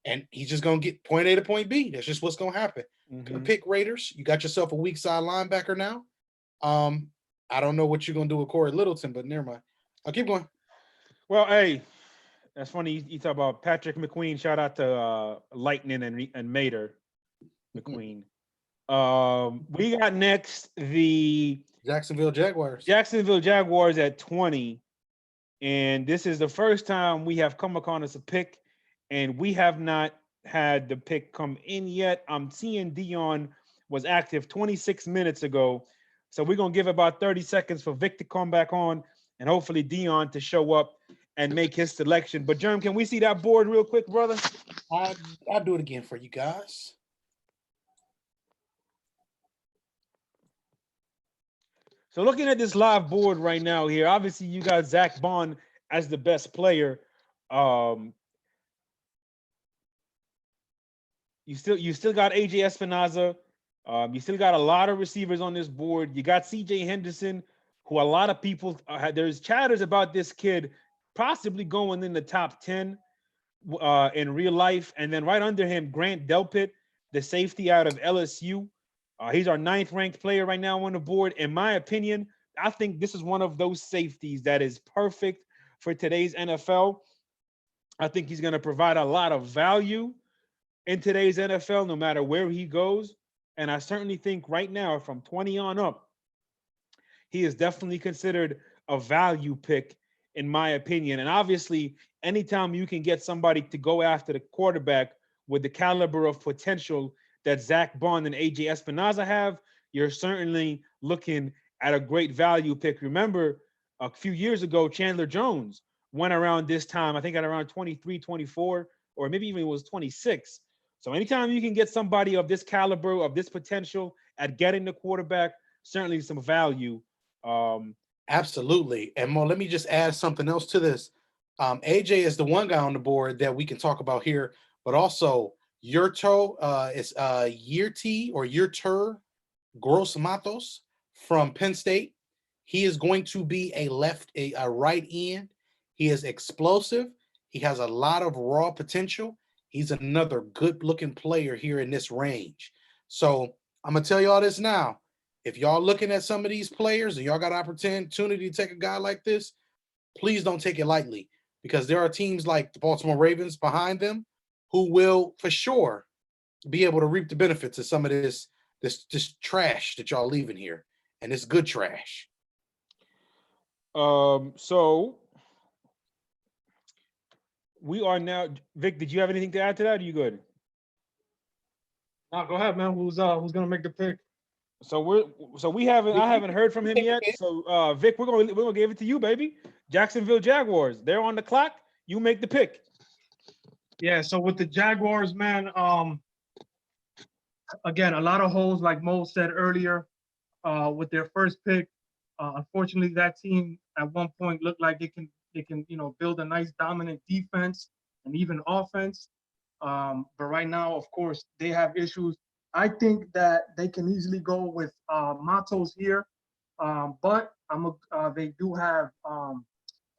and he's just going to get point A to point B. That's just what's going to happen. Good pick, Raiders. You got yourself a weak side linebacker now. I don't know what you're going to do with Corey Littleton, but never mind. I'll keep going. Well, hey, that's funny. You talk about Patrick McQueen. Shout out to Lightning and Mater McQueen. We got next the Jacksonville Jaguars. Jacksonville Jaguars at 20. And this is the first time we have come across a pick, and we have not had the pick come in yet. I'm seeing Dion was active 26 minutes ago. So we're going to give about 30 seconds for Vic to come back on and hopefully Dion to show up and make his selection. But, Jerm, can we see that board real quick, brother? I'll do it again for you guys. So looking at this live board right now here, obviously you got Zach Bond as the best player. You still got AJ Espinoza. You still got a lot of receivers on this board. You got CJ Henderson, who a lot of people there's chatters about this kid possibly going in the top 10 in real life. And then right under him, Grant Delpit, the safety out of LSU. He's our 9th ranked player right now on the board. In my opinion, I think this is one of those safeties that is perfect for today's NFL. I think he's going to provide a lot of value in today's NFL, no matter where he goes. And I certainly think right now, from 20 on up, he is definitely considered a value pick, in my opinion. And obviously, anytime you can get somebody to go after the quarterback with the caliber of potential that Zach Bond and AJ Espinoza have, you're certainly looking at a great value pick. Remember, a few years ago, Chandler Jones went around this time. I think at around 23, 24, or maybe even it was 26. So anytime you can get somebody of this caliber, of this potential at getting the quarterback, certainly some value. Absolutely. And Mo, let me just add something else to this. AJ is the one guy on the board that we can talk about here, but also Yurto is Yurti or Yurter Gross Matos from Penn State. He is going to be a right end. He is explosive. He has a lot of raw potential. He's another good looking player here in this range. So I'm gonna tell y'all this now. If y'all looking at some of these players and y'all got an opportunity to take a guy like this, please don't take it lightly, because there are teams like the Baltimore Ravens behind them who will for sure be able to reap the benefits of some of this trash that y'all leaving here. And it's good trash. So we are now, Vic, did you have anything to add to that? Are you good? No, go ahead, man. Who's gonna make the pick? I haven't heard from him yet. So Vic, we're gonna give it to you, baby. Jacksonville Jaguars. They're on the clock. You make the pick. Yeah, so with the Jaguars, man, again, a lot of holes, like Mo said earlier, with their first pick. Unfortunately, that team at one point looked like they can build a nice dominant defense and even offense. But right now, of course, they have issues. I think that they can easily go with Matos here, but they do have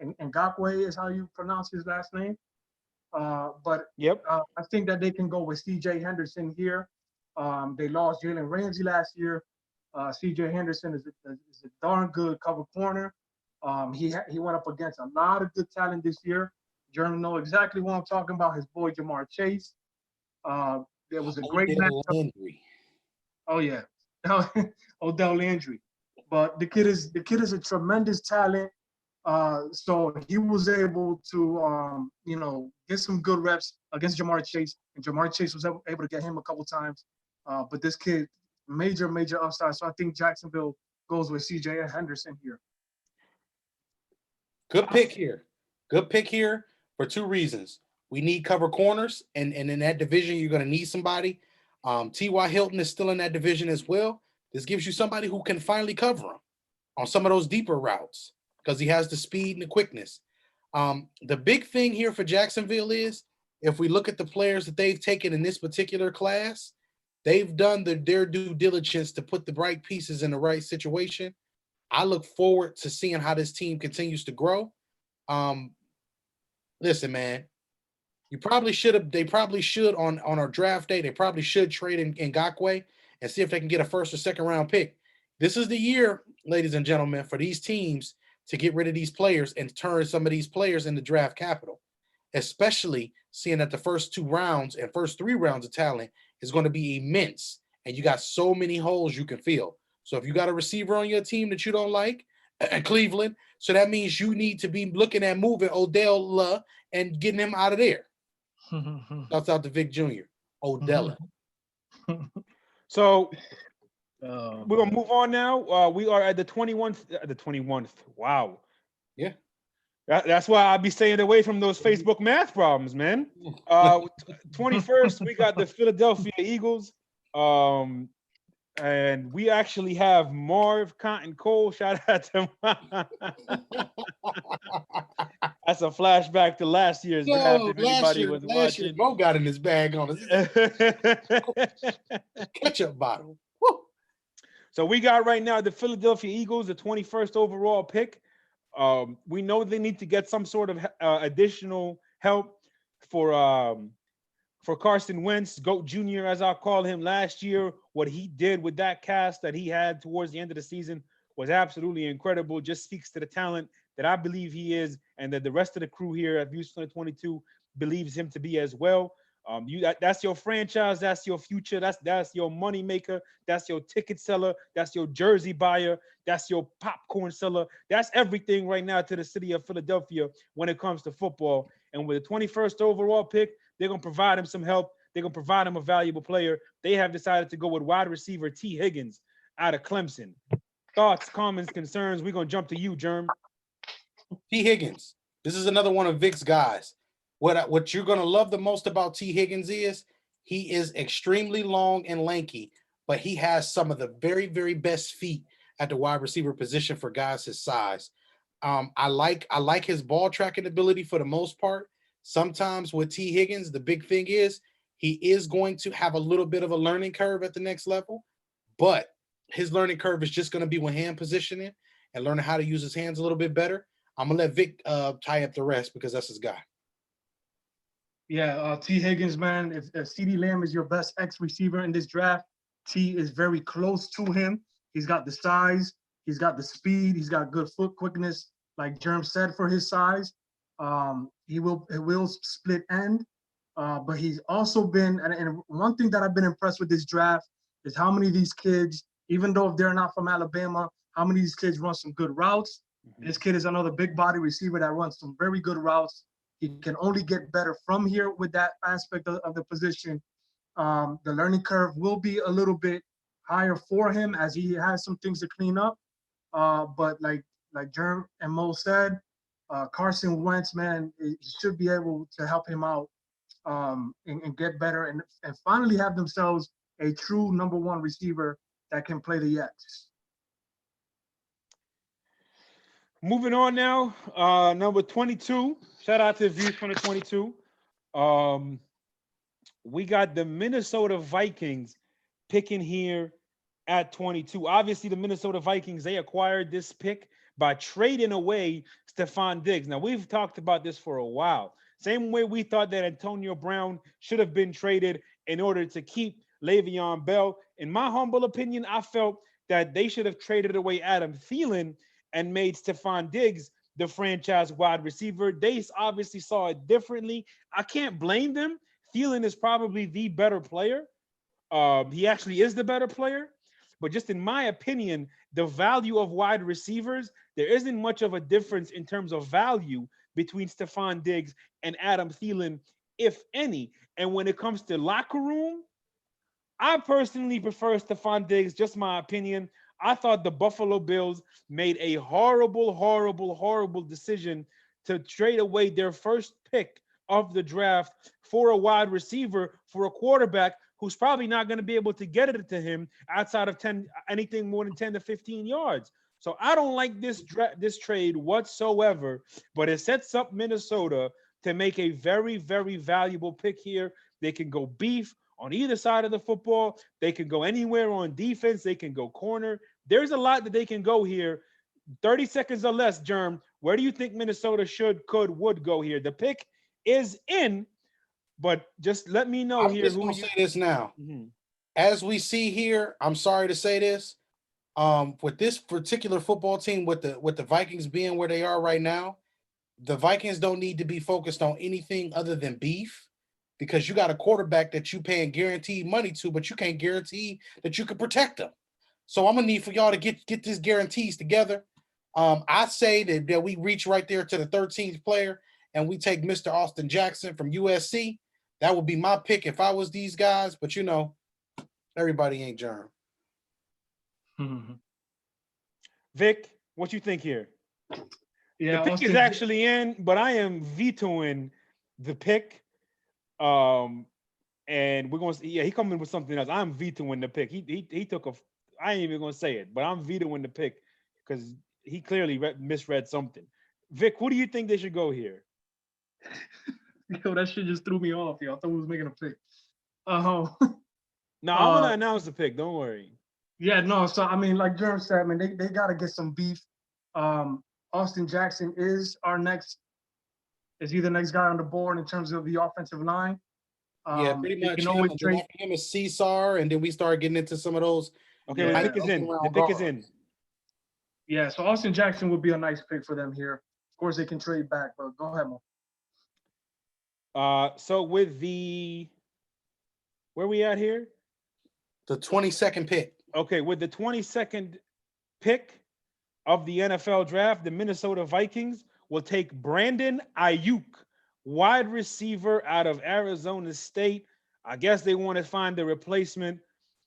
Ngakoue is how you pronounce his last name. But Yep. I think that they can go with C.J. Henderson here. They lost Jalen Ramsey last year. C.J. Henderson is a darn good cover corner. He went up against a lot of good talent this year. Jeremy know exactly what I'm talking about. His boy Jamar Chase. There was a great matchup. Oh yeah, Odell Landry. But the kid is a tremendous talent. So he was able to get some good reps against Jamar Chase, and Jamar Chase was able to get him a couple times. But this kid, major upside. So I think Jacksonville goes with C.J. Henderson here. Good pick here. Good pick here for two reasons. We need cover corners, and in that division, you're going to need somebody. T.Y. Hilton is still in that division as well. This gives you somebody who can finally cover him on some of those deeper routes because he has the speed and the quickness. The big thing here for Jacksonville is, if we look at the players that they've taken in this particular class, they've done their due diligence to put the right pieces in the right situation. I look forward to seeing how this team continues to grow. Listen, man, they probably should on our draft day, they probably should trade in Ngakoue and see if they can get a first or second round pick. This is the year, ladies and gentlemen, for these teams to get rid of these players and turn some of these players into draft capital, especially seeing that the first 2 rounds and first 3 rounds of talent is going to be immense. And you got so many holes you can fill. So if you got a receiver on your team that you don't like, Cleveland, so that means you need to be looking at moving Odell and getting him out of there. Shouts out to Vic Jr. Odell. So we're gonna move on now. We are at the 21st. Wow. Yeah. That's why I'll be staying away from those Facebook math problems, man. 21st, we got the Philadelphia Eagles. And we actually have Marv Cotton Cole. Shout out to that's a flashback to last year's draft. If anybody was watching, Mo got in his bag on his ketchup bottle. Woo. So we got right now the Philadelphia Eagles, the 21st overall pick. We know they need to get some sort of additional help for Carson Wentz, GOAT Jr., as I'll call him. Last year, what he did with that cast that he had towards the end of the season was absolutely incredible. Just speaks to the talent that I believe he is, and that the rest of the crew here at Views 2022 believes him to be as well. That's your franchise, that's your future, that's your money maker, that's your ticket seller, that's your jersey buyer, that's your popcorn seller, that's everything right now to the city of Philadelphia when it comes to football. And with the 21st overall pick, they're going to provide him some help. They're going to provide him a valuable player. They have decided to go with wide receiver T. Higgins out of Clemson. Thoughts, comments, concerns? We're going to jump to you, Germ. T. Higgins, This is another one of Vic's guys. What you're going to love the most about T. Higgins is he is extremely long and lanky, but he has some of the very, very best feet at the wide receiver position for guys his size. I like his ball tracking ability for the most part. Sometimes with T. Higgins, the big thing is he is going to have a little bit of a learning curve at the next level, but his learning curve is just going to be with hand positioning and learning how to use his hands a little bit better. I'm gonna let Vic tie up the rest because that's his guy. Yeah, T. Higgins, man. If CeeDee Lamb is your best X receiver in this draft, T is very close to him. He's got the size, he's got the speed, he's got good foot quickness, like Germ said, for his size. He will split end, but he's also been, and one thing that I've been impressed with this draft is how many of these kids, even though if they're not from Alabama, how many of these kids run some good routes. This kid is another big body receiver that runs some very good routes. He can only get better from here with that aspect of the position. The learning curve will be a little bit higher for him as he has some things to clean up. But like Jerm and Mo said, Carson Wentz, man, he should be able to help him out and get better and finally have themselves a true number one receiver that can play the X. Moving on now, number 22. Shout out to Views 2022. We got the Minnesota Vikings picking here at 22. Obviously, the Minnesota Vikings, they acquired this pick by trading away Stephon Diggs. Now, we've talked about this for a while. Same way we thought that Antonio Brown should have been traded in order to keep Le'Veon Bell. In my humble opinion, I felt that they should have traded away Adam Thielen and made Stephon Diggs the franchise wide receiver. They obviously saw it differently. I can't blame them. Thielen is probably the better player. He actually is the better player. But just in my opinion, the value of wide receivers, there isn't much of a difference in terms of value between Stephon Diggs and Adam Thielen, if any. And when it comes to locker room, I personally prefer Stephon Diggs, just my opinion. I thought the Buffalo Bills made a horrible, horrible, horrible decision to trade away their first pick of the draft for a wide receiver, for a quarterback who's probably not going to be able to get it to him outside of anything more than 10 to 15 yards. So I don't like this trade whatsoever, but it sets up Minnesota to make a very, very valuable pick here. They can go beef on either side of the football. They can go anywhere on defense. They can go corner. There's a lot that they can go here. 30 seconds or less, Germ. Where do you think Minnesota would go here? The pick is in, but just let me know I'm here. just going to say this now. As we see here, I'm sorry to say this. With this particular football team, with the Vikings being where they are right now, the Vikings don't need to be focused on anything other than beef. Because you got a quarterback that you paying guaranteed money to, but you can't guarantee that you can protect them. So I'm gonna need for y'all to get these guarantees together. I say that we reach right there to the 13th player and we take Mr. Austin Jackson from USC. That would be my pick if I was these guys, but you know, everybody ain't Germ. Vic, what you think here? Yeah, the pick is actually in, but I am vetoing the pick. And we're gonna see, he coming with something else. I'm vetoing the pick. He took I ain't even gonna say it, but I'm vetoing the pick because he clearly misread something. Vic, who do you think they should go here? Yo, that shit just threw me off, yo. I thought we was making a pick. No, I'm gonna announce the pick. Don't worry. Yeah, no. So I mean, like Jerm said, I mean, they gotta get some beef. Austin Jackson is either the next guy on the board in terms of the offensive line. Yeah, pretty much. Him is Caesar, and then we start getting into some of those. Okay, the pick is in. The pick is in. Yeah, so Austin Jackson would be a nice pick for them here. Of course, they can trade back, but go ahead, Mo. So with where we at here? The 22nd pick. Okay, with the 22nd pick of the NFL draft, the Minnesota Vikings will take Brandon Ayuk, wide receiver out of Arizona State. I guess they want to find the replacement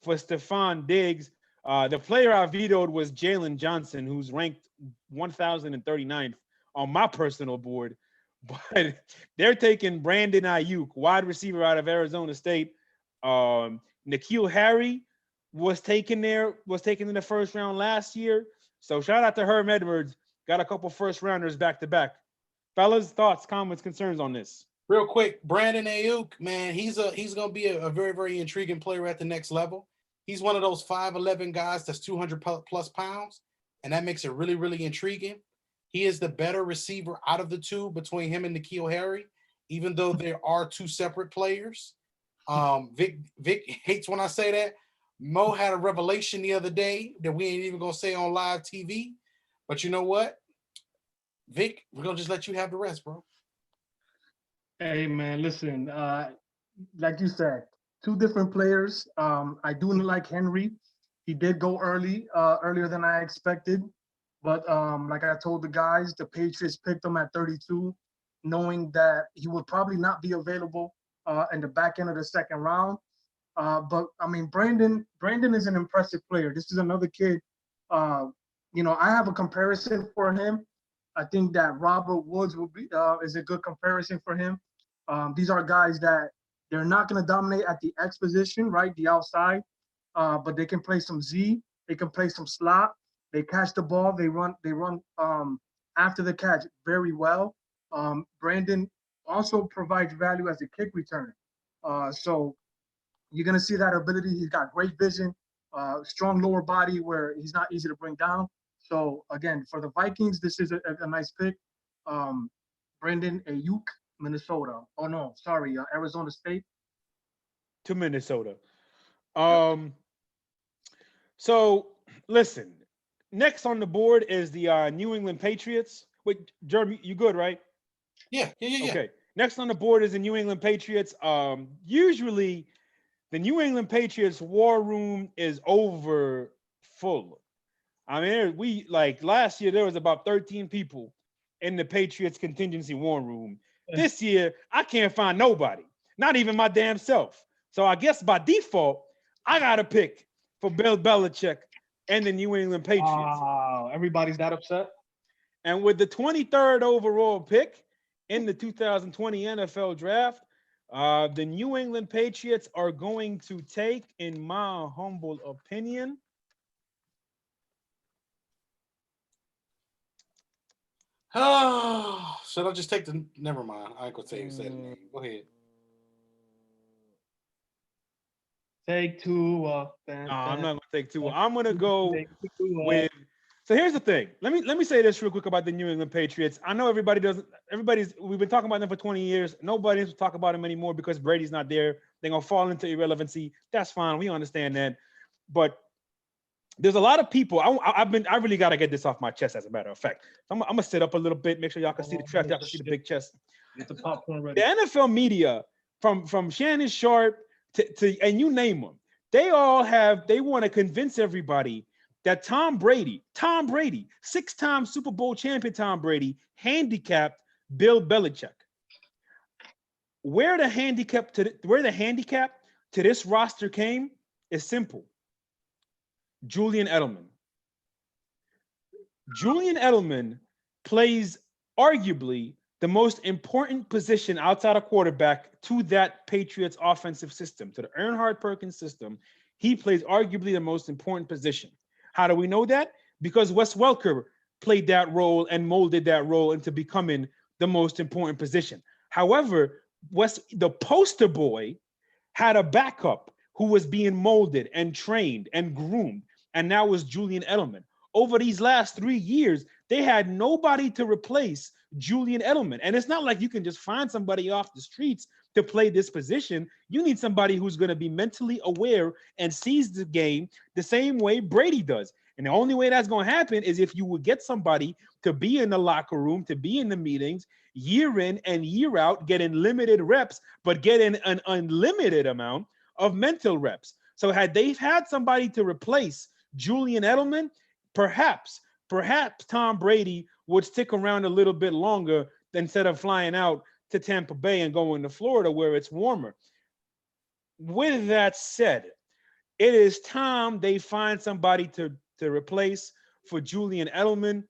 for Stephon Diggs. The player I vetoed was Jalen Johnson, who's ranked 1,039th on my personal board. but they're taking Brandon Ayuk, wide receiver out of Arizona State. N'Keal Harry was taken in the first round last year. So shout out to Herm Edwards. Got a couple first rounders back to back. Fellas, thoughts, comments, concerns on this? Real quick, Brandon Ayuk, man, he's gonna be a very, very intriguing player at the next level. He's one of those 5'11" guys that's 200 plus pounds, and that makes it really, really intriguing. He is the better receiver out of the two between him and N'Keal Harry, even though there are two separate players. Vic hates when I say that. Mo had a revelation the other day that we ain't even gonna say on live TV, but you know what? Vic, we're gonna just let you have the rest, bro. Hey man, listen, like you said, two different players. I do like Henry. He did go earlier than I expected. But like I told the guys, the Patriots picked him at 32, knowing that he would probably not be available in the back end of the second round. But I mean, Brandon is an impressive player. This is another kid. I have a comparison for him. I think that Robert Woods is a good comparison for him. These are guys that they're not going to dominate at the X position, right, the outside, but they can play some Z. They can play some slot. They catch the ball. They run after the catch very well. Brandon also provides value as a kick returner. So you're going to see that ability. He's got great vision, strong lower body where he's not easy to bring down. So again, for the Vikings, this is a nice pick. Brandon Ayuk, Minnesota. Oh no, sorry, Arizona State. To Minnesota. So listen, next on the board is the New England Patriots. Wait, Jeremy, you good, right? Yeah. Okay. Next on the board is the New England Patriots. Usually the New England Patriots war room is over full. I mean, last year there was about 13 people in the Patriots contingency war room. This year, I can't find nobody, not even my damn self. So I guess by default, I got to pick for Bill Belichick and the New England Patriots. Wow, everybody's that upset? And with the 23rd overall pick in the 2020 NFL Draft, the New England Patriots are going to take, in my humble opinion, should I just take the? Never mind. I ain't gonna say the name. Go ahead. Take two. No, I'm not gonna take two. I'm gonna go with. So here's the thing. Let me say this real quick about the New England Patriots. I know we've been talking about them for 20 years. Nobody's to talk about them anymore because Brady's not there. They're gonna fall into irrelevancy. That's fine. We understand that. But there's a lot of people. I really got to get this off my chest, as a matter of fact. I'm gonna sit up a little bit, make sure y'all can see the draft, y'all can see the big chest. Get the popcorn ready. The NFL media, from Shannon Sharp to and you name them, they want to convince everybody that Tom Brady, 6-time Super Bowl champion Tom Brady, handicapped Bill Belichick. Where the handicap to this roster came is simple. Julian Edelman. Julian Edelman plays arguably the most important position outside of quarterback to that Patriots offensive system, to the Earnhardt-Perkins system. He plays arguably the most important position. How do we know that? Because Wes Welker played that role and molded that role into becoming the most important position. However, the poster boy had a backup who was being molded and trained and groomed, and that was Julian Edelman. Over these last 3 years, they had nobody to replace Julian Edelman. And it's not like you can just find somebody off the streets to play this position. You need somebody who's going to be mentally aware and sees the game the same way Brady does. And the only way that's going to happen is if you would get somebody to be in the locker room, to be in the meetings, year in and year out, getting limited reps, but getting an unlimited amount of mental reps. So had they had somebody to replace Julian Edelman, perhaps Tom Brady would stick around a little bit longer instead of flying out to Tampa Bay and going to Florida where it's warmer. With that said, it is time they find somebody to replace for Julian Edelman.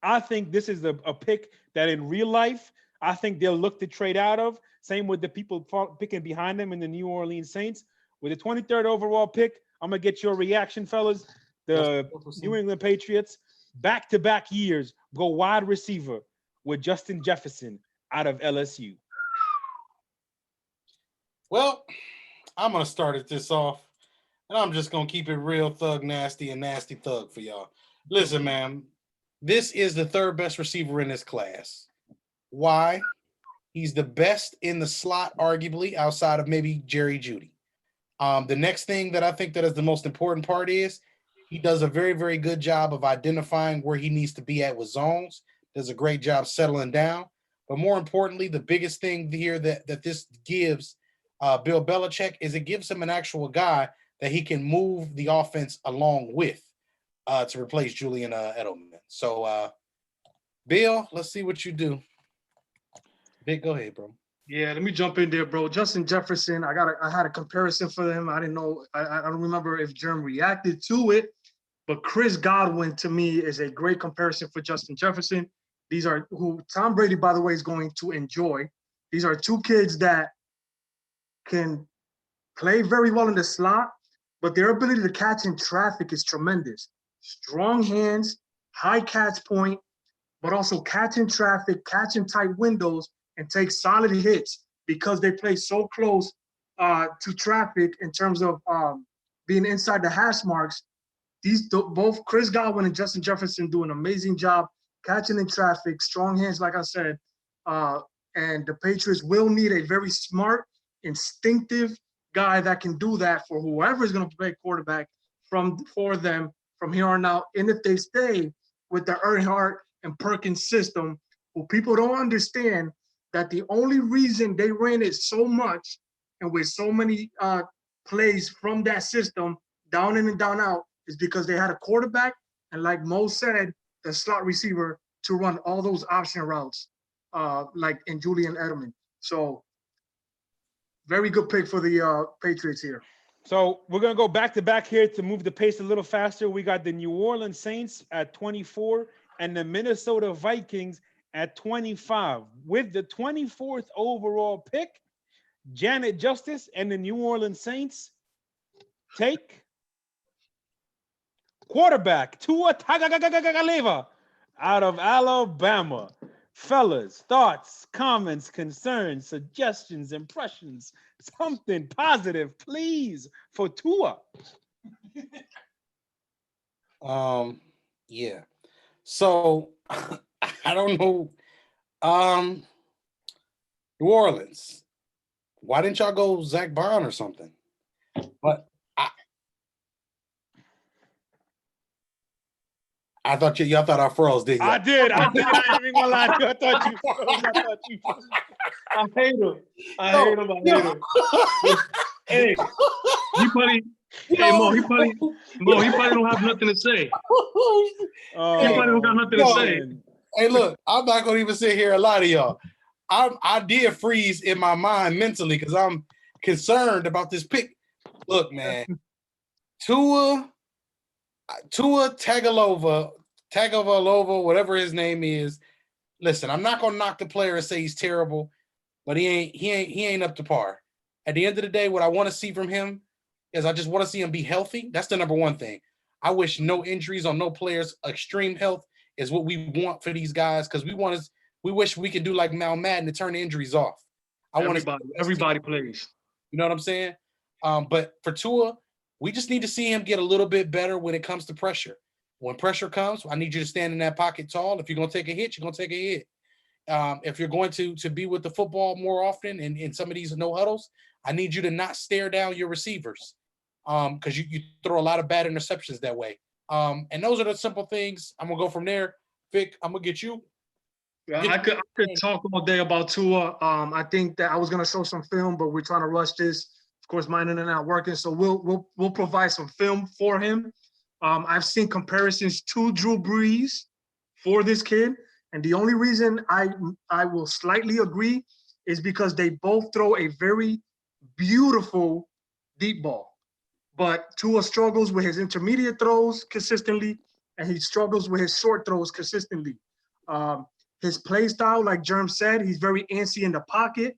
I think this is a pick that in real life, I think they'll look to trade out of. Same with the people picking behind them in the New Orleans Saints. With the 23rd overall pick, I'm going to get your reaction, fellas. The New England Patriots, back-to-back years, go wide receiver with Justin Jefferson out of LSU. Well, I'm going to start this off, and I'm just going to keep it real thug nasty and nasty thug for y'all. Listen, man, this is the third best receiver in this class. Why? He's the best in the slot, arguably, outside of maybe Jerry Jeudy. The next thing that I think that is the most important part is he does a very, very good job of identifying where he needs to be at with zones. Does a great job settling down. But more importantly, the biggest thing here that this gives Bill Belichick is it gives him an actual guy that he can move the offense along with to replace Julian Edelman. So, Bill, let's see what you do. Vic, go ahead, bro. Yeah, let me jump in there, bro. Justin Jefferson, I had a comparison for him. I didn't know, I don't remember if Jerm reacted to it, but Chris Godwin to me is a great comparison for Justin Jefferson. These are who Tom Brady, by the way, is going to enjoy. These are two kids that can play very well in the slot, but their ability to catch in traffic is tremendous. Strong hands, high catch point, but also catching traffic, catching tight windows, and take solid hits because they play so close to traffic in terms of being inside the hash marks. Both Chris Godwin and Justin Jefferson do an amazing job catching in traffic, strong hands, like I said. And the Patriots will need a very smart, instinctive guy that can do that for whoever is going to play quarterback for them from here on out. And if they stay with the Earnhardt and Perkins system, who people don't understand that the only reason they ran it so much and with so many plays from that system, down in and down out, is because they had a quarterback and, like Mo said, the slot receiver to run all those option routes, like in Julian Edelman. So very good pick for the Patriots here. So we're going to go back-to-back here to move the pace a little faster. We got the New Orleans Saints at 24 and the Minnesota Vikings at 25. With the 24th overall pick, Janet Justice and the New Orleans Saints take quarterback Tua Tagovailoa out of Alabama. Fellas, thoughts, comments, concerns, suggestions, impressions, something positive, please, for Tua. Yeah. So I don't know. New Orleans. Why didn't y'all go Zach Bond or something? But I thought y'all thought I froze, didn't you? I did. I ain't even gonna lie to you. I thought you froze. I hate him. I hate him. Hey, he probably don't have nothing to say. He probably don't got nothing to say. Hey, look, I'm not gonna even sit here and lie to y'all. I did freeze in my mind mentally because I'm concerned about this pick. Look, man, Tua Tagovailoa, whatever his name is. Listen, I'm not gonna knock the player and say he's terrible, but he ain't up to par. At the end of the day, what I want to see from him is I just want to see him be healthy. That's the number one thing. I wish no injuries on no players. Extreme health is what we want for these guys because we wish we could do like Mal Madden to turn the injuries off. Everybody plays. You know what I'm saying? But for Tua, we just need to see him get a little bit better when it comes to pressure. When pressure comes, I need you to stand in that pocket tall. If you're going to take a hit, you're going to take a hit. If you're going to be with the football more often in some of these no huddles, I need you to not stare down your receivers because you throw a lot of bad interceptions that way. And those are the simple things. I'm going to go from there. Vic, I'm going to get you. Yeah, I could talk all day about Tua. I think that I was going to show some film, but we're trying to rush this. Of course, my internet not working, so we'll provide some film for him. I've seen comparisons to Drew Brees for this kid, and the only reason I will slightly agree is because they both throw a very beautiful deep ball. But Tua struggles with his intermediate throws consistently, and he struggles with his short throws consistently. His play style, like Germ said, he's very antsy in the pocket.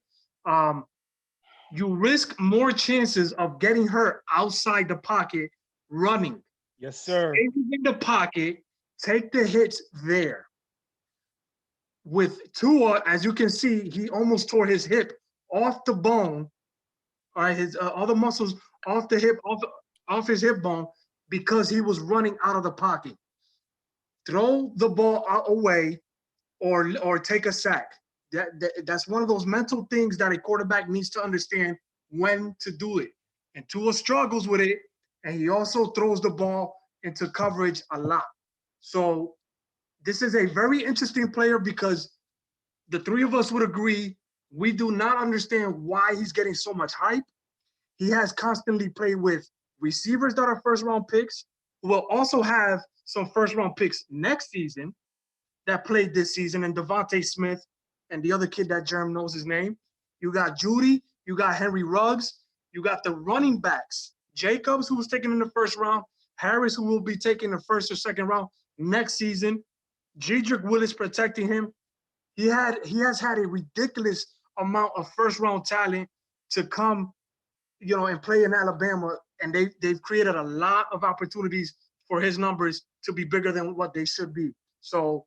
You risk more chances of getting hurt outside the pocket running. Yes, sir. Stay in the pocket, take the hits there. With Tua, as you can see, he almost tore his hip off the bone. All right, his all the muscles off the hip, off his hip bone, because he was running out of the pocket. Throw the ball away, or take a sack. That's one of those mental things that a quarterback needs to understand when to do it. And Tua struggles with it, and he also throws the ball into coverage a lot. So this is a very interesting player because the three of us would agree we do not understand why he's getting so much hype. He has constantly played with receivers that are first-round picks, who will also have some first-round picks next season that played this season, and Devontae Smith and the other kid that Germ knows his name. You got Judy, you got Henry Ruggs, you got the running backs, Jacobs, who was taken in the first round, Harris, who will be taken the first or second round next season, Jedrick Willis protecting him. He has had a ridiculous amount of first-round talent to come, and play in Alabama, and they've created a lot of opportunities for his numbers to be bigger than what they should be. So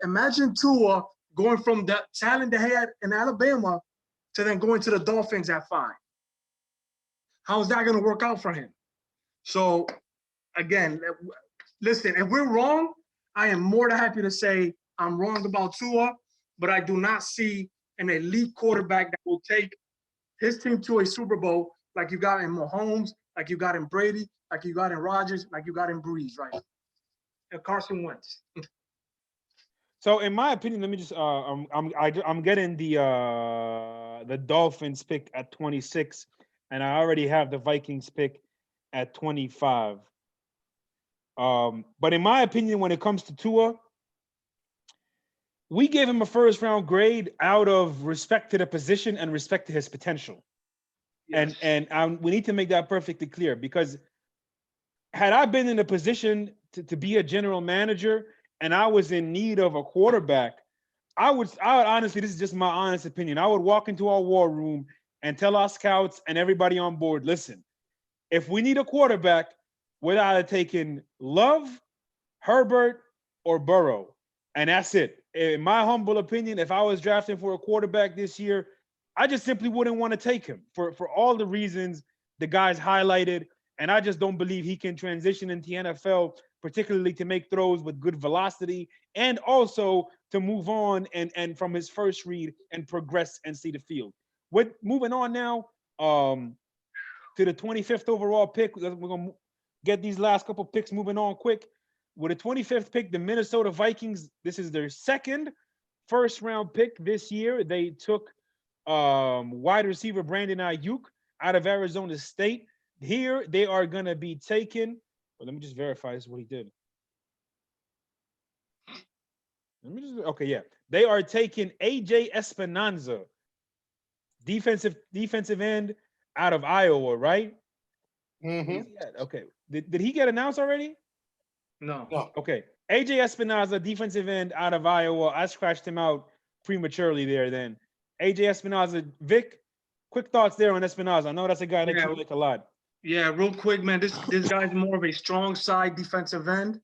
imagine Tua going from that talent that he had in Alabama to then going to the Dolphins at 5. How is that going to work out for him? So, again, listen, if we're wrong, I am more than happy to say I'm wrong about Tua, but I do not see an elite quarterback that will take his team to a Super Bowl like you got in Mahomes, like you got in Brady, like you got in Rodgers, like you got in Breeze, right? And Carson Wentz. So, in my opinion, let me just I'm getting the Dolphins pick at 26, and I already have the Vikings pick at 25. But in my opinion, when it comes to Tua, we gave him a first-round grade out of respect to the position and respect to his potential. Yes. And we need to make that perfectly clear, because had I been in a position to be a general manager and I was in need of a quarterback, I would honestly, this is just my honest opinion, I would walk into our war room and tell our scouts and everybody on board, listen, if we need a quarterback, we're either taking Love, Herbert, or Burrow. And that's it. In my humble opinion, if I was drafting for a quarterback this year, I just simply wouldn't want to take him for all the reasons the guys highlighted. And I just don't believe he can transition into the NFL, particularly to make throws with good velocity and also to move on and from his first read and progress and see the field. Moving on now to the 25th overall pick. We're going to get these last couple picks moving on quick. With the 25th pick, the Minnesota Vikings, this is their second first-round pick this year. They took wide receiver Brandon Ayuk out of Arizona State. Here, they are going to be taking, let me just verify this is what he did. They are taking AJ Espinoza, defensive end out of Iowa, right? Mm-hmm. Okay. Did he get announced already? No. Okay. AJ Espinoza, defensive end out of Iowa. I scratched him out prematurely there then. AJ Espinoza. Vic, quick thoughts there on Espinoza. I know that's a guy that you like a lot. Yeah, real quick, man. This guy's more of a strong side defensive end.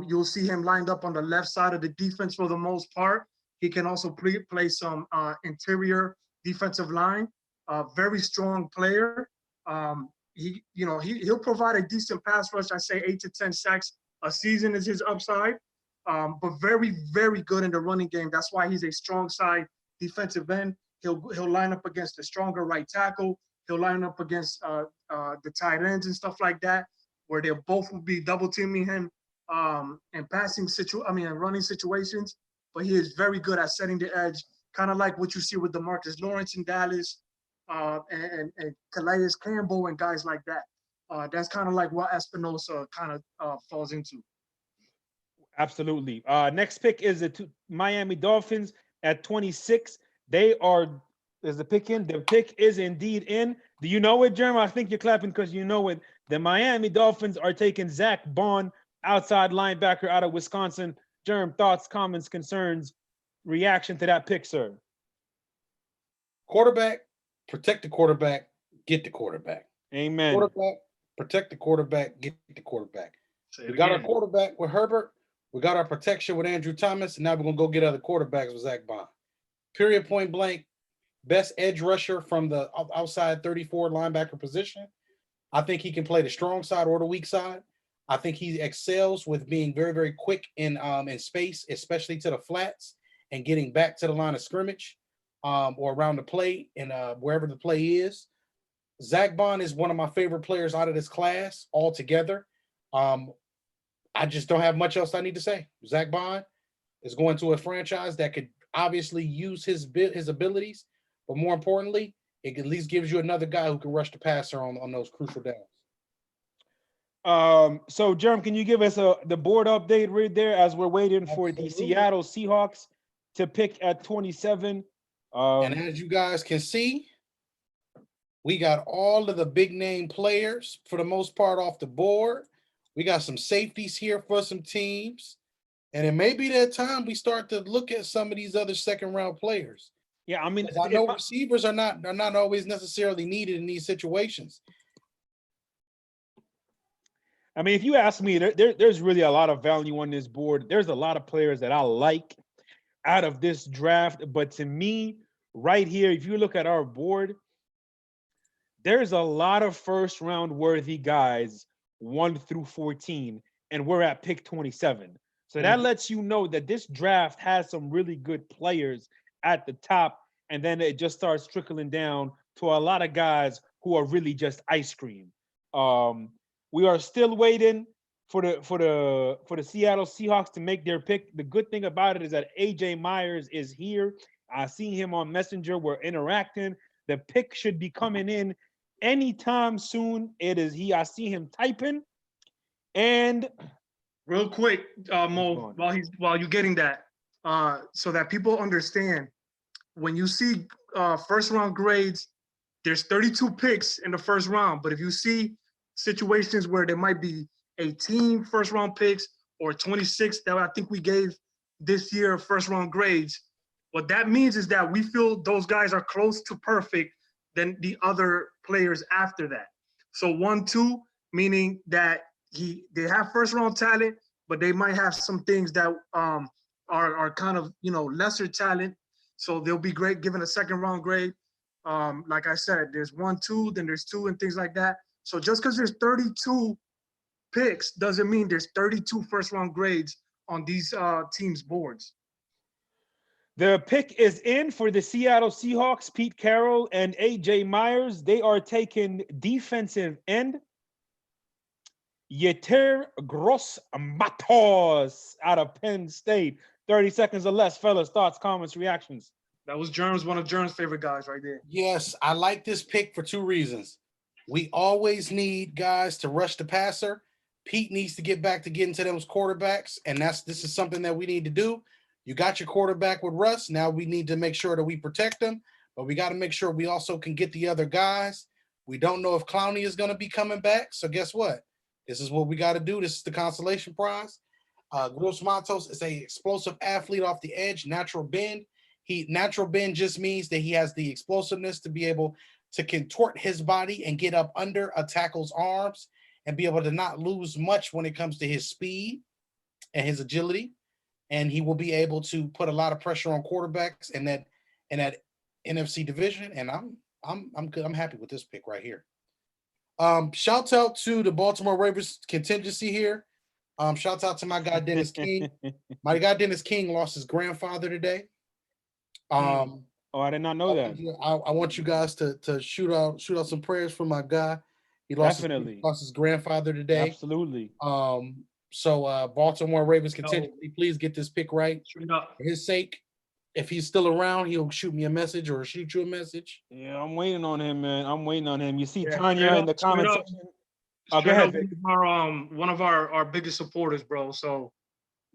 You'll see him lined up on the left side of the defense for the most part. He can also play some interior defensive line. Very strong player. He'll provide a decent pass rush. I say 8 to 10 sacks a season is his upside. But very, very good in the running game. That's why he's a strong side defensive end. He'll line up against a stronger right tackle. He'll line up against the tight ends and stuff like that, where they'll both will be double teaming him and running situations. But he is very good at setting the edge, kind of like what you see with DeMarcus Lawrence in Dallas and Calais Campbell and guys like that. That's kind of like what Espinosa kind of falls into. Absolutely. Next pick is the Miami Dolphins at 26. Is the pick in? The pick is indeed in. Do you know it, Jeremy? I think you're clapping because you know it. The Miami Dolphins are taking Zach Bond, outside linebacker out of Wisconsin. Germ, thoughts, comments, concerns, reaction to that pick, sir? Quarterback, protect the quarterback, get the quarterback. Amen. Quarterback, protect the quarterback, get the quarterback. Say it We got our again. quarterback with Herbert. We got our protection with Andrew Thomas, and now we're gonna go get other quarterbacks with Zach Bond. Period, point blank. Best edge rusher from the outside 34 linebacker position. I think he can play the strong side or the weak side. I think he excels with being very, very quick in space, especially to the flats and getting back to the line of scrimmage or around the play and wherever the play is. Zach Bond is one of my favorite players out of this class altogether. I just don't have much else I need to say. Zach Bond is going to a franchise that could obviously use his abilities, but more importantly, it at least gives you another guy who can rush the passer on those crucial downs. So Germ, can you give us the board update right there as we're waiting for the Absolutely. Seattle Seahawks to pick at 27? And as you guys can see, we got all of the big name players for the most part off the board. We got some safeties here for some teams. And it may be that time we start to look at some of these other second round players. yeah, I mean, 'Cause I know receivers are not always necessarily needed in these situations. I mean, if you ask me, there's really a lot of value on this board. There's a lot of players that I like out of this draft. But to me, right here, if you look at our board, there's a lot of first round worthy guys 1 through 14, and we're at pick 27. So that lets you know that this draft has some really good players at the top, and then it just starts trickling down to a lot of guys who are really just ice cream. We are still waiting for the Seattle Seahawks to make their pick. The good thing about it is that AJ Myers is here. I see him on Messenger. We're interacting. The pick should be coming in anytime soon. It is he. I see him typing. And Real quick, Mo, Go on. while you're getting that, so that people understand, when you see first round grades, there's 32 picks in the first round. But if you see situations where there might be 18 first round picks or 26 that I think we gave this year first round grades, what that means is that we feel those guys are close to perfect than the other players after that. So 1, 2, meaning that they have first round talent, but they might have some things that are kind of, lesser talent. So they'll be great given a second round grade. Like I said, there's 1, 2, then there's 2 and things like that. So just because there's 32 picks doesn't mean there's 32 first round grades on these teams' boards. the pick is in for the Seattle Seahawks. Pete Carroll and AJ Myers. They are taking defensive end Yetur Gross-Matos out of Penn State. 30 seconds or less, fellas. Thoughts, comments, reactions. That was one of Germ's favorite guys right there. Yes, I like this pick for 2 reasons. We always need guys to rush the passer. Pete needs to get back to getting to those quarterbacks, and this is something that we need to do. You got your quarterback with Russ. Now we need to make sure that we protect them, but we got to make sure we also can get the other guys. We don't know if Clowney is going to be coming back, so guess what? This is what we got to do. This is the consolation prize. Gross-Matos is a explosive athlete off the edge, natural bend. Natural bend just means that he has the explosiveness to be able to contort his body and get up under a tackle's arms and be able to not lose much when it comes to his speed and his agility. And he will be able to put a lot of pressure on quarterbacks in that NFC division. And I'm good. I'm happy with this pick right here. Shout out to the Baltimore Ravens contingency here. Shout out to my guy Dennis King. My guy Dennis King lost his grandfather today. Oh, I did not know that. I want you guys to shoot out some prayers for my guy. He lost his grandfather today. Absolutely. So Baltimore Ravens contingency, please get this pick right. For his sake. If he's still around, he'll shoot me a message or shoot you a message. Yeah, I'm waiting on him, man. I'm waiting on him. You see Tanya in the comment section. Oh, go ahead. One of our biggest supporters, bro. So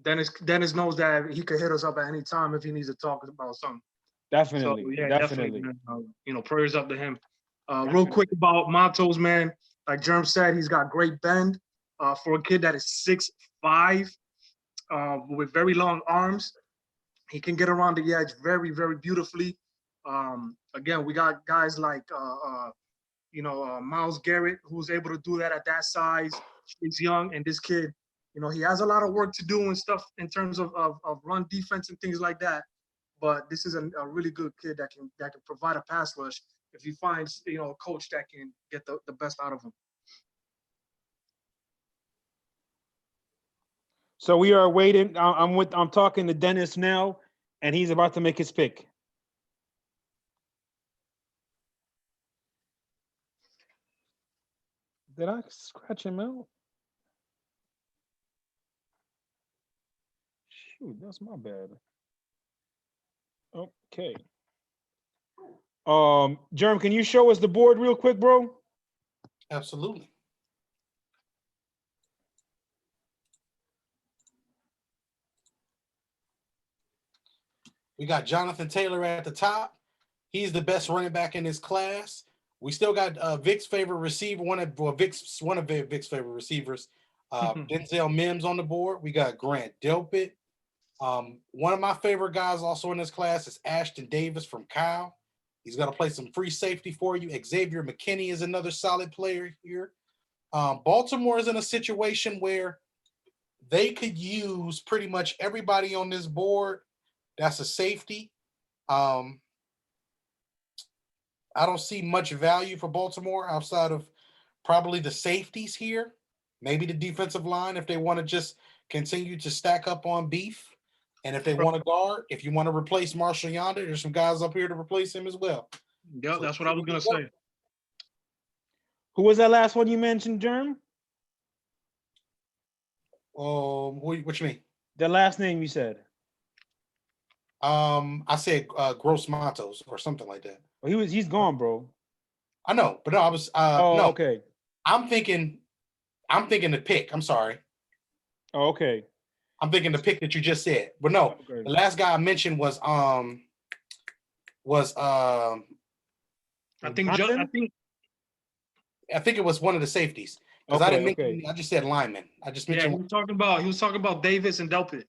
Dennis knows that he could hit us up at any time if he needs to talk about something. Definitely. So, definitely. Prayers up to him. Definitely. Real quick about Matos, man. Like Germ said, he's got great bend. For a kid that is 6'5", with very long arms. He can get around the edge very, very beautifully. Again, we got guys like Miles Garrett, who's able to do that at that size. He's young, and this kid, he has a lot of work to do and stuff in terms of run defense and things like that. But this is a really good kid that can provide a pass rush if he finds a coach that can get the best out of him. So we are waiting. I'm talking to Dennis now, and he's about to make his pick. Did I scratch him out? Shoot, that's my bad. Okay. Germ, can you show us the board real quick, bro? Absolutely. We got Jonathan Taylor at the top. He's the best running back in his class. We still got Vic's favorite receiver, one of Vic's favorite receivers, Denzel Mims on the board. We got Grant Delpit. One of my favorite guys also in this class is Ashton Davis from Cal. He's going to play some free safety for you. Xavier McKinney is another solid player here. Baltimore is in a situation where they could use pretty much everybody on this board. That's a safety. I don't see much value for Baltimore outside of probably the safeties here, maybe the defensive line if they want to just continue to stack up on beef. And if they want to guard, if you want to replace Marshall Yonder, there's some guys up here to replace him as well. Yeah, that's what I was gonna say. Who was that last one you mentioned, Germ? What you mean? The last name you said. I said Gross Matos or something like that. Well, he's gone, bro. I know, but no, I was no. Okay. I'm thinking the pick. I'm sorry. Oh, okay. I'm thinking the pick that you just said. But no, okay. The last guy I mentioned was I think it was one of the safeties. Because I didn't mention I just said lineman. I just mentioned he was talking about Davis and Delpit.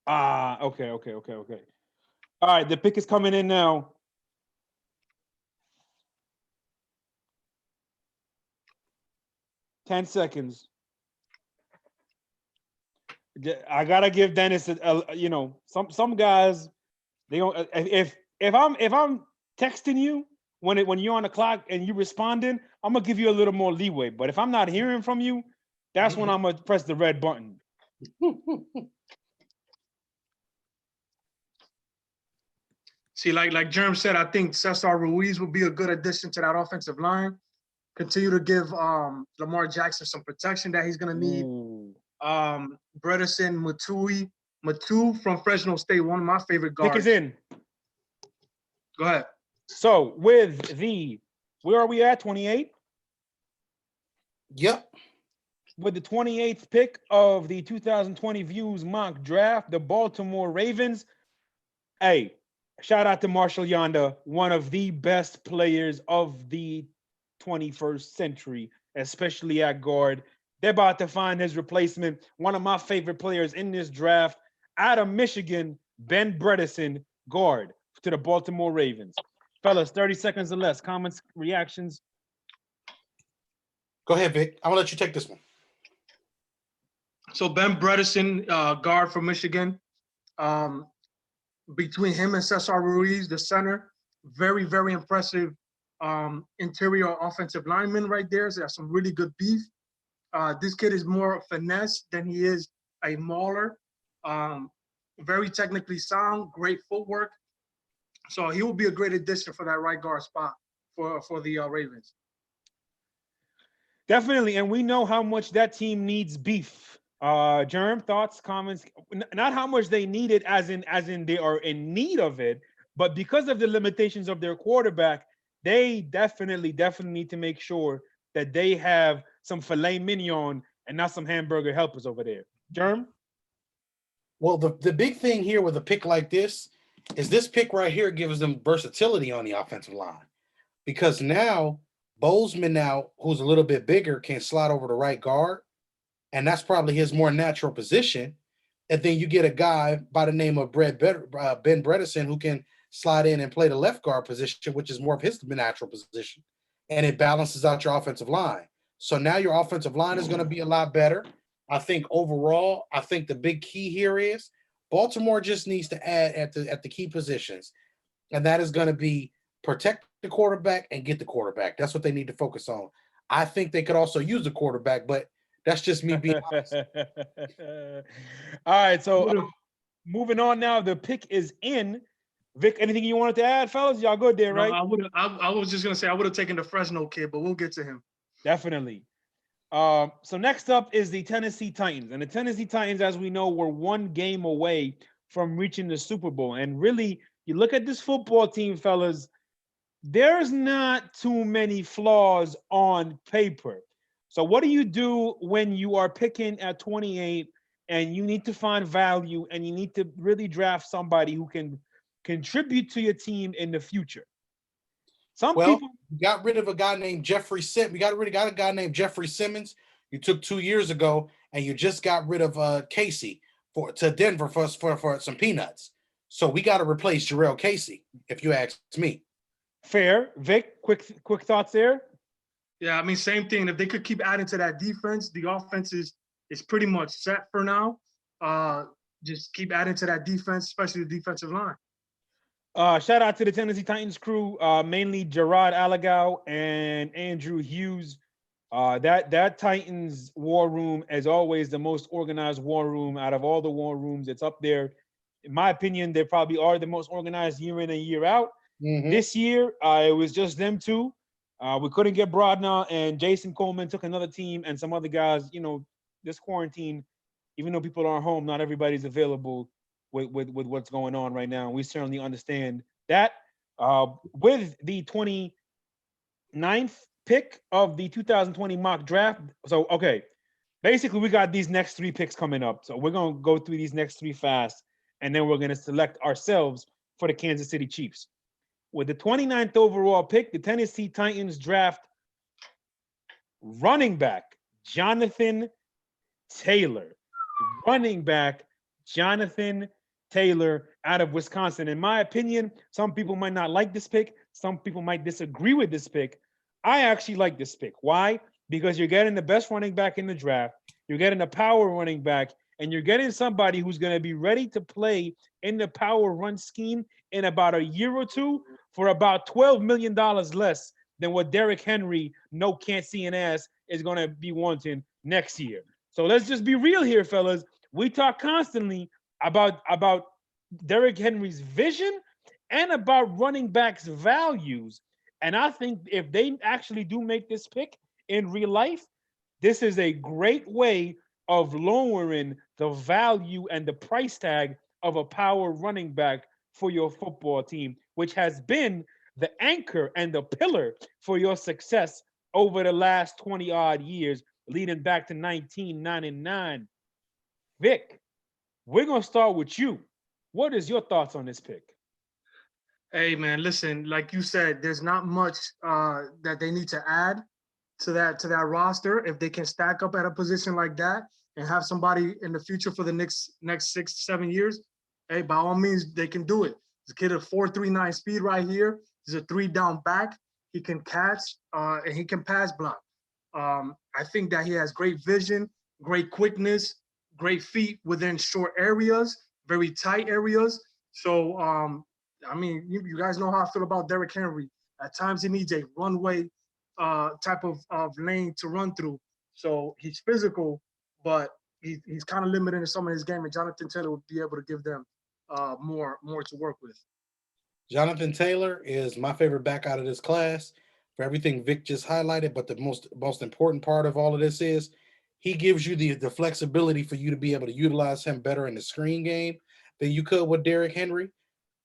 Okay. All right, the pick is coming in now. $10 seconds. I gotta give Dennis some guys, they don't, if I'm texting you when you're on the clock and you responding, I'm gonna give you a little more leeway. But if I'm not hearing from you, that's when I'm gonna press the red button. See, like Germ said, I think Cesar Ruiz would be a good addition to that offensive line. Continue to give Lamar Jackson some protection that he's gonna need. Bredesen Matu from Fresno State, one of my favorite guards. Pick is in. Go ahead. So with where are we at? 28? Yep. With the 28th pick of the 2020 Views mock draft, the Baltimore Ravens. Hey, shout out to Marshall Yonder, one of the best players of the 21st century, especially at guard. They're about to find his replacement. One of my favorite players in this draft, out of Michigan, Ben Bredesen, guard to the Baltimore Ravens. Fellas, 30 seconds or less. Comments, reactions? Go ahead, Vic. I'm going to let you take this one. So Ben Bredesen, guard from Michigan. Between him and Cesar Ruiz, the center, very, very impressive interior offensive lineman right there. So that's some really good beef. This kid is more finesse than he is a mauler. Very technically sound, great footwork. So he will be a great addition for that right guard spot for the Ravens. Definitely, and we know how much that team needs beef. Germ, thoughts, comments? Not how much they need it as in they are in need of it, but because of the limitations of their quarterback, they definitely need to make sure that they have some filet mignon and not some hamburger helpers over there. Germ? Well, the big thing here with a pick like this is this pick right here gives them versatility on the offensive line. Because now, Bozeman who's a little bit bigger, can slide over to right guard. And that's probably his more natural position. and then you get a guy by the name of Ben Bredesen who can slide in and play the left guard position, which is more of his natural position, and it balances out your offensive line. So now your offensive line is going to be a lot better. I think overall, I think the big key here is Baltimore just needs to add at the key positions, and that is going to be protect the quarterback and get the quarterback. That's what they need to focus on. I think they could also use the quarterback, but that's just me being honest. All right, so moving on now. The pick is in. Vic, anything you wanted to add, fellas? Y'all good there, No, right? I was just gonna say I would have taken the Fresno kid, but we'll get to him. Definitely. So next up is the Tennessee Titans. And the Tennessee Titans, as we know, were one game away from reaching the Super Bowl. And really, you look at this football team, fellas, there's not too many flaws on paper. So what do you do when you are picking at 28 and you need to find value and you need to really draft somebody who can contribute to your team in the future? Some people got rid of a guy named Jeffrey Simmons. We got a guy named Jeffrey Simmons. You took 2 years ago, and you just got rid of Casey to Denver for some peanuts. So we got to replace Jarrell Casey, if you ask me. Fair. Vic, quick thoughts there. Yeah, I mean, same thing. If they could keep adding to that defense, the offense is pretty much set for now. Just keep adding to that defense, especially the defensive line. Shout out to the Tennessee Titans crew, mainly Gerard Allegau and Andrew Hughes. That Titans war room, as always, the most organized war room out of all the war rooms. It's up there. In my opinion, they probably are the most organized year in and year out. Mm-hmm. This year, it was just them two. We couldn't get Brodna, and Jason Coleman took another team and some other guys. You know, this quarantine, even though people are home, not everybody's available with what's going on right now. We certainly understand that. With the 29th pick of the 2020 mock draft. So, okay, basically we got these next 3 picks coming up. So we're going to go through these next 3 fast, and then we're going to select ourselves for the Kansas City Chiefs. With the 29th overall pick, the Tennessee Titans draft running back Jonathan Taylor. Running back Jonathan Taylor out of Wisconsin. In my opinion, some people might not like this pick. Some people might disagree with this pick. I actually like this pick. Why? Because you're getting the best running back in the draft. You're getting a power running back, and you're getting somebody who's going to be ready to play in the power run scheme in about a year or two for about $12 million less than what Derrick Henry, no can't see an ass, is going to be wanting next year. So let's just be real here, fellas. We talk constantly about Derrick Henry's vision and about running backs' values. And I think if they actually do make this pick in real life, this is a great way of lowering the value and the price tag of a power running back for your football team, which has been the anchor and the pillar for your success over the last 20-odd years, leading back to 1999. Vic, we're going to start with you. What is your thoughts on this pick? Hey, man, listen, like you said, there's not much that they need to add to that roster. If they can stack up at a position like that and have somebody in the future for the next 6 to 7 years, hey, by all means, they can do it. This kid at 4.39 speed right here. He's a 3-down back. He can catch and he can pass block. I think that he has great vision, great quickness, great feet within short areas, very tight areas. So, I mean, you guys know how I feel about Derrick Henry. At times he needs a runway type of lane to run through. So he's physical, but he's kind of limited in some of his game, and Jonathan Taylor would be able to give them more to work with. Jonathan Taylor is my favorite back out of this class for everything Vic just highlighted. But the most important part of all of this is he gives you the flexibility for you to be able to utilize him better in the screen game than you could with Derrick Henry.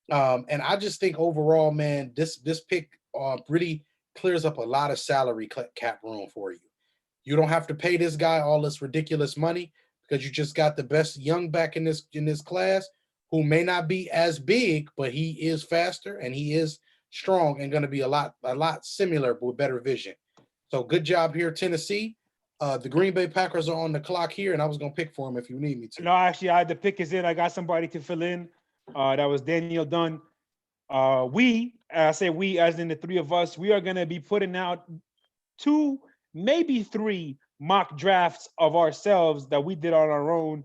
And I just think overall, man, this pick really clears up a lot of salary cap room for you. You don't have to pay this guy all this ridiculous money because you just got the best young back in this class who may not be as big, but he is faster and he is strong and going to be a lot similar with better vision. So good job here, Tennessee. The Green Bay Packers are on the clock here, and I was gonna pick for them if you need me to. No, actually, the pick is in. I got somebody to fill in. That was Daniel Dunn. I say we, as in the three of us, we are going to be putting out 2, maybe 3 mock drafts of ourselves that we did on our own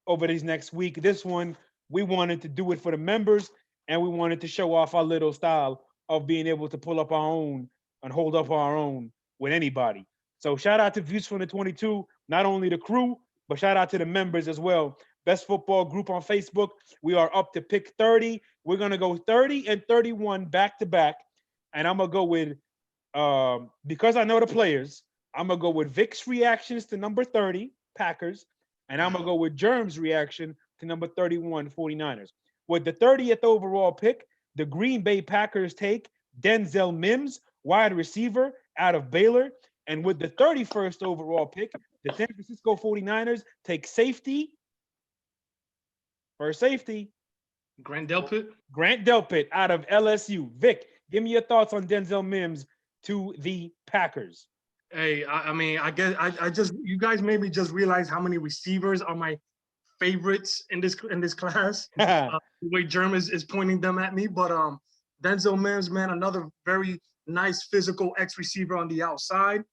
over these next week. This one, we wanted to do it for the members, and we wanted to show off our little style of being able to pull up our own and hold up our own with anybody. So shout out to Views from the 22, not only the crew, but shout out to the members as well. Best Football Group on Facebook. We are up to pick 30. We're going to go 30 and 31 back to back. And I'm going to go with, because I know the players, I'm going to go with Vic's reactions to number 30, Packers. And I'm going to go with Germ's reaction to number 31, 49ers. With the 30th overall pick, the Green Bay Packers take Denzel Mims, wide receiver out of Baylor. And with the 31st overall pick, the San Francisco 49ers take safety. First safety. Grant Delpit. Grant Delpit out of LSU. Vic, give me your thoughts on Denzel Mims to the Packers. Hey, I mean, I guess I just, you guys made me just realize how many receivers are my favorites in this class. The way Germ is pointing them at me, but Denzel Mims, man, another very nice physical X receiver on the outside.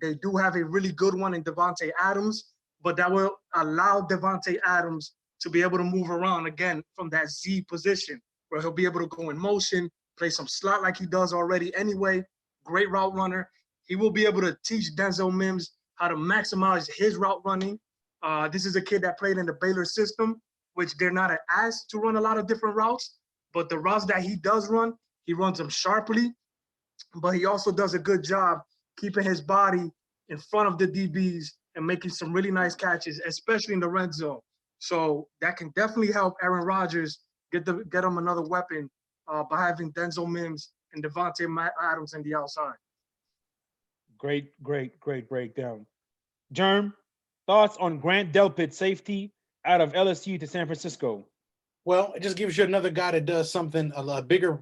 They do have a really good one in Devontae Adams, but that will allow Devontae Adams to be able to move around again from that Z position, where he'll be able to go in motion, play some slot like he does already anyway. Great route runner. He will be able to teach Denzel Mims how to maximize his route running. This is a kid that played in the Baylor system, which they're not asked to run a lot of different routes, but the routes that he does run, he runs them sharply, but he also does a good job keeping his body in front of the DBs and making some really nice catches, especially in the red zone. So that can definitely help Aaron Rodgers get him another weapon by having Denzel Mims and Devontae Adams in the outside. Great breakdown. Germ, thoughts on Grant Delpit, safety out of LSU to San Francisco? Well, it just gives you another guy that does something, a bigger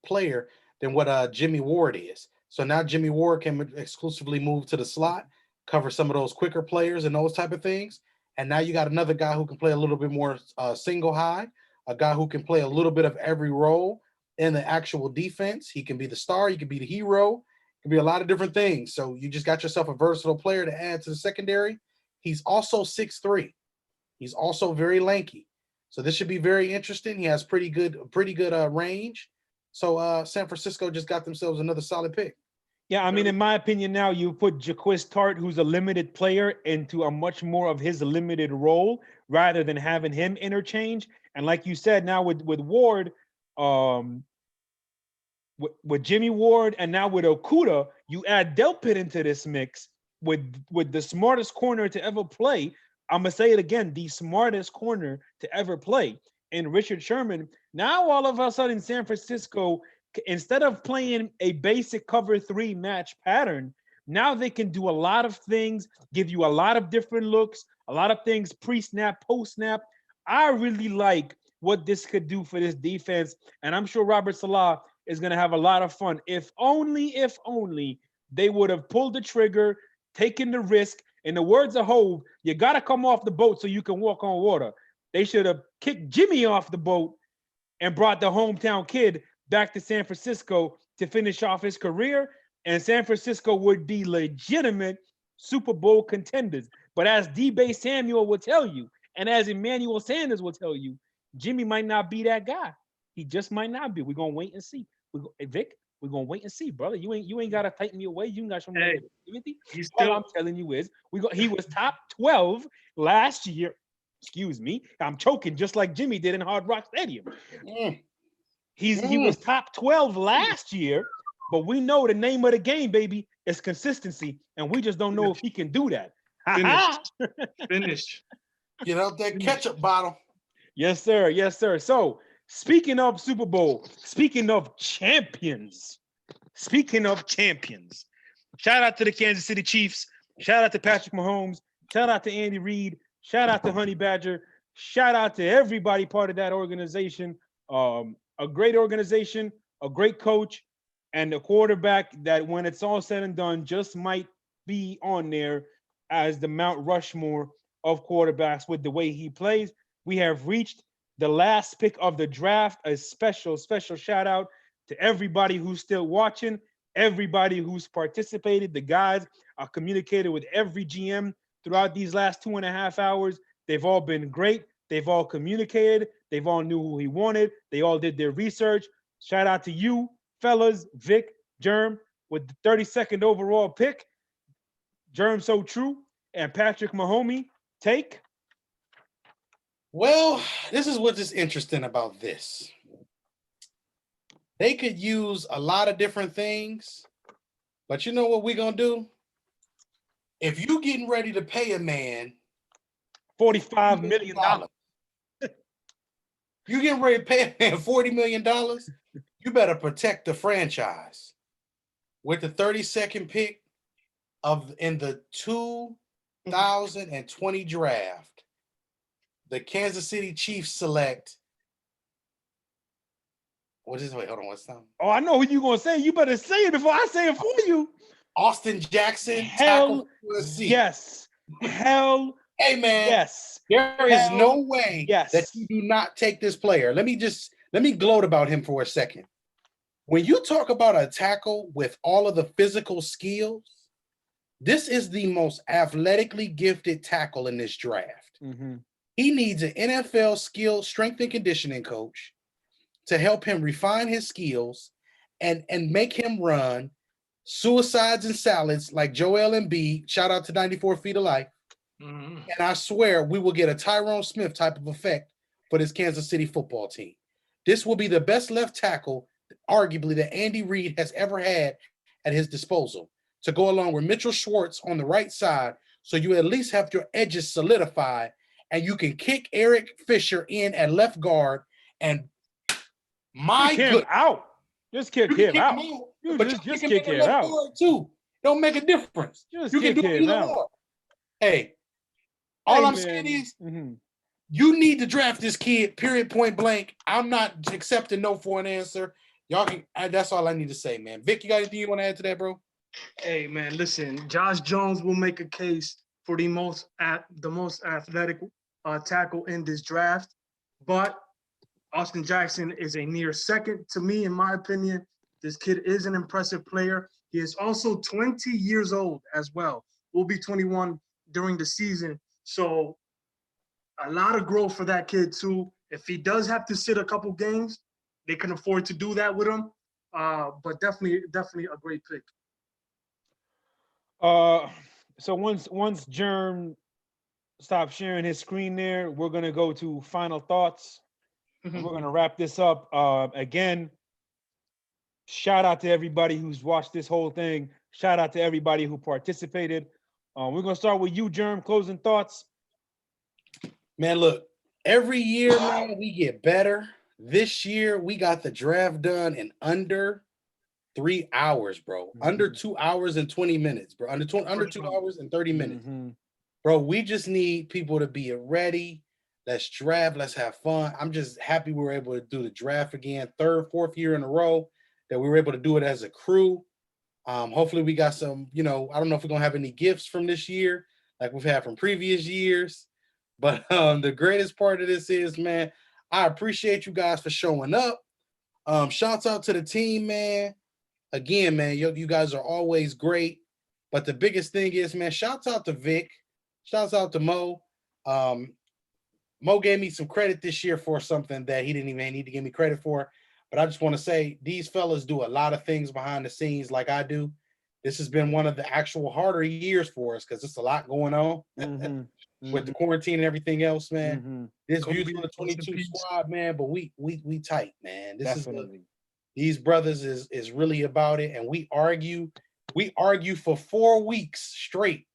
player than what Jimmy Ward is. So now Jimmy Ward can exclusively move to the slot, cover some of those quicker players and those type of things. And now you got another guy who can play a little bit more single high, a guy who can play a little bit of every role in the actual defense. He can be the star, he can be the hero, can be a lot of different things. So you just got yourself a versatile player to add to the secondary. He's also 6'3". He's also very lanky. So this should be very interesting. He has pretty good range. So San Francisco just got themselves another solid pick. Yeah, I mean, in my opinion, now you put Jaquiz Tart, who's a limited player, into a much more of his limited role rather than having him interchange. And like you said, now with Ward, with Jimmy Ward, and now with Okudah, you add Delpit into this mix with the smartest corner to ever play. I'm gonna say it again, the smartest corner to ever play, and Richard Sherman. Now all of a sudden, San Francisco, instead of playing a basic cover 3 match pattern, now they can do a lot of things, give you a lot of different looks, a lot of things pre-snap, post-snap. I really like what this could do for this defense, and I'm sure Robert Saleh is going to have a lot of fun. If only they would have pulled the trigger, taken the risk. In the words of Hov, you got to come off the boat so you can walk on water. They should have kicked Jimmy off the boat and brought the hometown kid back to San Francisco to finish off his career, and San Francisco would be legitimate Super Bowl contenders. But as D-Bay Samuel will tell you, and as Emmanuel Sanders will tell you, Jimmy might not be that guy. He just might not be. We're gonna wait and see. Vic, we're gonna wait and see, brother. You ain't gotta tighten me away. You ain't got some negativity. All I'm telling you is he was top 12 last year. Excuse me. I'm choking just like Jimmy did in Hard Rock Stadium. He was top 12 last year, but we know the name of the game, baby, is consistency, and we just don't know if he can do that. Finished. Get out that ketchup bottle. Yes, sir. Yes, sir. So, speaking of Super Bowl, speaking of champions, shout out to the Kansas City Chiefs. Shout out to Patrick Mahomes. Shout out to Andy Reid. Shout out to Honey Badger. Shout out to everybody part of that organization. A great organization, a great coach, and a quarterback that when it's all said and done just might be on there as the Mount Rushmore of quarterbacks with the way he plays. We have reached the last pick of the draft. A special shout out to everybody who's still watching, everybody who's participated. The guys are communicated with every GM throughout these last 2.5 hours. They've all been great. They've all communicated. They've all knew who he wanted. They all did their research. Shout out to you, fellas, Vic, Germ, with the 32nd overall pick. Germ So True and Patrick Mahomey. Take. Well, this is what is interesting about this. They could use a lot of different things, but you know what we're going to do? If you getting ready to pay a man $45 million. You getting ready to pay a man $40 million, you better protect the franchise. With the 32nd pick in the 2020 draft, the Kansas City Chiefs select. Wait, hold on, what's that? Oh, I know who you're gonna say. You better say it before I say it for you. Austin Jackson. Hell yes. Hell hey man. yes. There is no way that you do not take this player. Let me gloat about him for a second. When you talk about a tackle with all of the physical skills, this is the most athletically gifted tackle in this draft. Mm-hmm. He needs an NFL strength and conditioning coach to help him refine his skills and make him run suicides and salads like Joel Embiid. Shout out to 94 Feet of Life. Mm-hmm. And I swear we will get a Tyrone Smith type of effect for this Kansas City football team. This will be the best left tackle, arguably, that Andy Reid has ever had at his disposal, to go along with Mitchell Schwartz on the right side, so you at least have your edges solidified and you can kick Eric Fisher in at left guard and out. Just kick him out. But just kick him out too. Don't make a difference. Just you can do either or. Hey, all I'm saying is you need to draft this kid, period, point blank. I'm not accepting no for an answer. Y'all can, that's all I need to say, man. Vic, you got anything you want to add to that, bro? Hey, man, listen, Josh Jones will make a case for the most athletic tackle in this draft, but Austin Jackson is a near second to me, in my opinion. This kid is an impressive player. He is also 20 years old as well. Will be 21 during the season. So a lot of growth for that kid too. If he does have to sit a couple games, they can afford to do that with him. But definitely a great pick. So once Germ stops sharing his screen there, we're gonna go to final thoughts. And we're gonna wrap this up. Again, shout out to everybody who's watched this whole thing. Shout out to everybody who participated. We're gonna start with you, Germ. Closing thoughts. Man, look, every year, man, we get better. This year, we got the draft done in under 3 hours, bro. Under 2 hours and 20 minutes, bro. Under 2 hours and 30 minutes. Bro, we just need people to be ready. Let's draft. Let's have fun. I'm just happy we were able to do the draft again. 3rd, 4th year in a row that we were able to do it as a crew. Hopefully we got some, I don't know if we're going to have any gifts from this year like we've had from previous years. But the greatest part of this is, man, I appreciate you guys for showing up. Shouts out to the team, man. Again, man, you guys are always great. But the biggest thing is, man, shouts out to Vic. Shouts out to Mo. Mo gave me some credit this year for something that he didn't even need to give me credit for. But I just want to say these fellas do a lot of things behind the scenes like I do. This has been one of the actual harder years for us because it's a lot going on with the quarantine and everything else, man. This Views for the 22 squad, man, but we tight, man. These brothers is really about it, and we argue for 4 weeks straight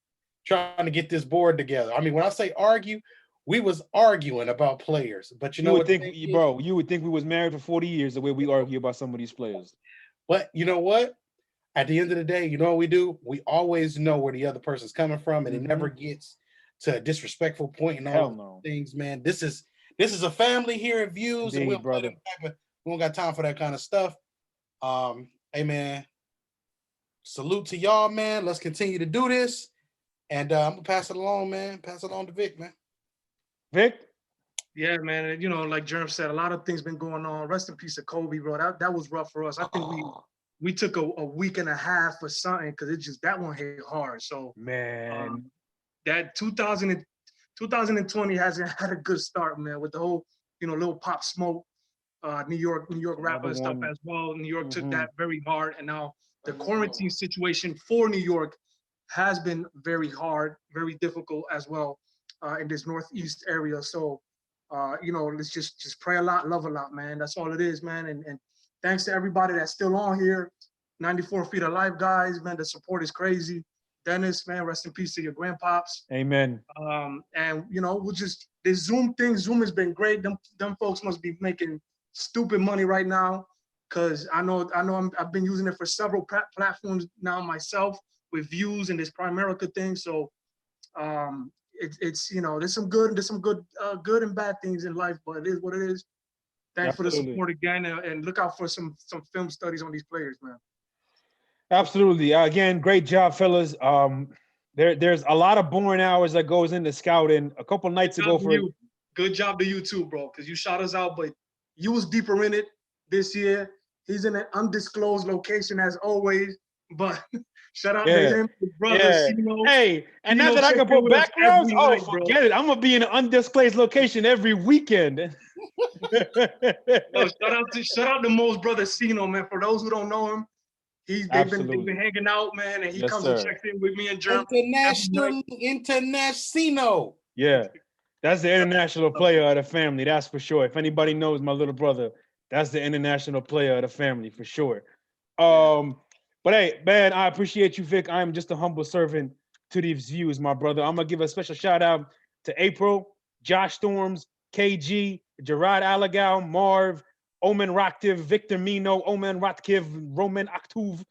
trying to get this board together. I mean, when I say argue, we was arguing about players, but you would think we was married for 40 years the way we argue about some of these players. But you know what? At the end of the day, you know what we do? We always know where the other person's coming from, and it never gets to a disrespectful point and all things, man. This is a family here at Views, and we don't got time for that kind of stuff. Hey, man, salute to y'all, man. Let's continue to do this. And I'm gonna pass it along, man. Pass it on to Vic, man. Vic? Yeah, man. And, you know, like Jerm said, a lot of things been going on. Rest in peace to Kobe, bro. That was rough for us. I think we took a week and a half or something because it just that one hit hard. So Man. that 2020 hasn't had a good start, man, with the whole, you know, Lil Pop Smoke, New York rapper and stuff one. as well. New York took Mhm. that very hard. And now the quarantine situation for New York has been very hard, very difficult as well in this Northeast area. So, you know, let's just pray a lot, love a lot, man. That's all it is, man. And thanks to everybody that's still on here. 94 Feet of Life, guys, man. The support is crazy. Dennis, man, rest in peace to your grandpops. Amen. And you know, we'll just this Zoom thing. Zoom has been great. Them folks must be making stupid money right now, because I've been using it for several platforms now myself with views and this Primerica thing. So it's you know, there's some good good and bad things in life, but it is what it is. Thanks for the Absolutely. support again, and look out for some film studies on these players, man. Absolutely. Again, great job, fellas. There's a lot of boring hours that goes into scouting. A couple nights ago Good job to you too, bro, because you shot us out, but you was deeper in it this year. He's in an undisclosed location as always, but shout out to him, his brother, Sino. Hey, and now Sino that I can check in put with us backgrounds, every night, bro. forget it. I'm gonna be in an undisclosed location every weekend. Yo, shout out to Mo's brother Sino, man. For those who don't know him, they've been hanging out, man, and he Yes, comes sir. and checks in with me and Jerm. International. Yeah, that's the international player of the family. That's for sure. If anybody knows my little brother, that's the international player of the family for sure. But hey, man, I appreciate you, Vic. I am just a humble servant to these views, my brother. I'm gonna give a special shout out to April, Josh Storms, KG, Gerard Allegau, Marv, Omen Raktiv, Victor Mino, Omen Ratkiv, Roman Aktuv,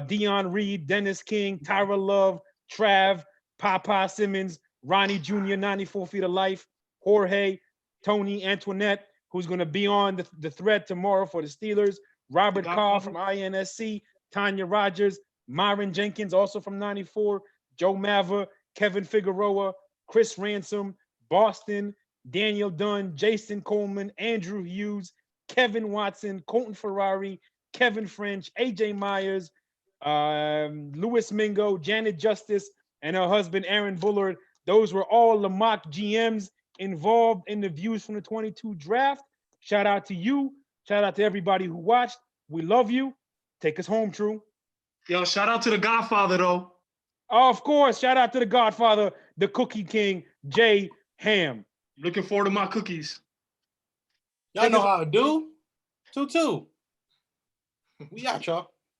Dion Reed, Dennis King, Tyra Love, Trav, Papa Simmons, Ronnie Jr., 94 Feet of Life, Jorge, Tony, Antoinette, who's going to be on the thread tomorrow for the Steelers, Robert Carr from INSC, Tanya Rogers, Myron Jenkins, also from 94, Joe Mava, Kevin Figueroa, Chris Ransom, Boston, Daniel Dunn, Jason Coleman, Andrew Hughes, Kevin Watson, Colton Ferrari, Kevin French, AJ Myers, Louis Mingo, Janet Justice, and her husband, Aaron Bullard. Those were all the mock GMs involved in the views from the 22 draft. Shout out to you. Shout out to everybody who watched. We love you. Take us home, True. Yo, shout out to the Godfather, though. Oh, of course. Shout out to the Godfather, the Cookie King, Jay Ham. Looking forward to my cookies. Y'all know how to do. 2-2. We out, y'all.